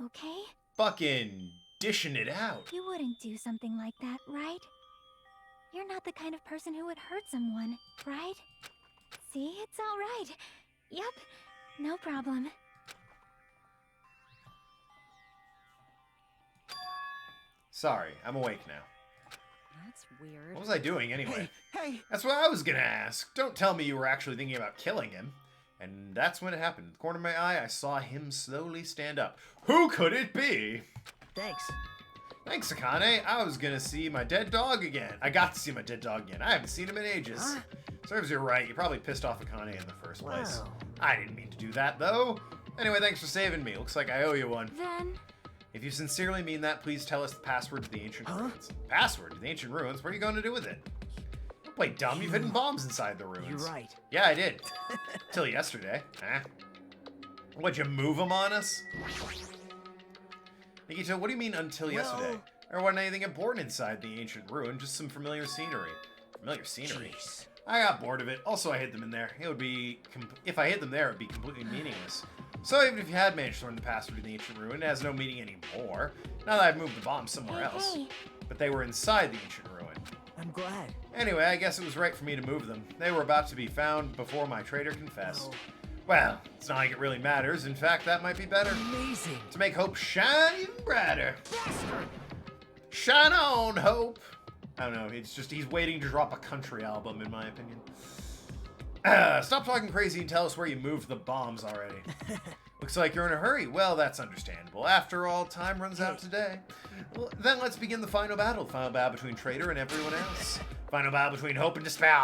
okay? Fucking dishing it out. You wouldn't do something like that, right? You're not the kind of person who would hurt someone, right? See, it's all right. Yep, no problem. Sorry, I'm awake now. That's weird. What was I doing anyway? Hey. That's what I was gonna ask. Don't tell me you were actually thinking about killing him. And that's when it happened. In the corner of my eye, I saw him slowly stand up. Who could it be? Thanks. Thanks, Akane. I was gonna see my dead dog again. I got to see my dead dog again. I haven't seen him in ages. Huh? Serves you right. You probably pissed off Akane in the first place. Wow. I didn't mean to do that, though. Anyway, thanks for saving me. Looks like I owe you one. Then, If you sincerely mean that, please tell us the password to the ancient Huh? ruins. Password to the ancient ruins? What are you going to do with it? Don't play dumb. You've hidden bombs inside the ruins. You're right. Yeah, I did. Till yesterday. Huh? What'd you move them on us? Nikito, what do you mean until yesterday? There wasn't anything important inside the ancient ruin, just some familiar scenery. Familiar scenery? Jeez. I got bored of it. Also, I hid them in there. It would be... if I hid them there, it would be completely meaningless. So even if you had managed to learn the password to the ancient ruin, it has no meaning anymore. Now that I've moved the bombs somewhere else. Hey. But they were inside the ancient ruin. I'm glad. Anyway, I guess it was right for me to move them. They were about to be found before my traitor confessed. Oh. Well, it's not like it really matters. In fact, that might be better. Amazing. To make hope shine even brighter. Bastard. Shine on, Hope! I don't know, it's just he's waiting to drop a country album, in my opinion. Stop talking crazy and tell us where you moved the bombs already. Looks like you're in a hurry. Well, that's understandable. After all, time runs out today. Well, then let's begin the final battle. Final battle between Traitor and everyone else. Final battle between Hope and Despair.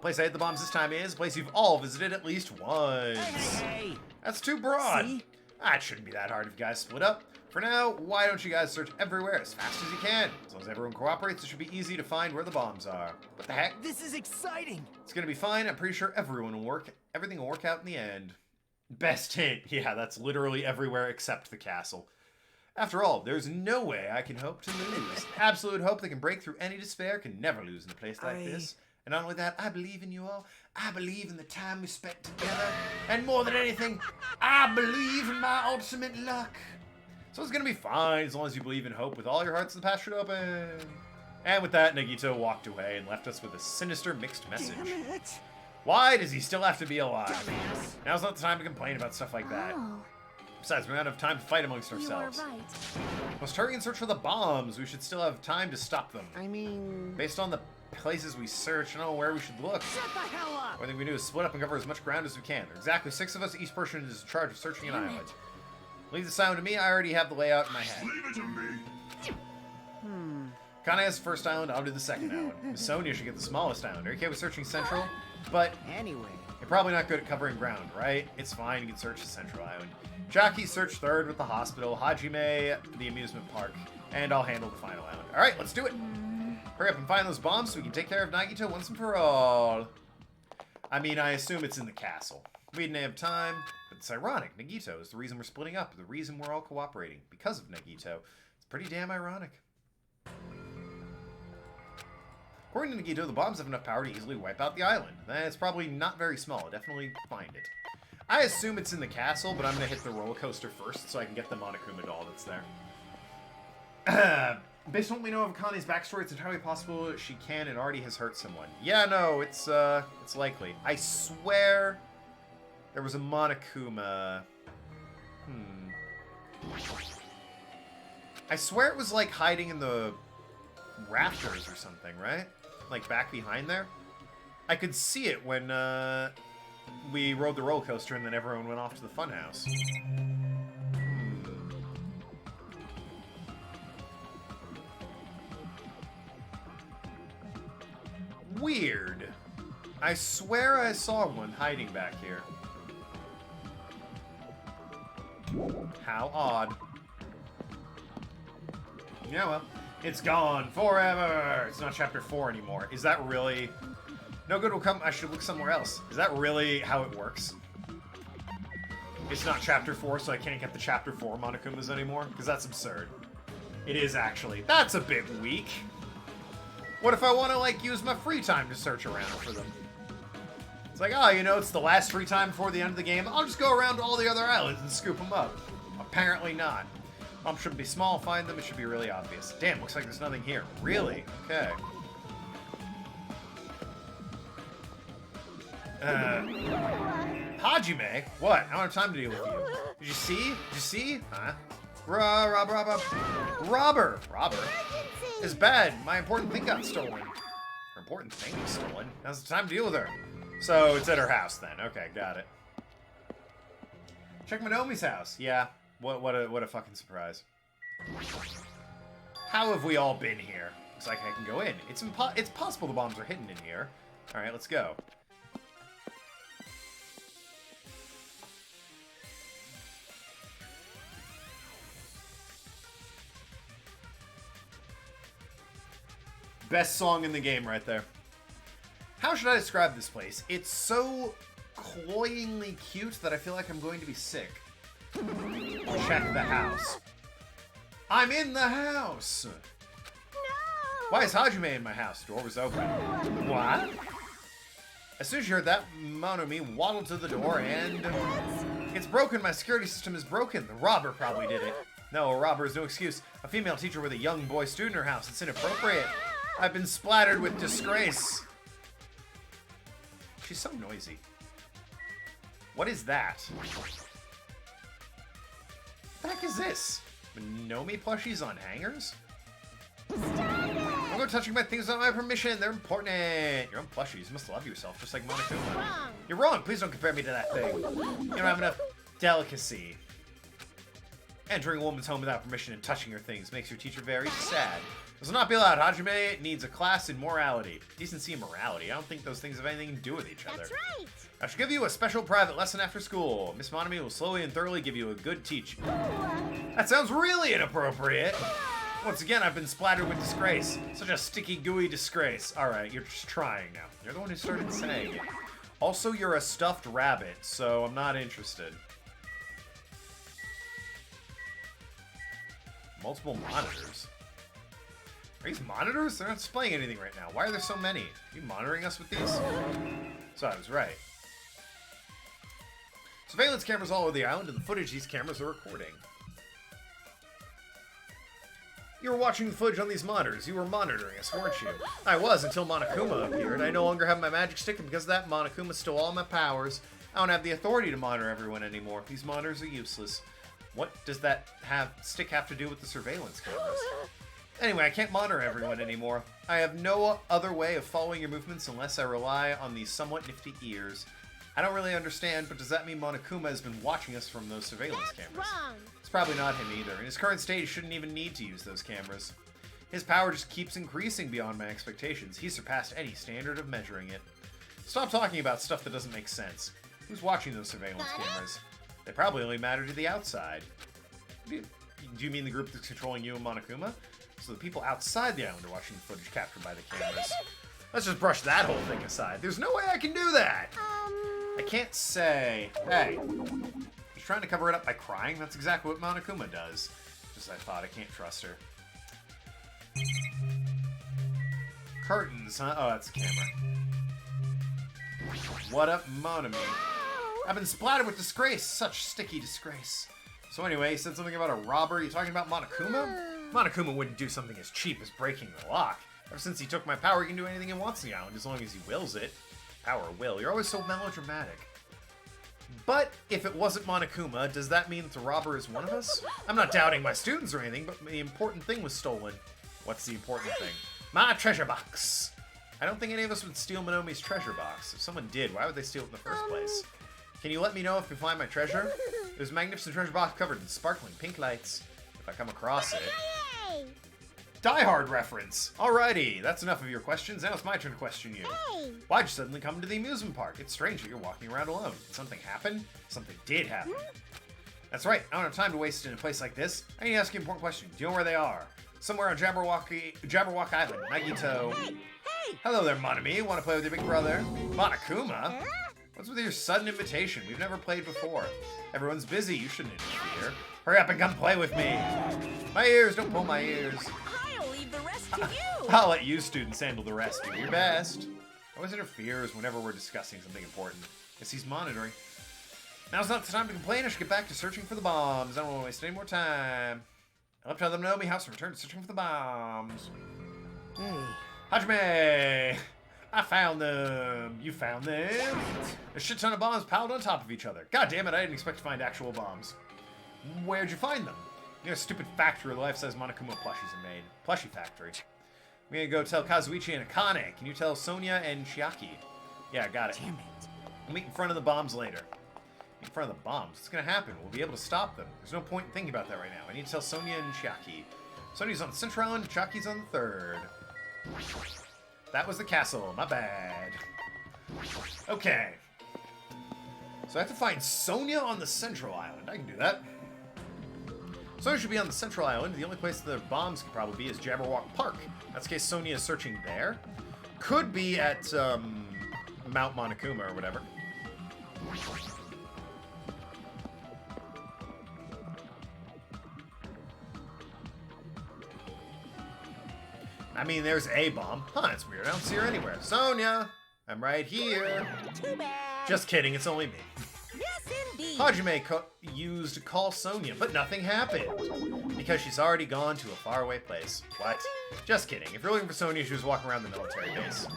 Place I hit the bombs this time is a place you've all visited at least once. Hey. That's too broad. See? It shouldn't be that hard if you guys split up. For now, why don't you guys search everywhere as fast as you can? As long as everyone cooperates, it should be easy to find where the bombs are. What the heck? This is exciting. It's gonna be fine. I'm pretty sure everything will work out in the end. Best hint. Yeah, that's literally everywhere except the castle. After all, there's no way I can hope to lose. Absolute hope that can break through any despair can never lose in a place like this. And not only that, I believe in you all. I believe in the time we spent together. And more than anything, I believe in my ultimate luck. So it's gonna be fine as long as you believe in hope with all your hearts and the path should open. And with that, Nagito walked away and left us with a sinister mixed message. Damn it. Why does he still have to be alive? Dumbass. Now's not the time to complain about stuff like that. Oh, Besides, we don't have time to fight amongst you are ourselves. right. Let's hurry and search for the bombs. We should still have time to stop them. I mean... Based on the places we search, I don't know where we should look. Shut the hell up. What I think we do is split up and cover as much ground as we can. There are exactly 6 of us. Each person is in charge of searching an island. Leave the island to me. I already have the layout in my head. Leave it to me. Kana has the first island. I'll do the second island. Miss Sonia should get the smallest island. Are you okay with searching Central? But Anyway. you're probably not good at covering ground, right? It's fine. You can search the Central Island. Jackie search third with the hospital. Hajime, the amusement park. And I'll handle the final island. All right, let's do it. Hurry up and find those bombs so we can take care of Nagito once and for all. I mean, I assume it's in the castle. We didn't have time, but it's ironic. Nagito is the reason we're splitting up, the reason we're all cooperating. Because of Nagito. It's pretty damn ironic. According to Nagito, the bombs have enough power to easily wipe out the island. It's probably not very small. I'll definitely find it. I assume it's in the castle, but I'm going to hit the roller coaster first so I can get the Monokuma doll that's there. Based on what we know of Kane's backstory, it's entirely possible she can and already has hurt someone. Yeah, no, it's likely. I swear there was a Monokuma. I swear it was like hiding in the rafters or something, right? Like back behind there. I could see it when we rode the roller coaster and then everyone went off to the funhouse. Weird. I swear I saw one hiding back here. How odd. Yeah, well, it's gone forever. It's not chapter 4 anymore. Is that really... No good will come. I should look somewhere else. Is that really how it works? It's not chapter 4, so I can't get the chapter 4 Monokumas anymore? Because that's absurd. It is actually. That's a bit weak. What if I want to, like, use my free time to search around for them? It's like, oh, you know, it's the last free time before the end of the game. I'll just go around to all the other islands and scoop them up. Apparently not. Bombs shouldn't be small. Find them. It should be really obvious. Damn, looks like there's nothing here. Really? Okay. Hajime? What? I don't have time to deal with you. Did you see? Did you see? Huh? Robber! It's bad. My important thing got stolen. Her important thing was stolen. Now's the time to deal with her. So it's at her house then. Okay, got it. Check Monomi's house. Yeah. What a fucking surprise. How have we all been here? Looks like I can go in. It's possible the bombs are hidden in here. Alright, let's go. Best song in the game right there. How should I describe this place? It's so cloyingly cute that I feel like I'm going to be sick. Check the house. I'm in the house! No! Why is Hajime in my house? The door was open. What? As soon as you heard that, Monomi waddled to the door and... It's broken. My security system is broken. The robber probably did it. No, a robber is no excuse. A female teacher with a young boy student in her house. It's inappropriate. I've been splattered with disgrace. She's so noisy. What is that? What the heck is this? Monomi plushies on hangers? Don't go touching my things without my permission. They're important. Your own plushies. You must love yourself, just like Monokuma. Wrong. You're wrong. Please don't compare me to that thing. You don't have enough delicacy. Entering a woman's home without permission and touching her things makes your teacher very sad. This will not be allowed. Hajime needs a class in morality. Decency and morality. I don't think those things have anything to do with each other. That's right. I should give you a special private lesson after school. Miss Monomi will slowly and thoroughly give you a good teaching. That sounds really inappropriate. Once again, I've been splattered with disgrace. Such a sticky, gooey disgrace. Alright, you're just trying now. You're the one who started saying it. Also, you're a stuffed rabbit, so I'm not interested. Multiple monitors. Are these monitors? They're not displaying anything right now. Why are there so many? Are you monitoring us with these? So I was right. Surveillance cameras all over the island, and the footage these cameras are recording. You were watching the footage on these monitors. You were monitoring us, weren't you? I was, until Monokuma appeared. I no longer have my magic stick, and because of that, Monokuma stole all my powers. I don't have the authority to monitor everyone anymore. These monitors are useless. What does that stick have to do with the surveillance cameras? Anyway, I can't monitor everyone anymore. I have no other way of following your movements unless I rely on these somewhat nifty ears. I don't really understand, but does that mean Monokuma has been watching us from those surveillance cameras? Wrong. It's probably not him either. In his current state, he shouldn't even need to use those cameras. His power just keeps increasing beyond my expectations. He surpassed any standard of measuring it. Stop talking about stuff that doesn't make sense. Who's watching those surveillance cameras? They probably only matter to the outside. Do you mean the group that's controlling you and Monokuma? So the people outside the island are watching the footage captured by the cameras. Let's just brush that whole thing aside. There's no way I can do that! I can't say, hey, she's trying to cover it up by crying. That's exactly what Monokuma does. Just I thought, I can't trust her. Curtains, huh? Oh, that's the camera. What up, Monomi? I've been splattered with disgrace. Such sticky disgrace. So anyway, he said something about a robber. You talking about Monokuma? Monokuma wouldn't do something as cheap as breaking the lock. Ever since he took my power, he can do anything he wants on the island, as long as he wills it. Power will. You're always so melodramatic. But if it wasn't Monokuma, does that mean that the robber is one of us? I'm not doubting my students or anything, but the important thing was stolen. What's the important thing? My treasure box! I don't think any of us would steal Monomi's treasure box. If someone did, why would they steal it in the first place? Can you let me know if you find my treasure? It was a magnificent treasure box covered in sparkling pink lights. If I come across it... Hey. Die Hard reference! Alrighty, that's enough of your questions. Now it's my turn to question you. Hey. Why'd you suddenly come to the amusement park? It's strange that you're walking around alone. Did something happen? Something did happen. That's right, I don't have time to waste in a place like this. I need to ask you an important question. Do you know where they are? Somewhere on Jabberwock Island, Nagito. Hey! Hey! Hello there, Monomi. Want to play with your big brother? Monokuma? What's with your sudden invitation? We've never played before. Everyone's busy. You shouldn't interfere. Hurry up and come play with me. My ears, don't pull my ears. I'll leave the rest to you. I'll let you students handle the rest. Do your best. Always interferes whenever we're discussing something important. Guess he's monitoring. Now's not the time to complain. I should get back to searching for the bombs. I don't want to waste any more time. I'll have to let them know me house and return to searching for the bombs. Hey. Hajime! I found them. You found them? A shit ton of bombs piled on top of each other. God damn it, I didn't expect to find actual bombs. Where'd you find them? You know, a stupid factory where the life-size Monokuma plushies are made. Plushie factory. I'm gonna go tell Kazuichi and Akane. Can you tell Sonia and Chiaki? Yeah, got it. Damn it. We'll meet in front of the bombs later. Meet in front of the bombs? What's gonna happen? We'll be able to stop them. There's no point in thinking about that right now. I need to tell Sonia and Chiaki. Sony's on the Central Island, Chaki's on the third. That was the castle, my bad. Okay. So I have to find Sonia on the Central Island. I can do that. Sonia should be on the Central Island. The only place the bombs could probably be is Jabberwock Park. That's the case Sonia is searching there. Could be at Mount Monokuma or whatever. I mean, there's a bomb. Huh, that's weird. I don't see her anywhere. Sonia! I'm right here. Too bad. Just kidding, it's only me. Yes, indeed. Hajime used to call Sonia, but nothing happened. Because she's already gone to a faraway place. What? Just kidding. If you're looking for Sonia, she was walking around the military base.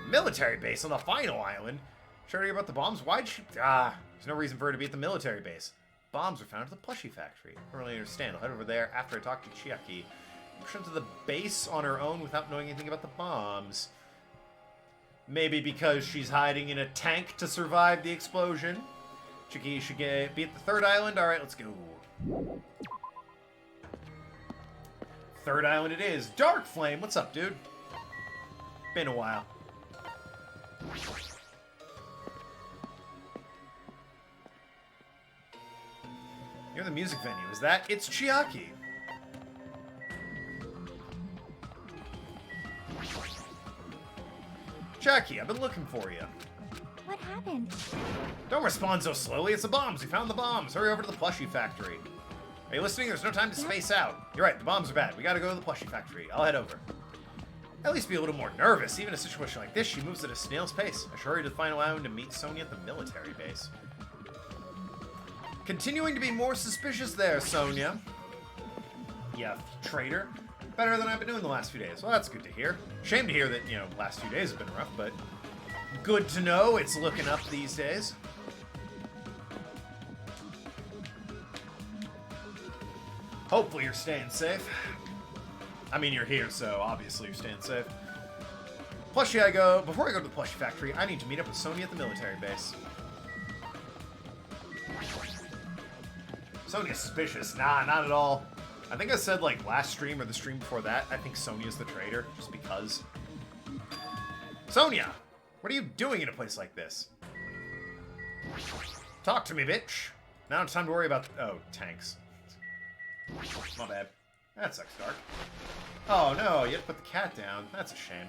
Military base on the final island? Sure to hear about the bombs? Why'd she... there's no reason for her to be at the military base. Bombs were found at the plushie factory. I don't really understand. I'll head over there after I talk to Chiaki. Push into the base on her own without knowing anything about the bombs. Maybe because she's hiding in a tank to survive the explosion. Chiaki should be at the third island. Alright, let's go. Third island it is. Dark Flame, what's up, dude? Been a while. You're the music venue, is that? It's Chiaki. Chiaki, I've been looking for you. What happened? Don't respond so slowly. It's the bombs. We found the bombs. Hurry over to the plushie factory. Are you listening? There's no time to space out. You're right. The bombs are bad. We gotta go to the plushie factory. I'll head over. At least be a little more nervous. Even in a situation like this, she moves at a snail's pace. I should hurry to the final island to meet Sonia at the military base. Continuing to be more suspicious there, Sonia. Yeah, traitor. Better than I've been doing the last few days. Well, that's good to hear. Shame to hear that, you know, last few days have been rough, but good to know it's looking up these days. Hopefully you're staying safe. I mean, you're here, so obviously you're staying safe. Before I go to the plushie factory, I need to meet up with Sonia at the military base. Sonia's suspicious. Nah, not at all. I think I said, like, last stream or the stream before that, I think Sonia's the traitor, just because. Sonia! What are you doing in a place like this? Talk to me, bitch! Now it's time to worry about... Oh, tanks. My bad. That sucks, Dark. Oh, no, you have to put the cat down. That's a shame.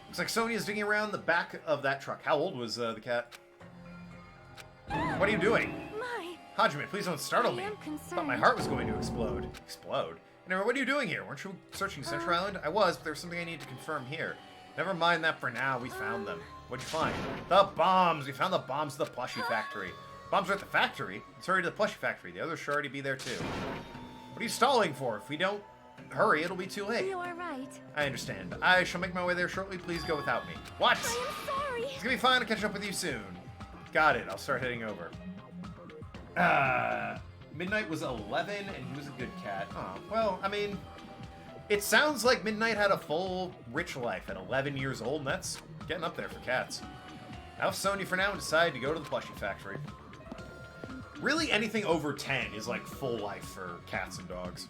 Looks like Sonia's digging around the back of that truck. How old was the cat? What are you doing? My, Hajime, please don't startle me. I am I concerned. thought my heart was going to explode. Explode? Anyway, what are you doing here? Weren't you searching Central Island? I was, but there's something I need to confirm here. Never mind that for now. We found them. What'd you find? The bombs! We found the bombs to the plushie factory. Bombs are at the factory? Let's hurry to the plushie factory. The others should already be there, too. What are you stalling for? If we don't hurry, it'll be too late. You are right. I understand. I shall make my way there shortly. Please go without me. What? I am sorry. It's gonna be fine. I'll catch up with you soon. Got it. I'll start heading over. Midnight was 11, and he was a good cat. Oh, well, I mean, it sounds like Midnight had a full, rich life at 11 years old, and that's getting up there for cats. Now Sonia for now and decide to go to the plushie factory. Really, anything over 10 is like full life for cats and dogs.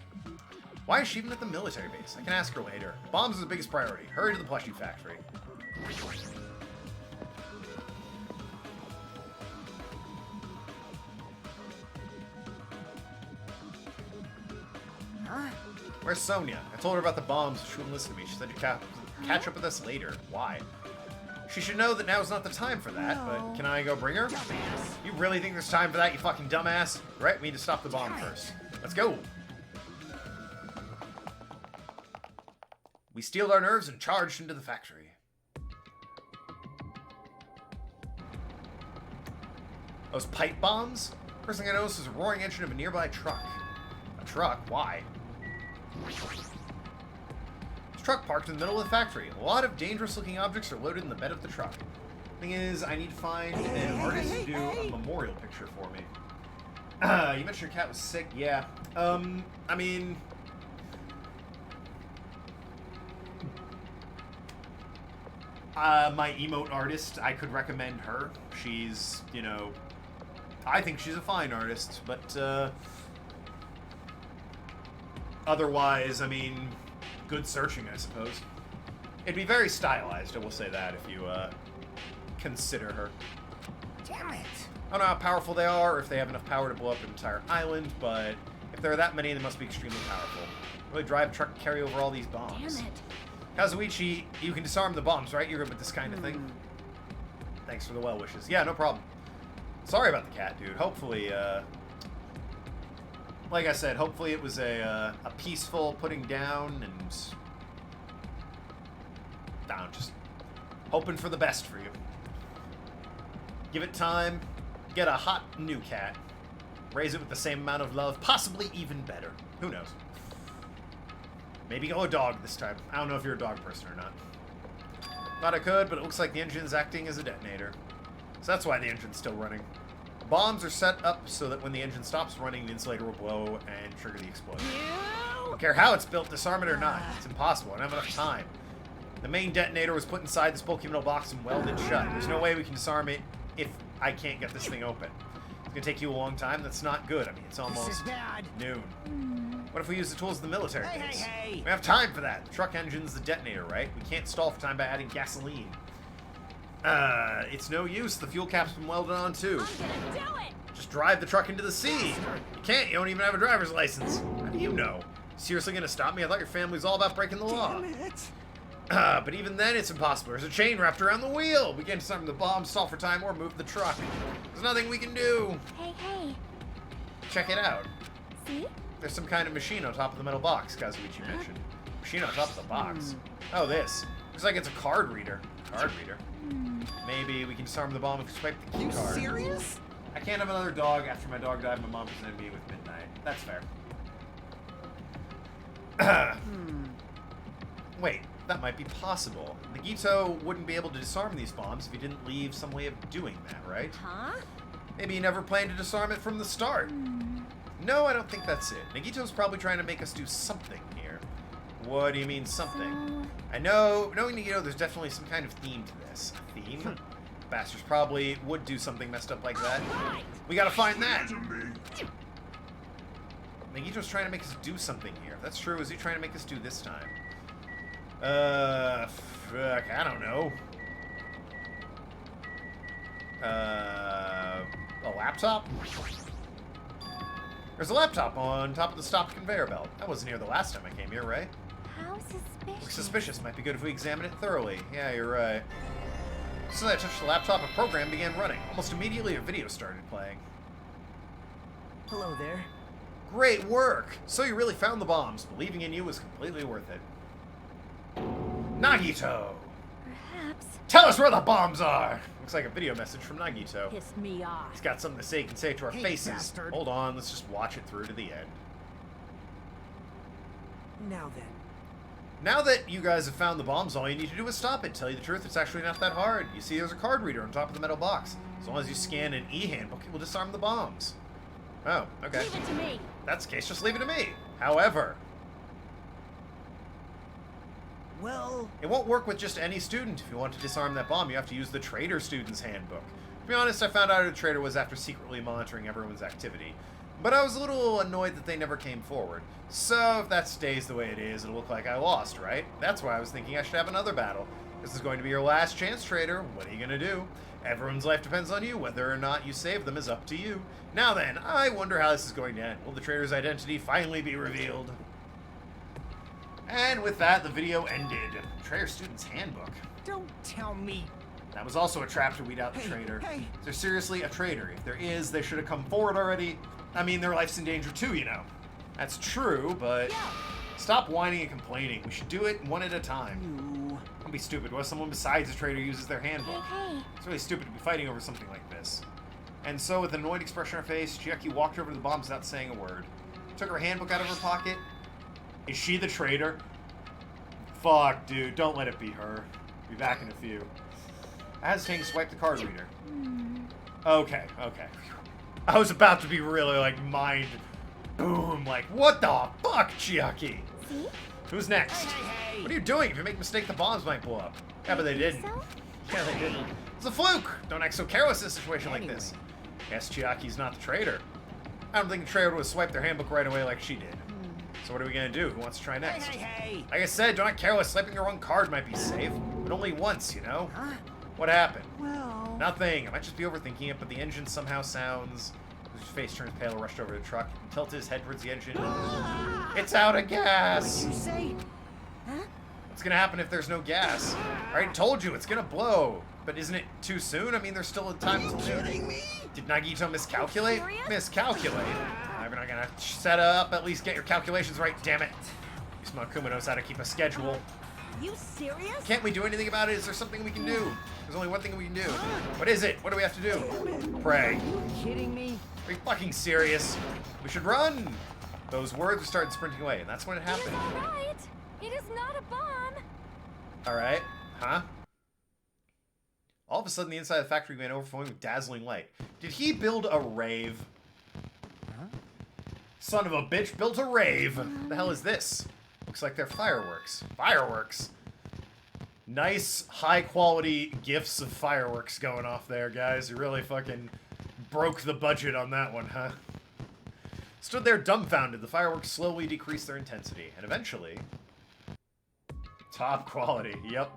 Why is she even at the military base? I can ask her later. Bombs is the biggest priority. Hurry to the plushie factory. Where's Sonia? I told her about the bombs, she wouldn't listen to me. She said to catch up with us later. Why? She should know that now is not the time for that, but can I go bring her? Dumbass. You really think there's time for that, you fucking dumbass? Right, we need to stop the bomb first. Let's go! We steeled our nerves and charged into the factory. Those pipe bombs? First thing I noticed was a roaring engine of a nearby truck. A truck? Why? This truck parked in the middle of the factory. A lot of dangerous-looking objects are loaded in the bed of the truck. Thing is, I need to find an artist to do a memorial picture for me. You mentioned your cat was sick. Yeah. I mean... my emote artist, I could recommend her. She's, you know... I think she's a fine artist, but, otherwise, I mean, good searching, I suppose. It'd be very stylized, I will say that, if you consider her. Damn it! I don't know how powerful they are, or if they have enough power to blow up an entire island, but if there are that many, they must be extremely powerful. Really drive a truck and carry over all these bombs. Damn it. Kazuichi, you can disarm the bombs, right? You're good with this kind of thing? Thanks for the well wishes. Yeah, no problem. Sorry about the cat, dude. Hopefully, like I said, hopefully it was a peaceful putting down and... down, just hoping for the best for you. Give it time, get a hot new cat, raise it with the same amount of love, possibly even better. Who knows? Maybe go a dog this time. I don't know if you're a dog person or not. Thought I could, but it looks like the engine's acting as a detonator. So that's why the engine's still running. Bombs are set up so that when the engine stops running, the insulator will blow and trigger the explosion. Don't care how it's built, disarm it or not. It's impossible. I don't have enough time. The main detonator was put inside this bulky metal box and welded shut. There's no way we can disarm it if I can't get this thing open. It's gonna take you a long time. That's not good. I mean, it's almost noon. What if we use the tools of the military base? Hey! We have time for that. The truck engine's the detonator, right? We can't stall for time by adding gasoline. It's no use. The fuel cap's been welded on too. I'm gonna do it! Just drive the truck into the sea. You can't. You don't even have a driver's license. How do you know? Seriously gonna stop me? I thought your family was all about breaking the law. Damn it! But even then, it's impossible. There's a chain wrapped around the wheel. We can't disarm the bomb, stall for time, or move the truck. There's nothing we can do. Hey. Check it out. See? There's some kind of machine on top of the metal box, Kazuichi mentioned. Machine on top of the box. Oh, this. Looks like it's a card reader. Card reader? Maybe we can disarm the bomb if we swipe the key You card. serious? I can't have another dog. After my dog died, my mom presented me with Midnight. That's fair. Wait, that might be possible. Nagito wouldn't be able to disarm these bombs if he didn't leave some way of doing that, right? Huh? Maybe he never planned to disarm it from the start. No, I don't think that's it. Nagito's probably trying to make us do something here. What do you mean, something? I know, knowing Nagito, there's definitely some kind of theme to this. A theme? Bastards probably would do something messed up like that. We gotta find that! Nagito's trying to make us do something here. If that's true, is he trying to make us do this time? Fuck, I don't know. A laptop? There's a laptop on top of the stopped conveyor belt. That wasn't here the last time I came here, right? How suspicious. Looks suspicious. Might be good if we examine it thoroughly. Yeah, you're right. So I touched the laptop, a program began running. Almost immediately, a video started playing. Hello there. Great work! So you really found the bombs. Believing in you was completely worth it. Nagito! Perhaps. Tell us where the bombs are! Looks like a video message from Nagito. Pissed me off. He's got something to say he can say it to our Hey, faces. bastard. Hold on, let's just watch it through to the end. Now then. Now that you guys have found the bombs, all you need to do is stop it. Tell you the truth, it's actually not that hard. You see there's a card reader on top of the metal box. As long as you scan an e-handbook, it will disarm the bombs. Oh, okay. Leave it to me. If that's the case, just leave it to me. However, Well, it won't work with just any student. If you want to disarm that bomb, you have to use the Trader Student's Handbook. To be honest, I found out who the Trader was after secretly monitoring everyone's activity. But I was a little annoyed that they never came forward. So, if that stays the way it is, it'll look like I lost, right? That's why I was thinking I should have another battle. This is going to be your last chance, Trader. What are you gonna do? Everyone's life depends on you. Whether or not you save them is up to you. Now then, I wonder how this is going to end. Will the Trader's identity finally be revealed? And with that, the video ended. Trader Student's Handbook. don't tell me. That was also a trap to weed out the Hey, traitor. hey. Is there seriously a traitor? If there is, they should have come forward already. I mean, their life's in danger too, you know. That's true, but stop whining and complaining. We should do it one at a time. You. Don't be stupid. What if someone besides the traitor uses their handbook? Hey. It's really stupid to be fighting over something like this. And so, with an annoyed expression on her face, Chiaki walked over to the bombs without saying a word. Took her handbook out of her pocket. Is she the traitor? Fuck, dude. Don't let it be her. Be back in a few. Hesitating, swipe the card reader. Okay, okay. I was about to be really, like, mind boom. Like, what the fuck, Chiaki? See? Who's next? Hey. What are you doing? If you make a mistake, the bombs might blow up. Yeah, but they didn't. So? Yeah, they didn't. It's a fluke. Don't act so careless in a situation like this. Guess Chiaki's not the traitor. I don't think the traitor would swipe their handbook right away like she did. So what are we gonna do? Who wants to try next? Hey! Like I said, don't get careless. Swiping the wrong card might be safe, but only once, you know? Huh? What happened? Well... Nothing. I might just be overthinking it, but the engine somehow sounds... His face turns pale, rushed over the truck, and tilted his head towards the engine. It's out of gas! What did you say? What's gonna happen if there's no gas? I already told you, it's gonna blow. But isn't it too soon? I mean, there's still a time till noon. Kidding me? Did Nagito miscalculate? Serious? Miscalculate? I'm not gonna set up, at least get your calculations right, damn it. Makuma knows how to keep a schedule. Are you serious? Can't we do anything about it? Is there something we can do? There's only one thing we can do. What is it? What do we have to do? Pray. Kidding me? Are you fucking serious? We should run! Those words started sprinting away, and that's when it It is happened. all right. It is not a bomb. Alright. Huh? All of a sudden, the inside of the factory began overflowing with dazzling light. Did he build a rave? Huh? Son of a bitch built a rave! The hell is this? Looks like they're fireworks. Fireworks! Nice, high-quality gifts of fireworks going off there, guys. You really fucking broke the budget on that one, huh? Stood there dumbfounded. The fireworks slowly decreased their intensity, and eventually... Top quality, yep.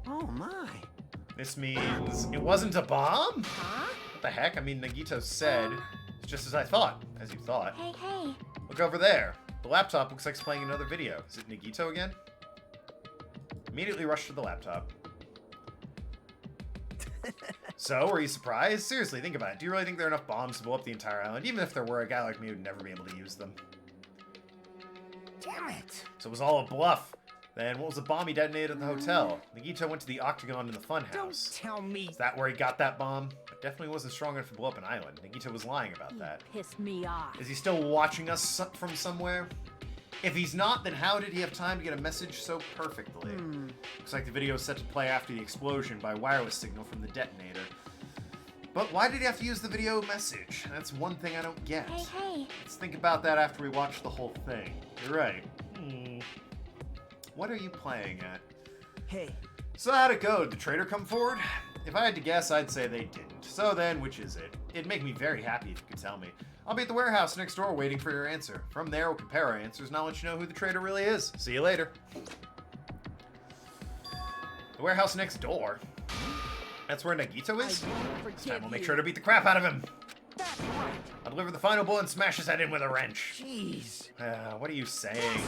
Oh my. This means it wasn't a bomb? Huh? What the heck? I mean, Nagito said, it's just as I thought. As you thought. Hey, hey. Look over there. The laptop looks like it's playing another video. Is it Nagito again? Immediately rushed to the laptop. So, were you surprised? Seriously, think about it. Do you really think there are enough bombs to blow up the entire island? Even if there were, a guy like me would never be able to use them. Damn it. So it was all a bluff. Then what was the bomb he detonated at the hotel? Nagito went to the Octagon in the Don't funhouse. tell me. Is that where he got that bomb? It definitely wasn't strong enough to blow up an island. Nagito was lying about that. Pissed me off. Is he still watching us from somewhere? If he's not, then how did he have time to get a message so perfectly? Looks like the video is set to play after the explosion by wireless signal from the detonator. But why did he have to use the video message? That's one thing I don't get. Hey, hey. Let's think about that after we watch the whole thing. You're right. What are you playing at? Hey. So how'd it go? Did the trader come forward? If I had to guess, I'd say they didn't. So then, which is it? It'd make me very happy if you could tell me. I'll be at the warehouse next door waiting for your answer. From there, we'll compare our answers and I'll let you know who the trader really is. See you later. The warehouse next door? That's where Nagito is? This time we'll make sure to beat the crap out of him. That's right. I'll deliver the final blow and smash his head in with a wrench. Jeez. What are you saying?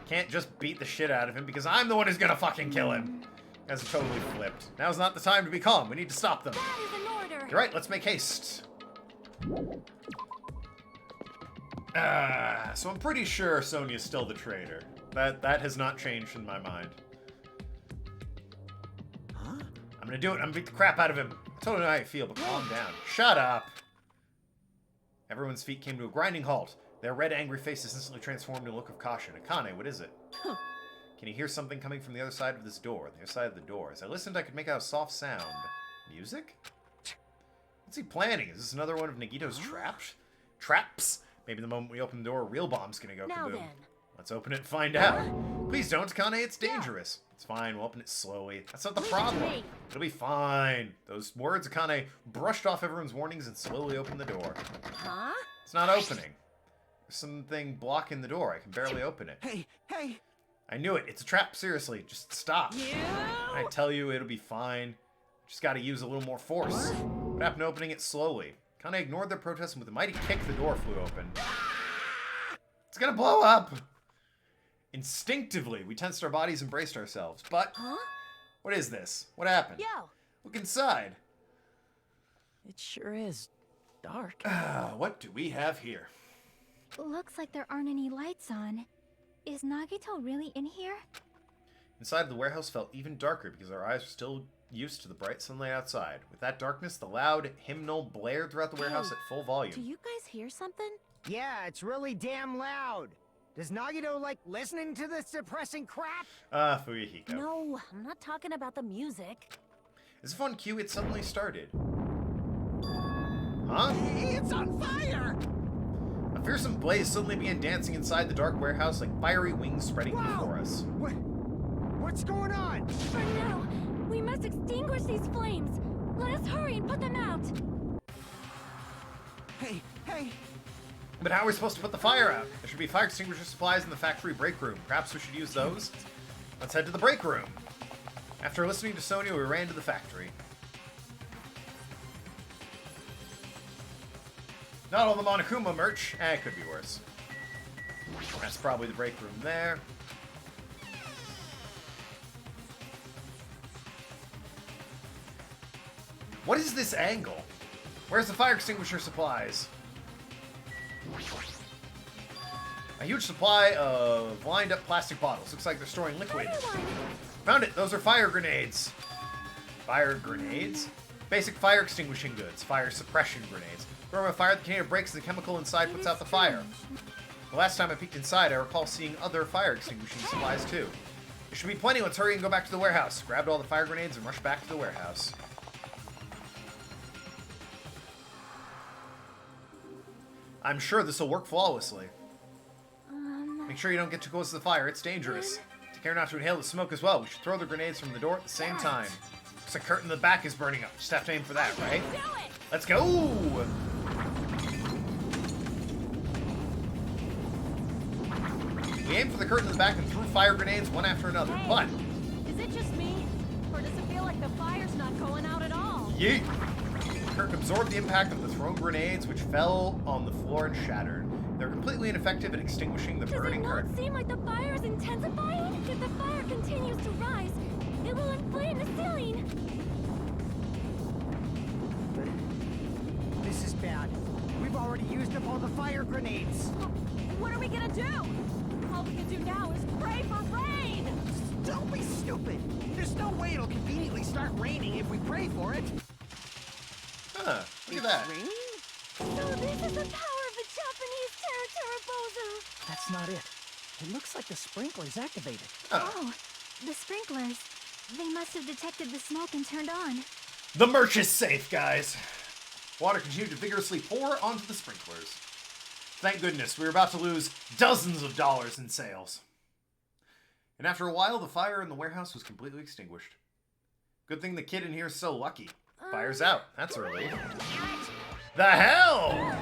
Can't just beat the shit out of him because I'm the one who's gonna fucking kill him. Guys are totally flipped. Now's not the time to be calm. We need to stop them. That is an order. You're right, let's make haste. So I'm pretty sure Sonia's still the traitor. That has not changed in my mind. Huh? I'm gonna do it. I'm gonna beat the crap out of him. I totally know how you feel, but calm down. Shut up. Everyone's feet came to a grinding halt. Their red, angry faces instantly transformed into a look of caution. Akane, what is it? Can you hear something coming from the other side of this door? The other side of the door. As I listened, I could make out a soft sound. Music? What's he planning? Is this another one of Nagito's traps? Traps? Maybe the moment we open the door, a real bomb's gonna go Now kaboom. then. Let's open it and find out. Please don't, Akane. It's dangerous. It's fine. We'll open it slowly. That's not the problem. me. It'll be fine. Those words, Akane brushed off everyone's warnings and slowly opened the door. Huh? It's not opening. There's something blocking the door. I can barely open it. Hey, hey. I knew it. It's a trap. Seriously. Just stop. You? I tell you, it'll be fine. Just gotta use a little more force. What happened to opening it slowly? Akane ignored their protest and with a mighty kick, the door flew open. It's gonna blow up! Instinctively, we tensed our bodies and braced ourselves. But, Huh? what is this? What happened? Yo. Look inside. It sure is dark. What do we have here? Looks like there aren't any lights on. Is Nagito really in here? Inside, the warehouse felt even darker because our eyes were still used to the bright sunlight outside. With that darkness, the loud hymnal blared throughout the warehouse Hey, at full volume. Do you guys hear something? Yeah, it's really damn loud. Does Nagito like listening to this depressing crap? Fuyuhiko. No, I'm not talking about the music. As if on cue, it suddenly started. Huh? It's on fire! A fearsome blaze suddenly began dancing inside the dark warehouse like fiery wings spreading before us. What's going on? For now, we must extinguish these flames. Let us hurry and put them out. Hey, hey. But how are we supposed to put the fire out? There should be fire extinguisher supplies in the factory break room. Perhaps we should use those? Let's head to the break room. After listening to Sonia, we ran to the factory. Not all the Monokuma merch. It could be worse. That's probably the break room there. What is this angle? Where's the fire extinguisher supplies? A huge supply of lined up plastic bottles. Looks like they're storing liquid. Found it! Those are fire grenades. Fire grenades? Basic fire extinguishing goods. Fire suppression grenades. Throw a fire, the container breaks, and the chemical inside puts out the fire. The last time I peeked inside, I recall seeing other fire extinguishing supplies too. There should be plenty. Let's hurry and go back to the warehouse. Grabbed all the fire grenades and rushed back to the warehouse. I'm sure this will work flawlessly. Make sure you don't get too close to the fire. It's dangerous. Take care not to inhale the smoke as well. We should throw the grenades from the door at the same time. Looks like curtain in the back is burning up. Just have to aim for that, right? Let's go! We aimed for the curtain in the back and threw fire grenades one after another, but... Is it just me? Or does it feel like the fire's not going out at all? Yeet! The curtain absorbed the impact of the thrown grenades, which fell on the floor and shattered. They're completely ineffective at extinguishing the burning curtain. Does it not seem like the fire is intensifying? If the fire continues to rise, it will inflame the ceiling. This is bad. We've already used up all the fire grenades. What are we gonna do? All we can do now is pray for rain! Don't be stupid! There's no way it'll conveniently start raining if we pray for it. Huh, look at that. Rain? So this is the power of the Japanese Terra. That's not it. It looks like the sprinkler's activated. Oh, the sprinklers. They must have detected the smoke and turned on. The merch is safe, guys. Water continued to vigorously pour onto the sprinklers. Thank goodness, we were about to lose dozens of dollars in sales. And after a while, the fire in the warehouse was completely extinguished. Good thing the kid in here is so lucky. Fire's out. That's a relief. The hell?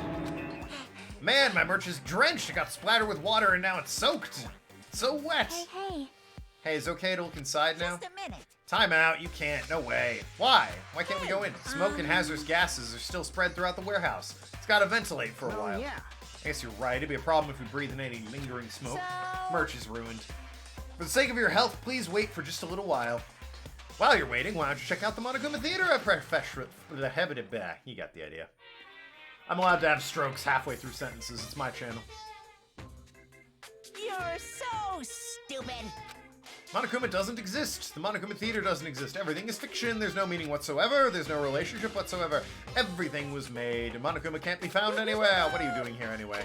Man, my merch is drenched. It got splattered with water and now it's soaked. It's so wet. Hey. Hey, is it okay to look inside now? Just a minute. Time out. You can't. No way. Why? Why can't we go in? Smoke and hazardous gases are still spread throughout the warehouse. It's got to ventilate for a while. Yeah. I guess you're right. It'd be a problem if we breathe in any lingering smoke. So- Merch is ruined. For the sake of your health, please wait for just a little while. While you're waiting, why don't you check out the Monokuma Theater at You got the idea. I'm allowed to have strokes halfway through sentences. It's my channel. You're so stupid. Monokuma doesn't exist. The Monokuma Theater doesn't exist. Everything is fiction. There's no meaning whatsoever. There's no relationship whatsoever. Everything was made. Monokuma can't be found anywhere. What are you doing here anyway?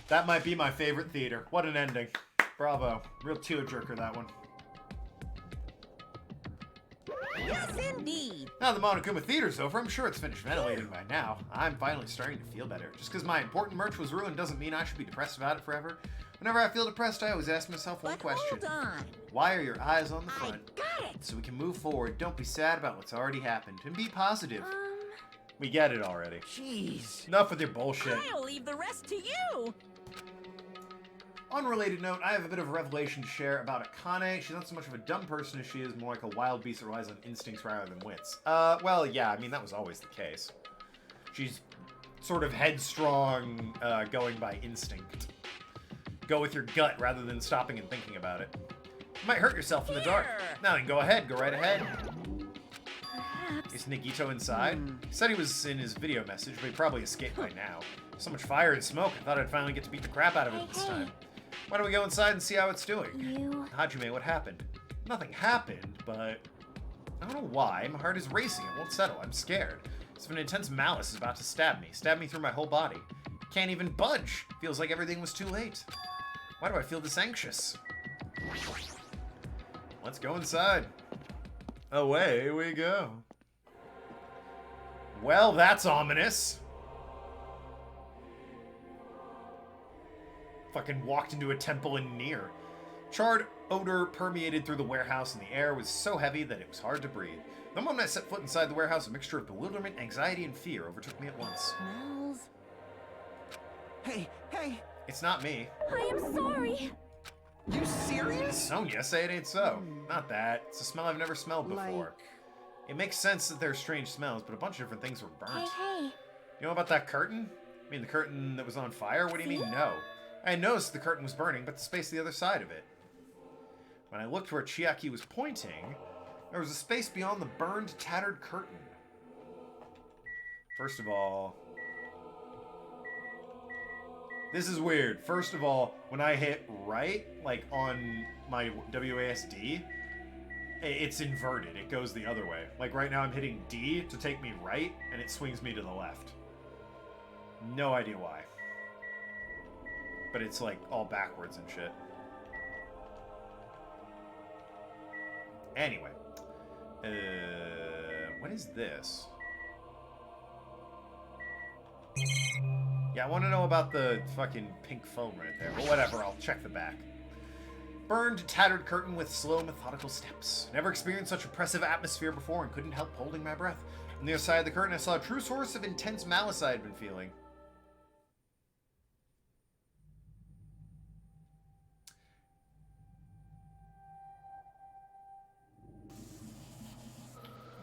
That might be my favorite theater. What an ending. Bravo. Real tearjerker, that one. Yes, indeed. Now the Monokuma Theater's over, I'm sure it's finished ventilating by now. I'm finally starting to feel better. Just because my important merch was ruined doesn't mean I should be depressed about it forever. Whenever I feel depressed, I always ask myself one But question. hold on. Why are your eyes on the I front? got it. So we can move forward. Don't be sad about what's already happened. And be positive. We get it already. Jeez. Enough with your bullshit. I'll leave the rest to you. Unrelated note, I have a bit of a revelation to share about Akane. She's not so much of a dumb person as she is more like a wild beast that relies on instincts rather than wits. Well, yeah, I mean, that was always the case. She's sort of headstrong, going by instinct. Go with your gut rather than stopping and thinking about it. You might hurt yourself in the dark. Here. Now then, go ahead. Go right ahead. Perhaps. Is Nagito inside? He said he was in his video message, but he probably escaped by now. So much fire and smoke, I thought I'd finally get to beat the crap out of it this time. Why don't we go inside and see how it's doing? Hajime, what happened? Nothing happened, but I don't know why. My heart is racing. It won't settle. I'm scared. As if an intense malice is about to stab me. Stab me through my whole body. Can't even budge. Feels like everything was too late. Why do I feel this anxious? Let's go inside. Away we go. Well, that's ominous. Fucking walked into a temple in Nier. Charred odor permeated through the warehouse, and the air was so heavy that it was hard to breathe. The moment I set foot inside the warehouse, a mixture of bewilderment, anxiety, and fear overtook me at once. Smells. Hey, hey, It's not me. I am sorry. you serious? Sonia, say it ain't so. Not that. It's a smell I've never smelled before. It makes sense that there's strange smells, but a bunch of different things were burnt. Hey. You know about that curtain? I mean, the curtain that was on fire? What do you mean, no? I noticed the curtain was burning, but the space the other side of it. When I looked where Chiaki was pointing, there was a space beyond the burned, tattered curtain. First of all... This is weird. First of all, when I hit right, like on my WASD, it's inverted. It goes the other way. Like right now I'm hitting D to take me right, and it swings me to the left. No idea why. But it's like all backwards and shit. Anyway. What is this? Yeah, I want to know about the fucking pink foam right there. But whatever, I'll check the back. Burned, tattered curtain with slow, methodical steps. Never experienced such oppressive atmosphere before and couldn't help holding my breath. On the other side of the curtain, I saw a true source of intense malice I had been feeling.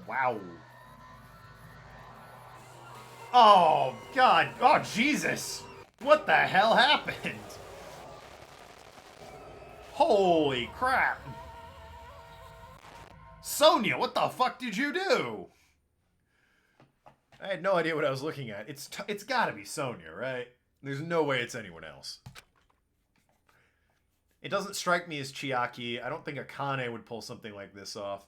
Wow. Oh, God. Oh, Jesus. What the hell happened? Holy crap. Sonia, what the fuck did you do? I had no idea what I was looking at. It's gotta be Sonia, right? There's no way it's anyone else. It doesn't strike me as Chiaki. I don't think Akane would pull something like this off.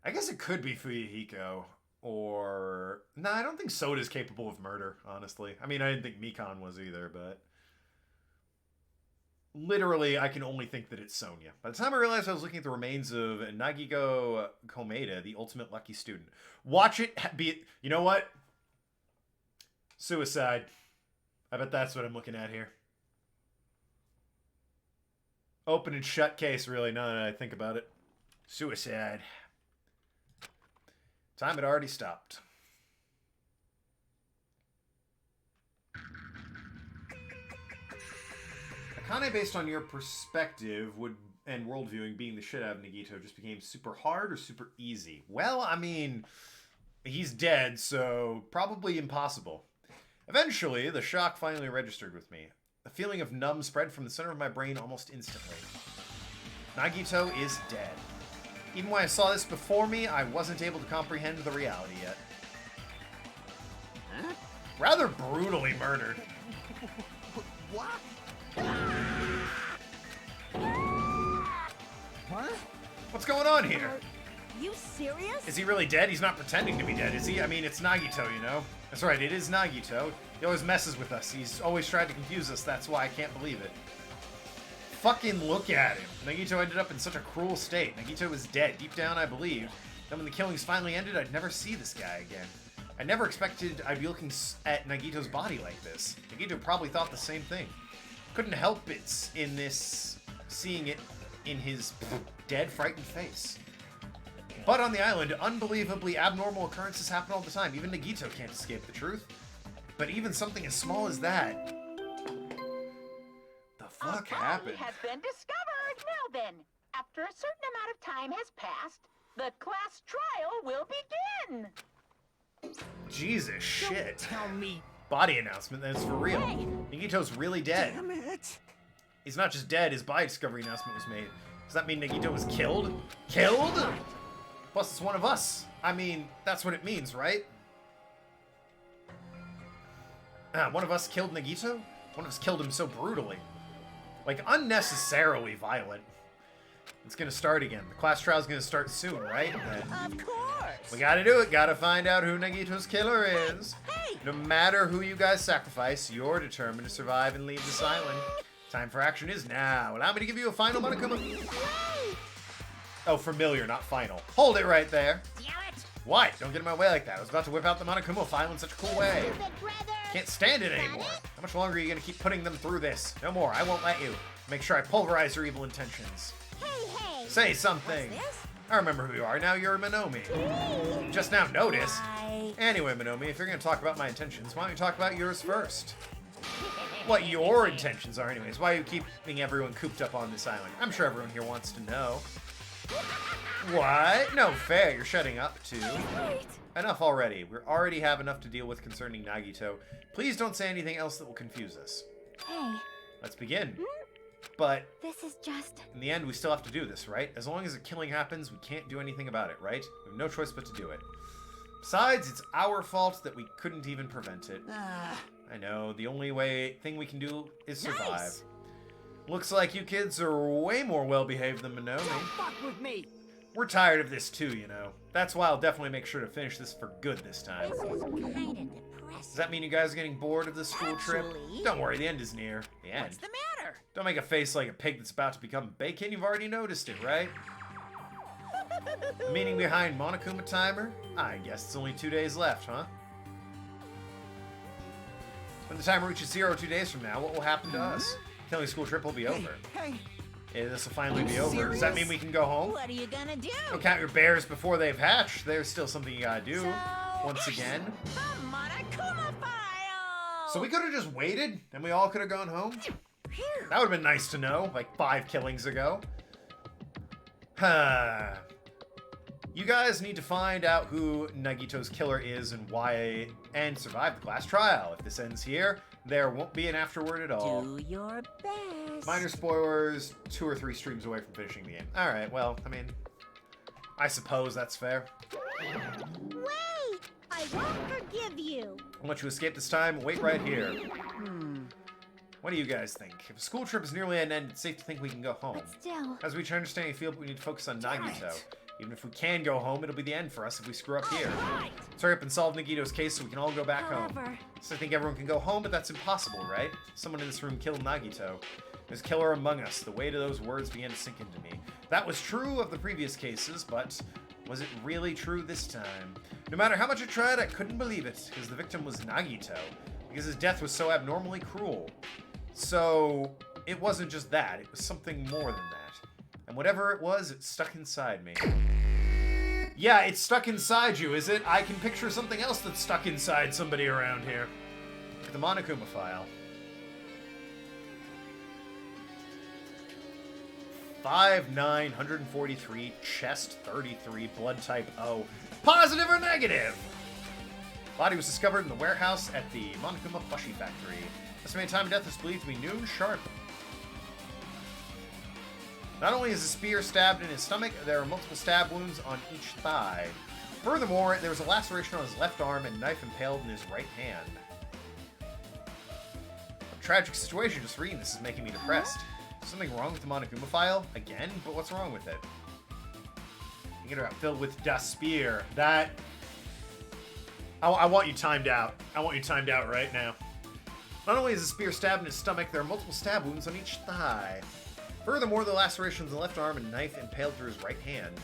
I guess it could be Fuyuhiko. Or... Nah, I don't think Soda's capable of murder, honestly. I mean, I didn't think Mikan was either, but... Literally, I can only think that it's Sonia. By the time I realized I was looking at the remains of Nagiko Komeda, the ultimate lucky student. Watch it be... You know what? Suicide. I bet that's what I'm looking at here. Open and shut case, really, now that I think about it. Suicide. Time had already stopped. Akane, based on your perspective and worldviewing, being the shit out of Nagito just became super hard or super easy? Well, I mean, he's dead, so probably impossible. Eventually, the shock finally registered with me. A feeling of numb spread from the center of my brain almost instantly. Nagito is dead. Even when I saw this before me, I wasn't able to comprehend the reality yet. Huh? Rather brutally murdered. What? What? What's going on here? Are you serious? Is he really dead? He's not pretending to be dead, is he? I mean, it's Nagito, you know? That's right, it is Nagito. He always messes with us. He's always tried to confuse us. That's why I can't believe it. Fucking look at him. Nagito ended up in such a cruel state. Nagito was dead. Deep down, I believed. Then when the killings finally ended, I'd never see this guy again. I never expected I'd be looking at Nagito's body like this. Nagito probably thought the same thing. Couldn't help it seeing it in his dead, frightened face. But on the island, unbelievably abnormal occurrences happen all the time. Even Nagito can't escape the truth. But even something as small as that... The fuck happened? Has been discovered. Now then, after a certain amount of time has passed, the class trial will begin. Jesus shit. Tell me. Body announcement, that's for real. Hey. Nagito's really dead. Damn it. He's not just dead, his body discovery announcement was made. Does that mean Nagito was killed? Killed? Plus it's one of us. I mean, that's what it means, right? One of us killed Nagito? One of us killed him so brutally. Like, unnecessarily violent. It's gonna start again. The class trial's gonna start soon, right? And Of course. we gotta do it. Gotta find out who Nagito's killer is. Hey. No matter who you guys sacrifice, you're determined to survive and leave this island. Time for action is now. Allow me to give you a final Monokuma. Oh, familiar, not final. Hold it right there. Damn it! What? Don't get in my way like that. I was about to whip out the Monokuma file in such a cool way. Can't stand it anymore. How much longer are you gonna keep putting them through this? No more. I won't let you. Make sure I pulverize your evil intentions. Hey. Say something. What's this? I remember who you are. Now you're Minomi. Just now noticed. Right. Anyway, Minomi, if you're gonna talk about my intentions, why don't you talk about yours first? What your intentions are anyways. Why are you keeping everyone cooped up on this island? I'm sure everyone here wants to know. What? No fair, you're shutting up too. Wait. Enough already. We already have enough to deal with concerning Nagito. Please don't say anything else that will confuse us. Hey, Let's begin. But this is just... in the end, we still have to do this, right? As long as a killing happens, we can't do anything about it, right? We have no choice but to do it. Besides, it's our fault that we couldn't even prevent it. I know, the only thing we can do is survive. Nice. Looks like you kids are way more well-behaved than Minomi. Don't fuck with me! We're tired of this too, you know. That's why I'll definitely make sure to finish this for good this time. This is kinda depressing. Does that mean you guys are getting bored of the school trip? Actually- Don't worry, the end is near. The end. What's the matter? Don't make a face like a pig that's about to become bacon. You've already noticed it, right? The meaning behind Monokuma Timer? I guess it's only 2 days left, huh? When the timer reaches 0 2 days from now, what will happen to us? Killing school trip will be over. Hey, Yeah, this will finally be over. Does that mean we can go home? What are you gonna do? Don't count your bears before they've hatched. There's still something you gotta do. So, Once again. The Monokuma file! So we could have just waited, and we all could have gone home? Phew. That would have been nice to know, like 5 killings ago. Huh. You guys need to find out who Nagito's killer is and why, and survive the class trial. If this ends here, there won't be an afterword at all. Do your best. Minor spoilers, 2 or 3 streams away from finishing the game. Alright, well, I mean, I suppose that's fair. Wait! I won't forgive you. I want you to escape this time. Wait right here. What do you guys think? If a school trip is nearly at an end, it's safe to think we can go home. But still... As we try to understand you feel, we need to focus on Nagito. Even if we can go home, it'll be the end for us if we screw up here. Let's hurry up and solve Nagito's case so we can all go back home. However... So I think everyone can go home, but that's impossible, right? Someone in this room killed Nagito. There's a killer among us. The weight of those words began to sink into me. That was true of the previous cases, but was it really true this time? No matter how much I tried, I couldn't believe it, because the victim was Nagito. Because his death was so abnormally cruel. So, it wasn't just that, it was something more than that. And whatever it was, it stuck inside me. Yeah, it's stuck inside you, is it? I can picture something else that's stuck inside somebody around here. Look at the Monokuma file. 5'9", 143, chest 33, blood type O. Positive or negative? Body was discovered in the warehouse at the Monokuma plushie factory. Estimated time of death is believed to be noon sharp. Not only is a spear stabbed in his stomach, there are multiple stab wounds on each thigh. Furthermore, there was a laceration on his left arm and a knife impaled in his right hand. A tragic situation. Just reading this is making me depressed. Is something wrong with the Monokuma file? Again? But what's wrong with it? You get it filled with dust spear. That... I want you timed out. I want you timed out right now. Not only is a spear stabbed in his stomach, there are multiple stab wounds on each thigh. Furthermore, the lacerations in the left arm and knife impaled through his right hand.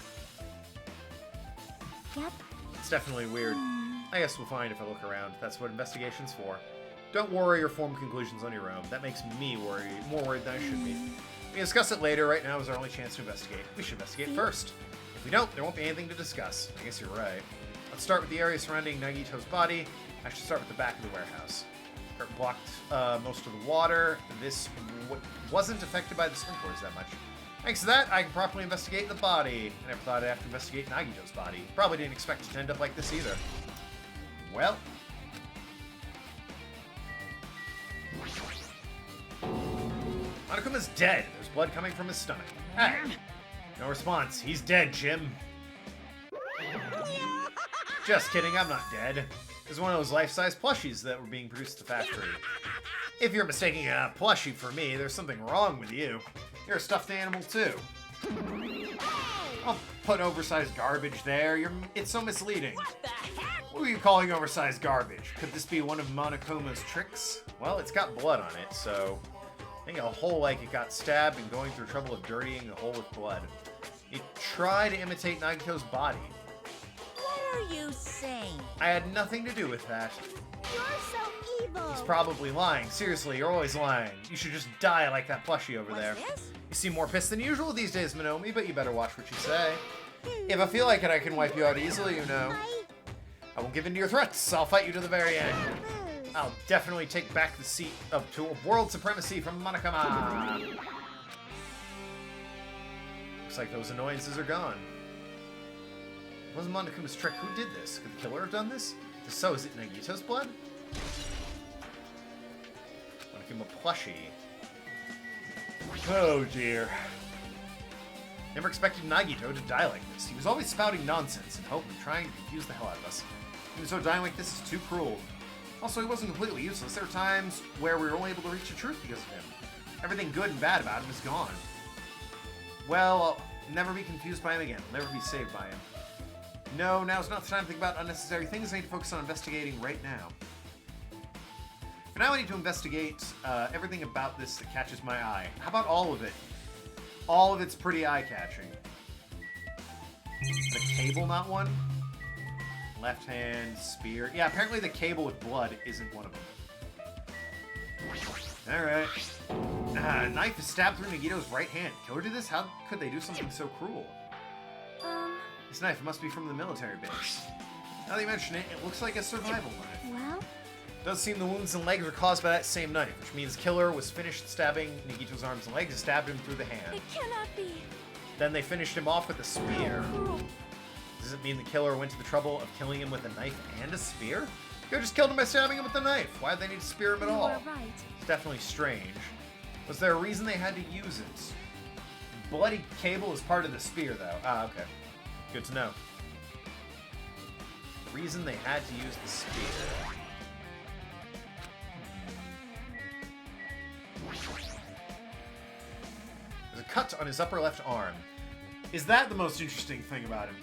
Yep. It's definitely weird. I guess we'll find if I look around. That's what investigation's for. Don't worry or form conclusions on your own. That makes me more worried than I should be. We can discuss it later. Right now is our only chance to investigate. We should investigate first. If we don't, there won't be anything to discuss. I guess you're right. Let's start with the area surrounding Nagito's body. I should start with the back of the warehouse. It blocked most of the water. This wasn't affected by the sprinklers that much. Thanks to that, I can properly investigate the body. I never thought I'd have to investigate Nagito's body. Probably didn't expect it to end up like this either. Well. Monokuma's dead. There's blood coming from his stomach. Hey! No response. He's dead, Jim. Just kidding, I'm not dead. This is one of those life-size plushies that were being produced at the factory. If you're mistaking a plushie for me, there's something wrong with you. You're a stuffed animal, too. I'll put oversized garbage there. It's so misleading. What the heck? What are you calling oversized garbage? Could this be one of Monokuma's tricks? Well, it's got blood on it, so... Making a hole like it got stabbed and going through trouble of dirtying the hole with blood. You try to imitate Nagito's body. What are you saying? I had nothing to do with that. You're so evil. He's probably lying. Seriously, you're always lying. You should just die like that plushie over there. What's this? You seem more pissed than usual these days, Minomi, but you better watch what you say. If I feel like it, I can wipe you out easily, you know. I won't give in to your threats. I'll fight you to the very end. I'll definitely take back the seat to world supremacy from Monokama. Looks like those annoyances are gone. It wasn't Monokama's trick. Who did this? Could the killer have done this? If so, is it Nagito's blood? Monokama plushie. Oh dear. Never expected Nagito to die like this. He was always spouting nonsense and hope and trying to confuse the hell out of us. Even so, dying like this is too cruel. Also, he wasn't completely useless. There were times where we were only able to reach the truth because of him. Everything good and bad about him is gone. Well, I'll never be confused by him again. I'll never be saved by him. No, now's not the time to think about unnecessary things. I need to focus on investigating right now. For now, I need to investigate everything about this that catches my eye. How about all of it? All of it's pretty eye-catching. The cable, not one? Left hand, spear. Yeah, apparently the cable with blood isn't one of them. Alright. Knife is stabbed through Nagito's right hand. Killer did this? How could they do something so cruel? This knife must be from the military base. Now that you mention it, it looks like a survival knife. Well? Does seem the wounds and legs were caused by that same knife, which means Killer was finished stabbing Nagito's arms and legs and stabbed him through the hand. It cannot be. Then they finished him off with a spear. Does it mean the killer went to the trouble of killing him with a knife and a spear? You could have just killed him by stabbing him with a knife. Why'd they need to spear him at all? You are right. It's definitely strange. Was there a reason they had to use it? Bloody cable is part of the spear, though. Ah, okay. Good to know. The reason they had to use the spear. There's a cut on his upper left arm. Is that the most interesting thing about him?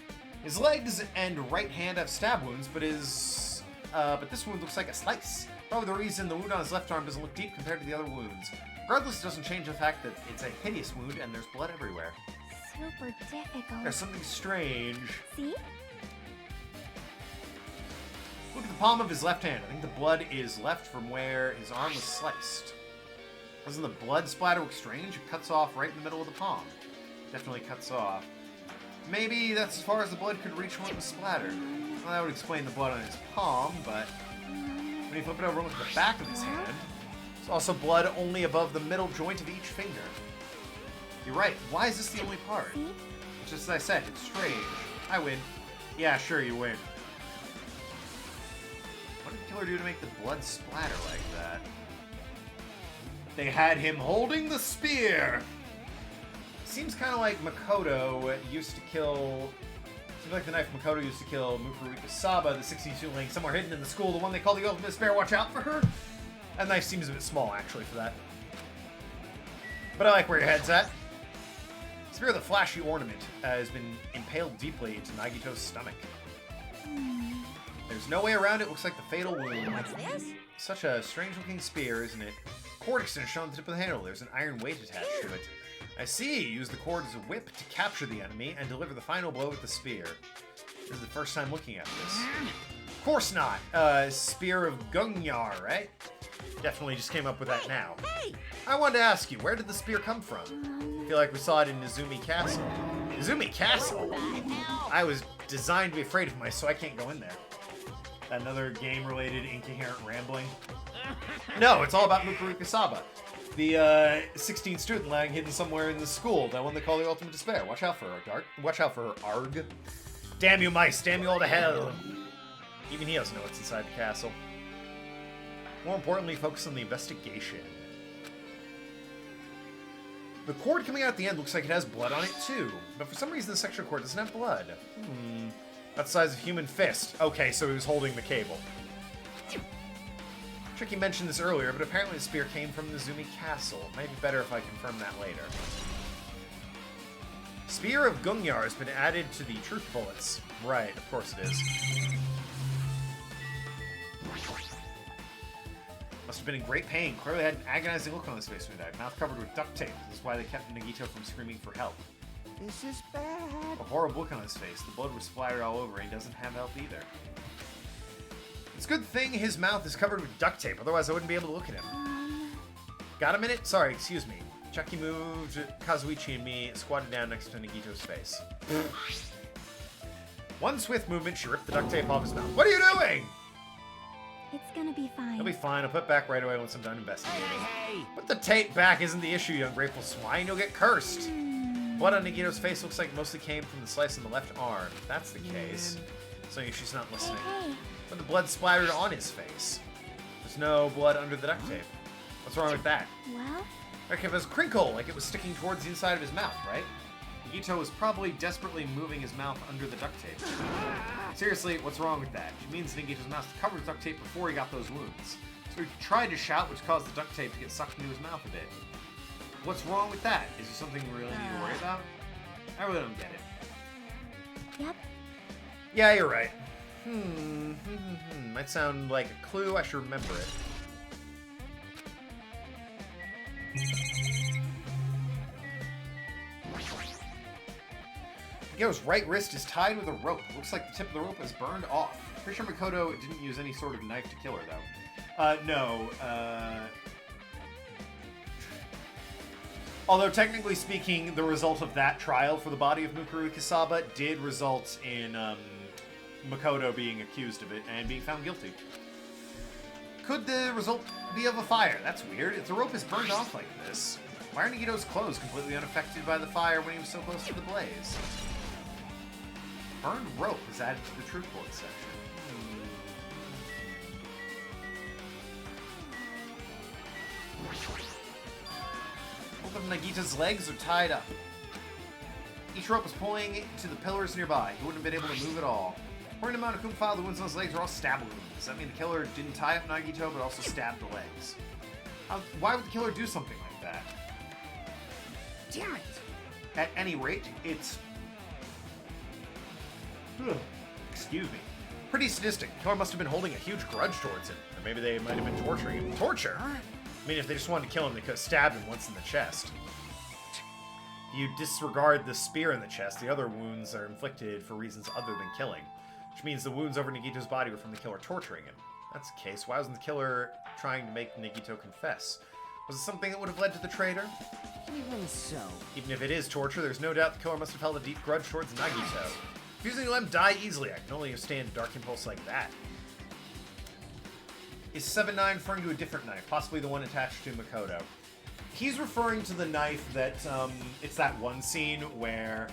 His legs and right hand have stab wounds, but but this wound looks like a slice. Probably the reason the wound on his left arm doesn't look deep compared to the other wounds. Regardless, it doesn't change the fact that it's a hideous wound and there's blood everywhere. Super difficult. There's something strange. See? Look at the palm of his left hand. I think the blood is left from where his arm was sliced. Doesn't the blood splatter look strange? It cuts off right in the middle of the palm. Definitely cuts off. Maybe that's as far as the blood could reach when it was splattered. Well, that would explain the blood on his palm, but when you flip it over and look at the back of his hand, there's also blood only above the middle joint of each finger. You're right. Why is this the only part? It's just as I said, it's strange. I win. Yeah, sure, you win. What did the killer do to make the blood splatter like that? They had him holding the spear! Seems kind of like Makoto used to kill... Seems like the knife Makoto used to kill Mukurika Saba, the 16-student laying somewhere hidden in the school, the one they call the Ultimate Despair. Watch out for her! That knife seems a bit small, actually, for that. But I like where your head's at. Spear of the flashy ornament has been impaled deeply into Nagito's stomach. There's no way around it. Looks like the fatal wound. What's this? Such a strange-looking spear, isn't it? Cord extension shown on the tip of the handle. There's an iron weight attached to it. I see. Use the cord as a whip to capture the enemy and deliver the final blow with the spear. This is the first time looking at this. Of course not. Spear of Gungyar, right? Definitely just came up with that now. Hey! I wanted to ask you, where did the spear come from? I feel like we saw it in Nezumi Castle. Nezumi Castle? I was designed to be afraid of mice, so I can't go in there. Another game-related incoherent rambling. No, it's all about Mukurika Saba. The 16th student lying hidden somewhere in the school. That one they call the Ultimate Despair. Watch out for her, Dark. Watch out for her, Arg. Damn you mice, damn you all to hell. Even he doesn't know what's inside the castle. More importantly, focus on the investigation. The cord coming out at the end looks like it has blood on it too. But for some reason the section cord doesn't have blood. That's the size of a human fist. Okay, so he was holding the cable. Tricky mentioned this earlier, but apparently the spear came from the Nezumi Castle. It might be better if I confirm that later. Spear of Gungyar has been added to the truth bullets. Right, of course it is. Must have been in great pain. Clearly had an agonizing look on his face when he died. Mouth covered with duct tape. This is why they kept Nagito from screaming for help. This is bad. A horrible look on his face. The blood was splattered all over and he doesn't have help either. It's a good thing his mouth is covered with duct tape, otherwise I wouldn't be able to look at him. Got a minute? Sorry, excuse me. Chucky moved, Kazuichi and me squatted down next to Nagito's face. One swift movement, she ripped the duct tape off his mouth. What are you doing? It's gonna be fine. It'll be fine. I'll put it back right away once I'm done investigating. Hey! Put the tape back isn't the issue, you ungrateful swine. You'll get cursed. Blood on Nagito's face looks like it mostly came from the slice on the left arm. If that's the case, so she's not listening. Hey. But the blood splattered on his face. There's no blood under the duct tape. What's wrong with that? Well, Okay, it was a crinkle, like it was sticking towards the inside of his mouth, right? Nagito was probably desperately moving his mouth under the duct tape. Seriously, what's wrong with that? It means Nagito's mouth was covered with duct tape before he got those wounds. So he tried to shout, which caused the duct tape to get sucked into his mouth a bit. What's wrong with that? Is there something we really need to worry about? I really don't get it. yep. Yeah, you're right. Might sound like a clue. I should remember it. Nagito's right wrist is tied with a rope. Looks like the tip of the rope is burned off. Pretty sure Makoto didn't use any sort of knife to kill her, though. No. Although, technically speaking, the result of that trial for the body of Mukuru Kisaba did result in Makoto being accused of it and being found guilty. Could the result be of a fire? That's weird. If the rope is burned off like this, why are Nagito's clothes completely unaffected by the fire when he was so close to the blaze? Burned rope is added to the truth board section. Both of Nagita's legs are tied up. Each rope is pulling to the pillars nearby. He wouldn't have been able to move at all. According to Monokuma file, the wounds on his legs are all stab wounds. Does that mean the killer didn't tie up Nagito, but also stabbed the legs? Why would the killer do something like that? Damn it! At any rate, it's... Ugh, excuse me. Pretty sadistic. The killer must have been holding a huge grudge towards him. Or maybe they might have been torturing him. Torture? I mean, if they just wanted to kill him, they could have stabbed him once in the chest. If you disregard the spear in the chest, the other wounds are inflicted for reasons other than killing. Which means the wounds over Nagito's body were from the killer torturing him. If that's the case, why wasn't the killer trying to make Nagito confess? Was it something that would have led to the traitor? Even so. Even if it is torture, there's no doubt the killer must have held a deep grudge towards Nagito. Refusing to let him die easily, I can only understand a dark impulse like that. Is 7-9 referring to a different knife, possibly the one attached to Makoto? He's referring to the knife that, it's that one scene where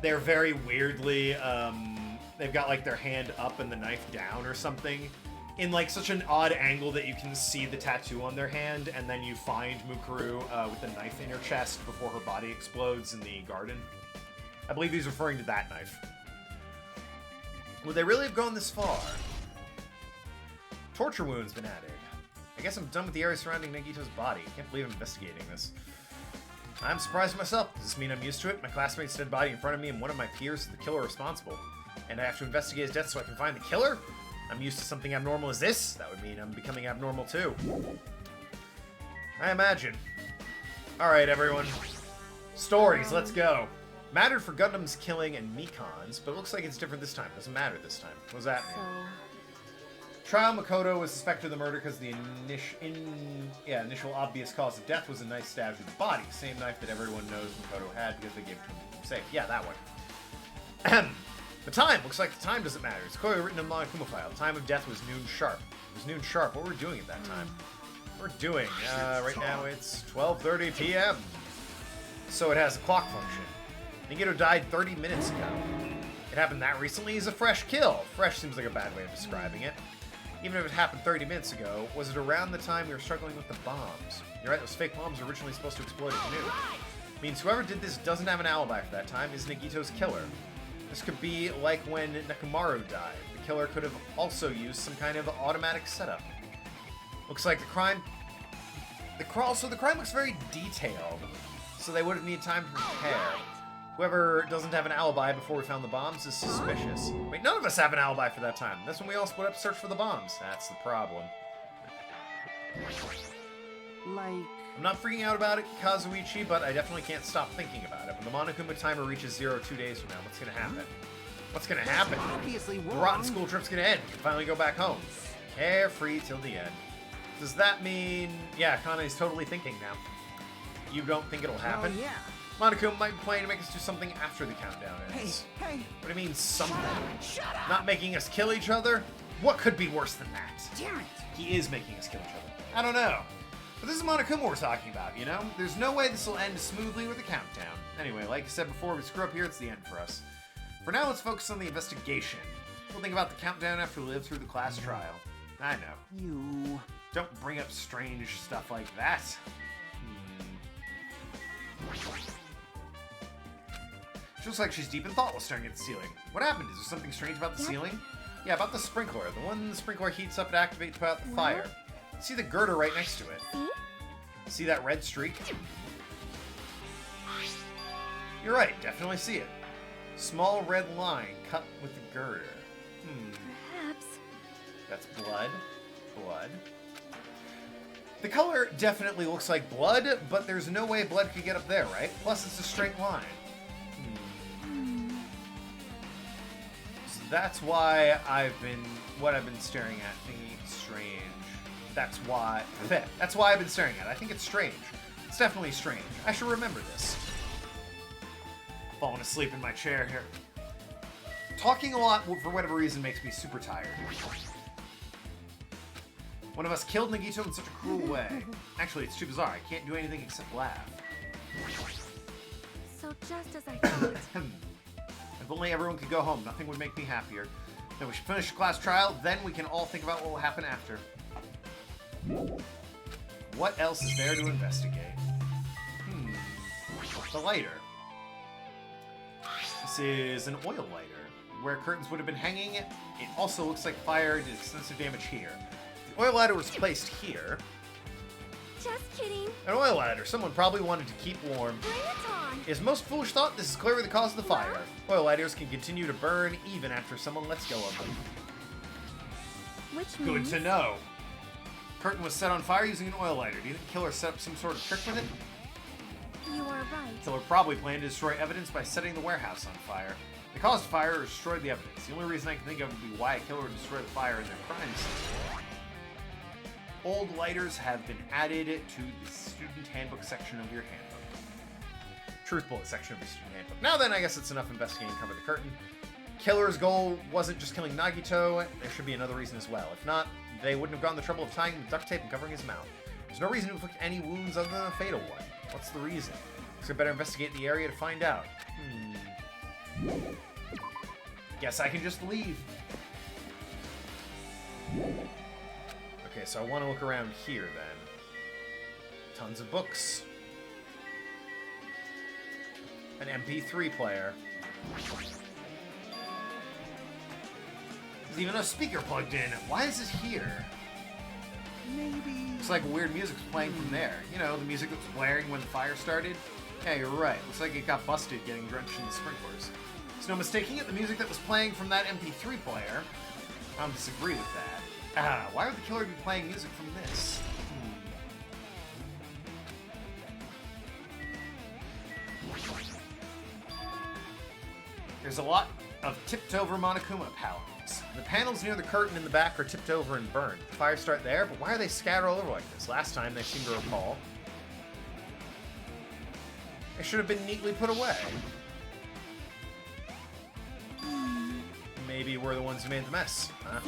they're very weirdly, they've got, like, their hand up and the knife down or something, in, like, such an odd angle that you can see the tattoo on their hand, and then you find Mukuru with the knife in her chest before her body explodes in the garden. I believe he's referring to that knife. Would they really have gone this far? Torture wounds been added. I guess I'm done with the area surrounding Nagito's body. Can't believe I'm investigating this. I'm surprised myself. Does this mean I'm used to it? My classmate's dead body in front of me and one of my peers is the killer responsible. And I have to investigate his death so I can find the killer? I'm used to something abnormal as this? That would mean I'm becoming abnormal too. I imagine. Alright, everyone. Stories, let's go. Mattered for Gundam's killing and Mikon's, but it looks like it's different this time. Doesn't matter this time. What does that mean? Trial Makoto was suspected of the murder because the initial obvious cause of death was a knife stab to the body. Same knife that everyone knows Makoto had because they gave it to him safe. Yeah, that one. The time! Looks like the time doesn't matter. It's clearly written in the Monokuma file. The time of death was noon sharp. It was noon sharp. What were we doing at that time? We're doing, right now it's 12:30 p.m. So it has a clock function. Nagito died 30 minutes ago. It happened that recently is a fresh kill. Fresh seems like a bad way of describing it. Even if it happened 30 minutes ago, was it around the time we were struggling with the bombs? You're right, those fake bombs were originally supposed to explode at noon. Means whoever did this doesn't have an alibi for that time is Nagito's killer. This could be like when Nekomaru died. The killer could have also used some kind of automatic setup. Looks like the crime looks very detailed, so they would have needed time to prepare. Whoever doesn't have an alibi before we found the bombs is suspicious. Wait, none of us have an alibi for that time. That's when we all split up to search for the bombs. That's the problem. Like... I'm not freaking out about it, Kazuichi, but I definitely can't stop thinking about it. When the Monokuma timer reaches 0 2 days from now, what's gonna happen? What's gonna happen? Obviously The wrong. rotten school trip's gonna end. We can finally go back home. Carefree till the end. Does that mean... Yeah, Kane's totally thinking now. You don't think it'll happen? Oh, yeah. Monokuma might be planning to make us do something after the countdown ends. Hey, What do you mean, something? shut up! Not making us kill each other? What could be worse than that? Damn it! He is making us kill each other. I don't know. But this is Monokuma we're talking about, you know? There's no way this will end smoothly with a countdown. Anyway, like I said before, we screw up here, it's the end for us. For now, let's focus on the investigation. We'll think about the countdown after we live through the class trial. I know. You... Don't bring up strange stuff like that. She looks like she's deep in thought while staring at the ceiling. What happened? Is there something strange about the ceiling? Yeah, about the sprinkler. The one the sprinkler heats up to activate to put out the fire. See the girder right next to it. See that red streak? You're right, definitely see it. Small red line cut with the girder. Perhaps. That's blood. Blood. The color definitely looks like blood, but there's no way blood could get up there, right? Plus, it's a straight line. So that's why I've been staring at, thinking it's strange. That's why I've been staring at it. I think it's strange. It's definitely strange. I should remember this. Falling asleep in my chair here. Talking a lot, for whatever reason, makes me super tired. One of us killed Nagito in such a cruel way. Actually, it's too bizarre. I can't do anything except laugh. So just as I thought. If only everyone could go home, nothing would make me happier. Then we should finish the class trial, then we can all think about what will happen after. What else is there to investigate? The lighter. This is an oil lighter. Where curtains would have been hanging, it also looks like fire did extensive damage here. The oil lighter was placed here. Just kidding. An oil lighter. Someone probably wanted to keep warm. Bring it on. His most foolish thought, this is clearly the cause of the fire. Oil lighters can continue to burn even after someone lets go of them. Which Good means... to know. Curtain was set on fire using an oil lighter. Do you think the killer set up some sort of trick with it? You are right. The killer probably planned to destroy evidence by setting the warehouse on fire. They caused the fire or destroyed the evidence. The only reason I can think of would be why a killer would destroy the fire in their crime scene. Old lighters have been added to the student handbook section of your handbook. Truth bullet section of your student handbook. Now then, I guess it's enough investigating Cover the Curtain. Killer's goal wasn't just killing Nagito. There should be another reason as well. If not, they wouldn't have gone the trouble of tying him with duct tape and covering his mouth. There's no reason to inflict any wounds other than a fatal one. What's the reason? So I better investigate the area to find out. Guess I can just leave. Okay, so I want to look around here then. Tons of books. An MP3 player. There's even a speaker plugged in. Why is it here? Maybe... Looks like weird music's playing from there. You know, the music that was blaring when the fire started? Yeah, you're right. Looks like it got busted getting drenched in the sprinklers. There's no mistaking it. The music that was playing from that MP3 player. I don't disagree with that. Why would the killer be playing music from this? There's a lot of tipped-over Monokuma panels. The panels near the curtain in the back are tipped over and burned. The fires start there, but why are they scattered all over like this? Last time, they seem to recall. They should have been neatly put away. Maybe we're the ones who made the mess, huh?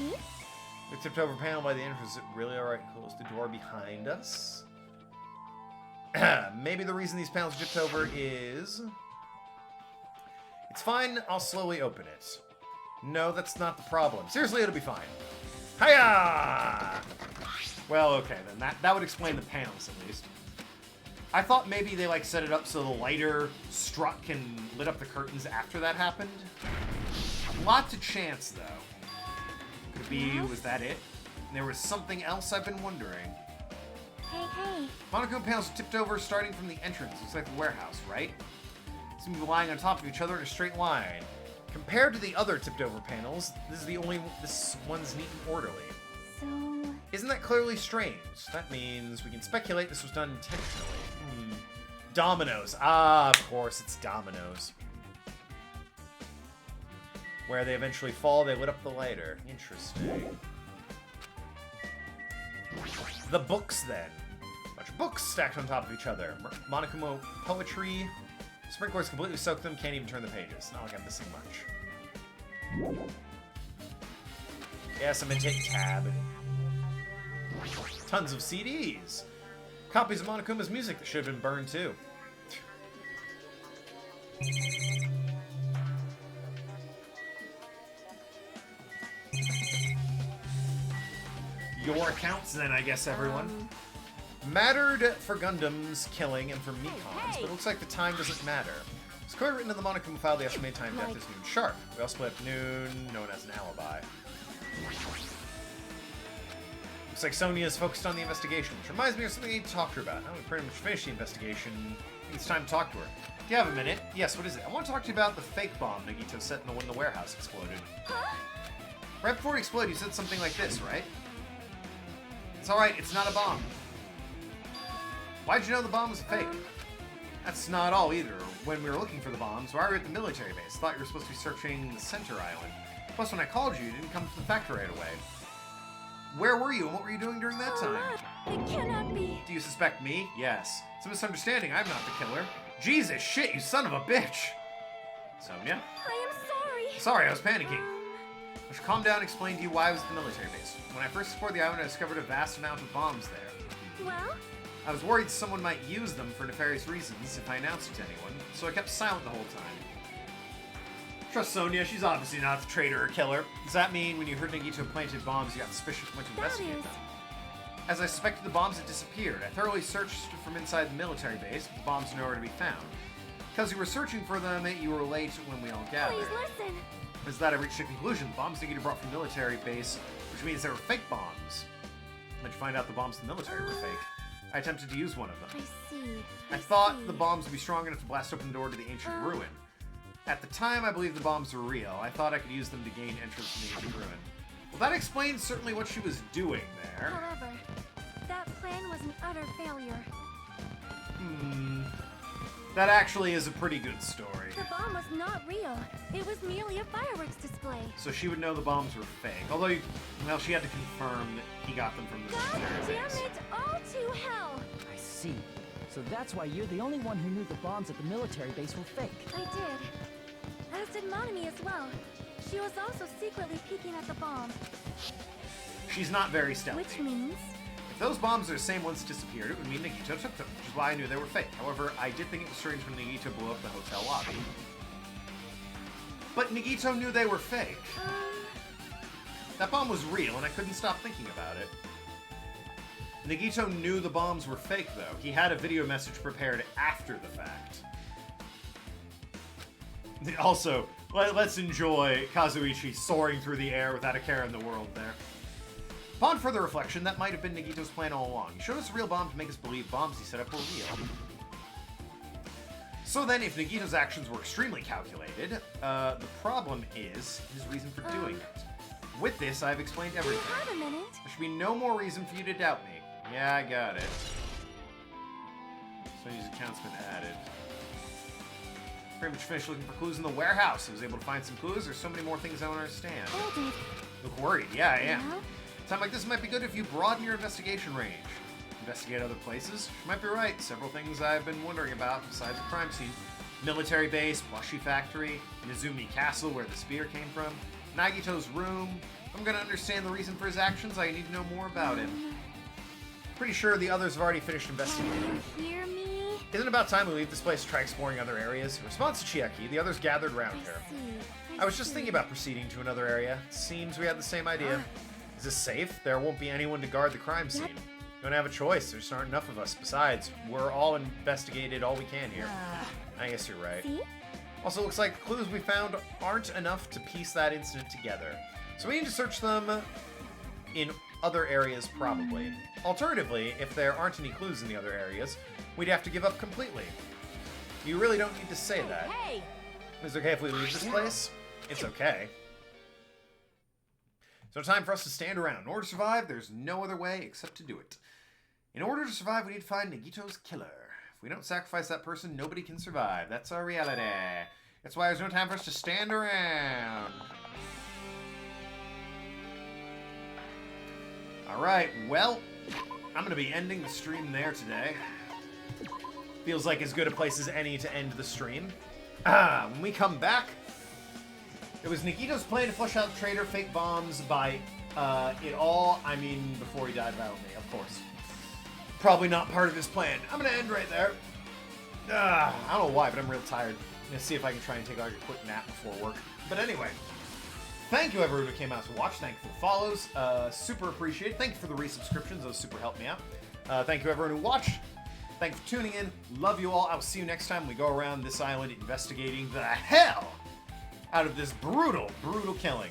We tipped over panel by the entrance. Is it really alright to close the door behind us? Maybe the reason these panels are tipped over is... It's fine, I'll slowly open it. No, that's not the problem. Seriously, it'll be fine. Hiya! Well, okay, then that would explain the panels at least. I thought maybe they like set it up so the lighter struck and lit up the curtains after that happened. Lots of chance, though. Could it be, was that it? And there was something else I've been wondering. Hey. Monokuma panels are tipped over starting from the entrance. Looks like the warehouse, right? Seem to be lying on top of each other in a straight line. Compared to the other tipped over panels, this one's neat and orderly. So... Isn't that clearly strange? That means we can speculate this was done intentionally. Dominoes. Ah, of course, it's dominoes. Where they eventually fall, they lit up the lighter. Interesting. The books, then. A bunch of books stacked on top of each other. Monokuma poetry. Sprinklers completely soak them, can't even turn the pages. Not like I'm missing much. Yes, I'm gonna take tab. Tons of CDs. Copies of Monokuma's music that should have been burned too. Your accounts then, I guess, everyone. Mattered for Gundam's killing and for Mikon's, but it looks like the time doesn't matter. It's clearly written in the Monokuma file the estimated time of death is noon sharp. We all split up noon, no one has an alibi. Looks like Sonia is focused on the investigation, which reminds me of something I need to talk to her about. Now we pretty much finished the investigation. I think it's time to talk to her. Do you have a minute? Yes, what is it? I want to talk to you about the fake bomb Nagito set in when the warehouse exploded. Huh? Right before it exploded, you said something like this, right? It's alright, it's not a bomb. Why'd you know the bomb was a fake? That's not all either. When we were looking for the bombs, why were we at the military base? Thought you were supposed to be searching the center island. Plus, when I called you didn't come to the factory right away. Where were you and what were you doing during that time? It cannot be. Do you suspect me? Yes. It's a misunderstanding. I'm not the killer. Jesus, shit, you son of a bitch! Sonia? I am sorry. Sorry, I was panicking. I should calm down and explain to you why I was at the military base. When I first explored the island, I discovered a vast amount of bombs there. Well? I was worried someone might use them for nefarious reasons if I announced it to anyone, so I kept silent the whole time. Trust Sonia, she's obviously not the traitor or killer. Does that mean when you heard Nagito planted bombs, you got suspicious and went to investigate them? As I suspected the bombs had disappeared, I thoroughly searched from inside the military base, but the bombs are nowhere to be found. Because you were searching for them, you were late when we all gathered. Please listen. Is that I reached a conclusion. The bombs Nagito brought from the military base, which means they were fake bombs. How'd you find out the bombs in the military were fake? I attempted to use one of them. I see. I thought the bombs would be strong enough to blast open the door to the ancient ruin. At the time, I believed the bombs were real. I thought I could use them to gain entrance to the ancient ruin. Well, that explains certainly what she was doing there. However, that plan was an utter failure. That actually is a pretty good story. The bomb was not real. It was merely a fireworks display. So she would know the bombs were fake. Although, well, she had to confirm that he got them from the God military damn base. it all to hell! I see. So that's why you're the only one who knew the bombs at the military base were fake. I did. As did Monami as well. She was also secretly peeking at the bomb. She's not very stealthy. Which means... If those bombs are the same ones that disappeared, it would mean Nagito took them, which is why I knew they were fake. However, I did think it was strange when Nagito blew up the hotel lobby. But Nagito knew they were fake. That bomb was real, and I couldn't stop thinking about it. Nagito knew the bombs were fake, though. He had a video message prepared after the fact. Also, let's enjoy Kazuichi soaring through the air without a care in the world there. Upon further reflection, that might have been Nagito's plan all along. He showed us a real bomb to make us believe bombs he set up were real. So then, if Nagito's actions were extremely calculated, the problem is his reason for doing it. With this, I've explained everything. Have a minute. There should be no more reason for you to doubt me. Yeah, I got it. So his account's been added. Pretty much finished looking for clues in the warehouse. I was able to find some clues. There's so many more things I don't understand. Hold it. Look worried. Yeah, I am. Yeah? Time like this might be good if you broaden your investigation range. Investigate other places. You might be right. Several things I've been wondering about besides the crime scene. Military base, plushie factory, Nizumi Castle where the spear came from, Nagito's room. If I'm gonna understand the reason for his actions, I need to know more about him. Pretty sure the others have already finished investigating. Can you hear me? Isn't it about time we leave this place to try exploring other areas? In response to Chiaki, the others gathered around her. I was just thinking about proceeding to another area. Seems we had the same idea. Is this safe? There won't be anyone to guard the crime scene. We don't have a choice. There just aren't enough of us. Besides, we're all investigated all we can here. I guess you're right. See? Also, looks like the clues we found aren't enough to piece that incident together. So we need to search them in other areas, probably. Alternatively, if there aren't any clues in the other areas, we'd have to give up completely. You really don't need to say that. Hey! Is it okay if we leave this place? It's okay. So time for us to stand around. In order to survive, there's no other way except to do it. In order to survive, we need to find Nagito's killer. If we don't sacrifice that person, nobody can survive. That's our reality. That's why there's no time for us to stand around. Alright, well, I'm going to be ending the stream there today. Feels like as good a place as any to end the stream. When we come back, it was Nagito's plan to flush out traitor fake bombs by it all, I mean, before he died violently, of course. Probably not part of his plan. I'm gonna end right there. I don't know why, but I'm real tired. I'm gonna see if I can try and take like a quick nap before work. But anyway, thank you everyone who came out to watch. Thank you for the follows. Super appreciated. Thank you for the resubscriptions. Those super helped me out. Thank you everyone who watched. Thank you for tuning in. Love you all. I will see you next time when we go around this island investigating the hell out of this brutal, brutal killing.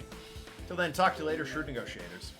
Till then, talk to you later, shrewd negotiators.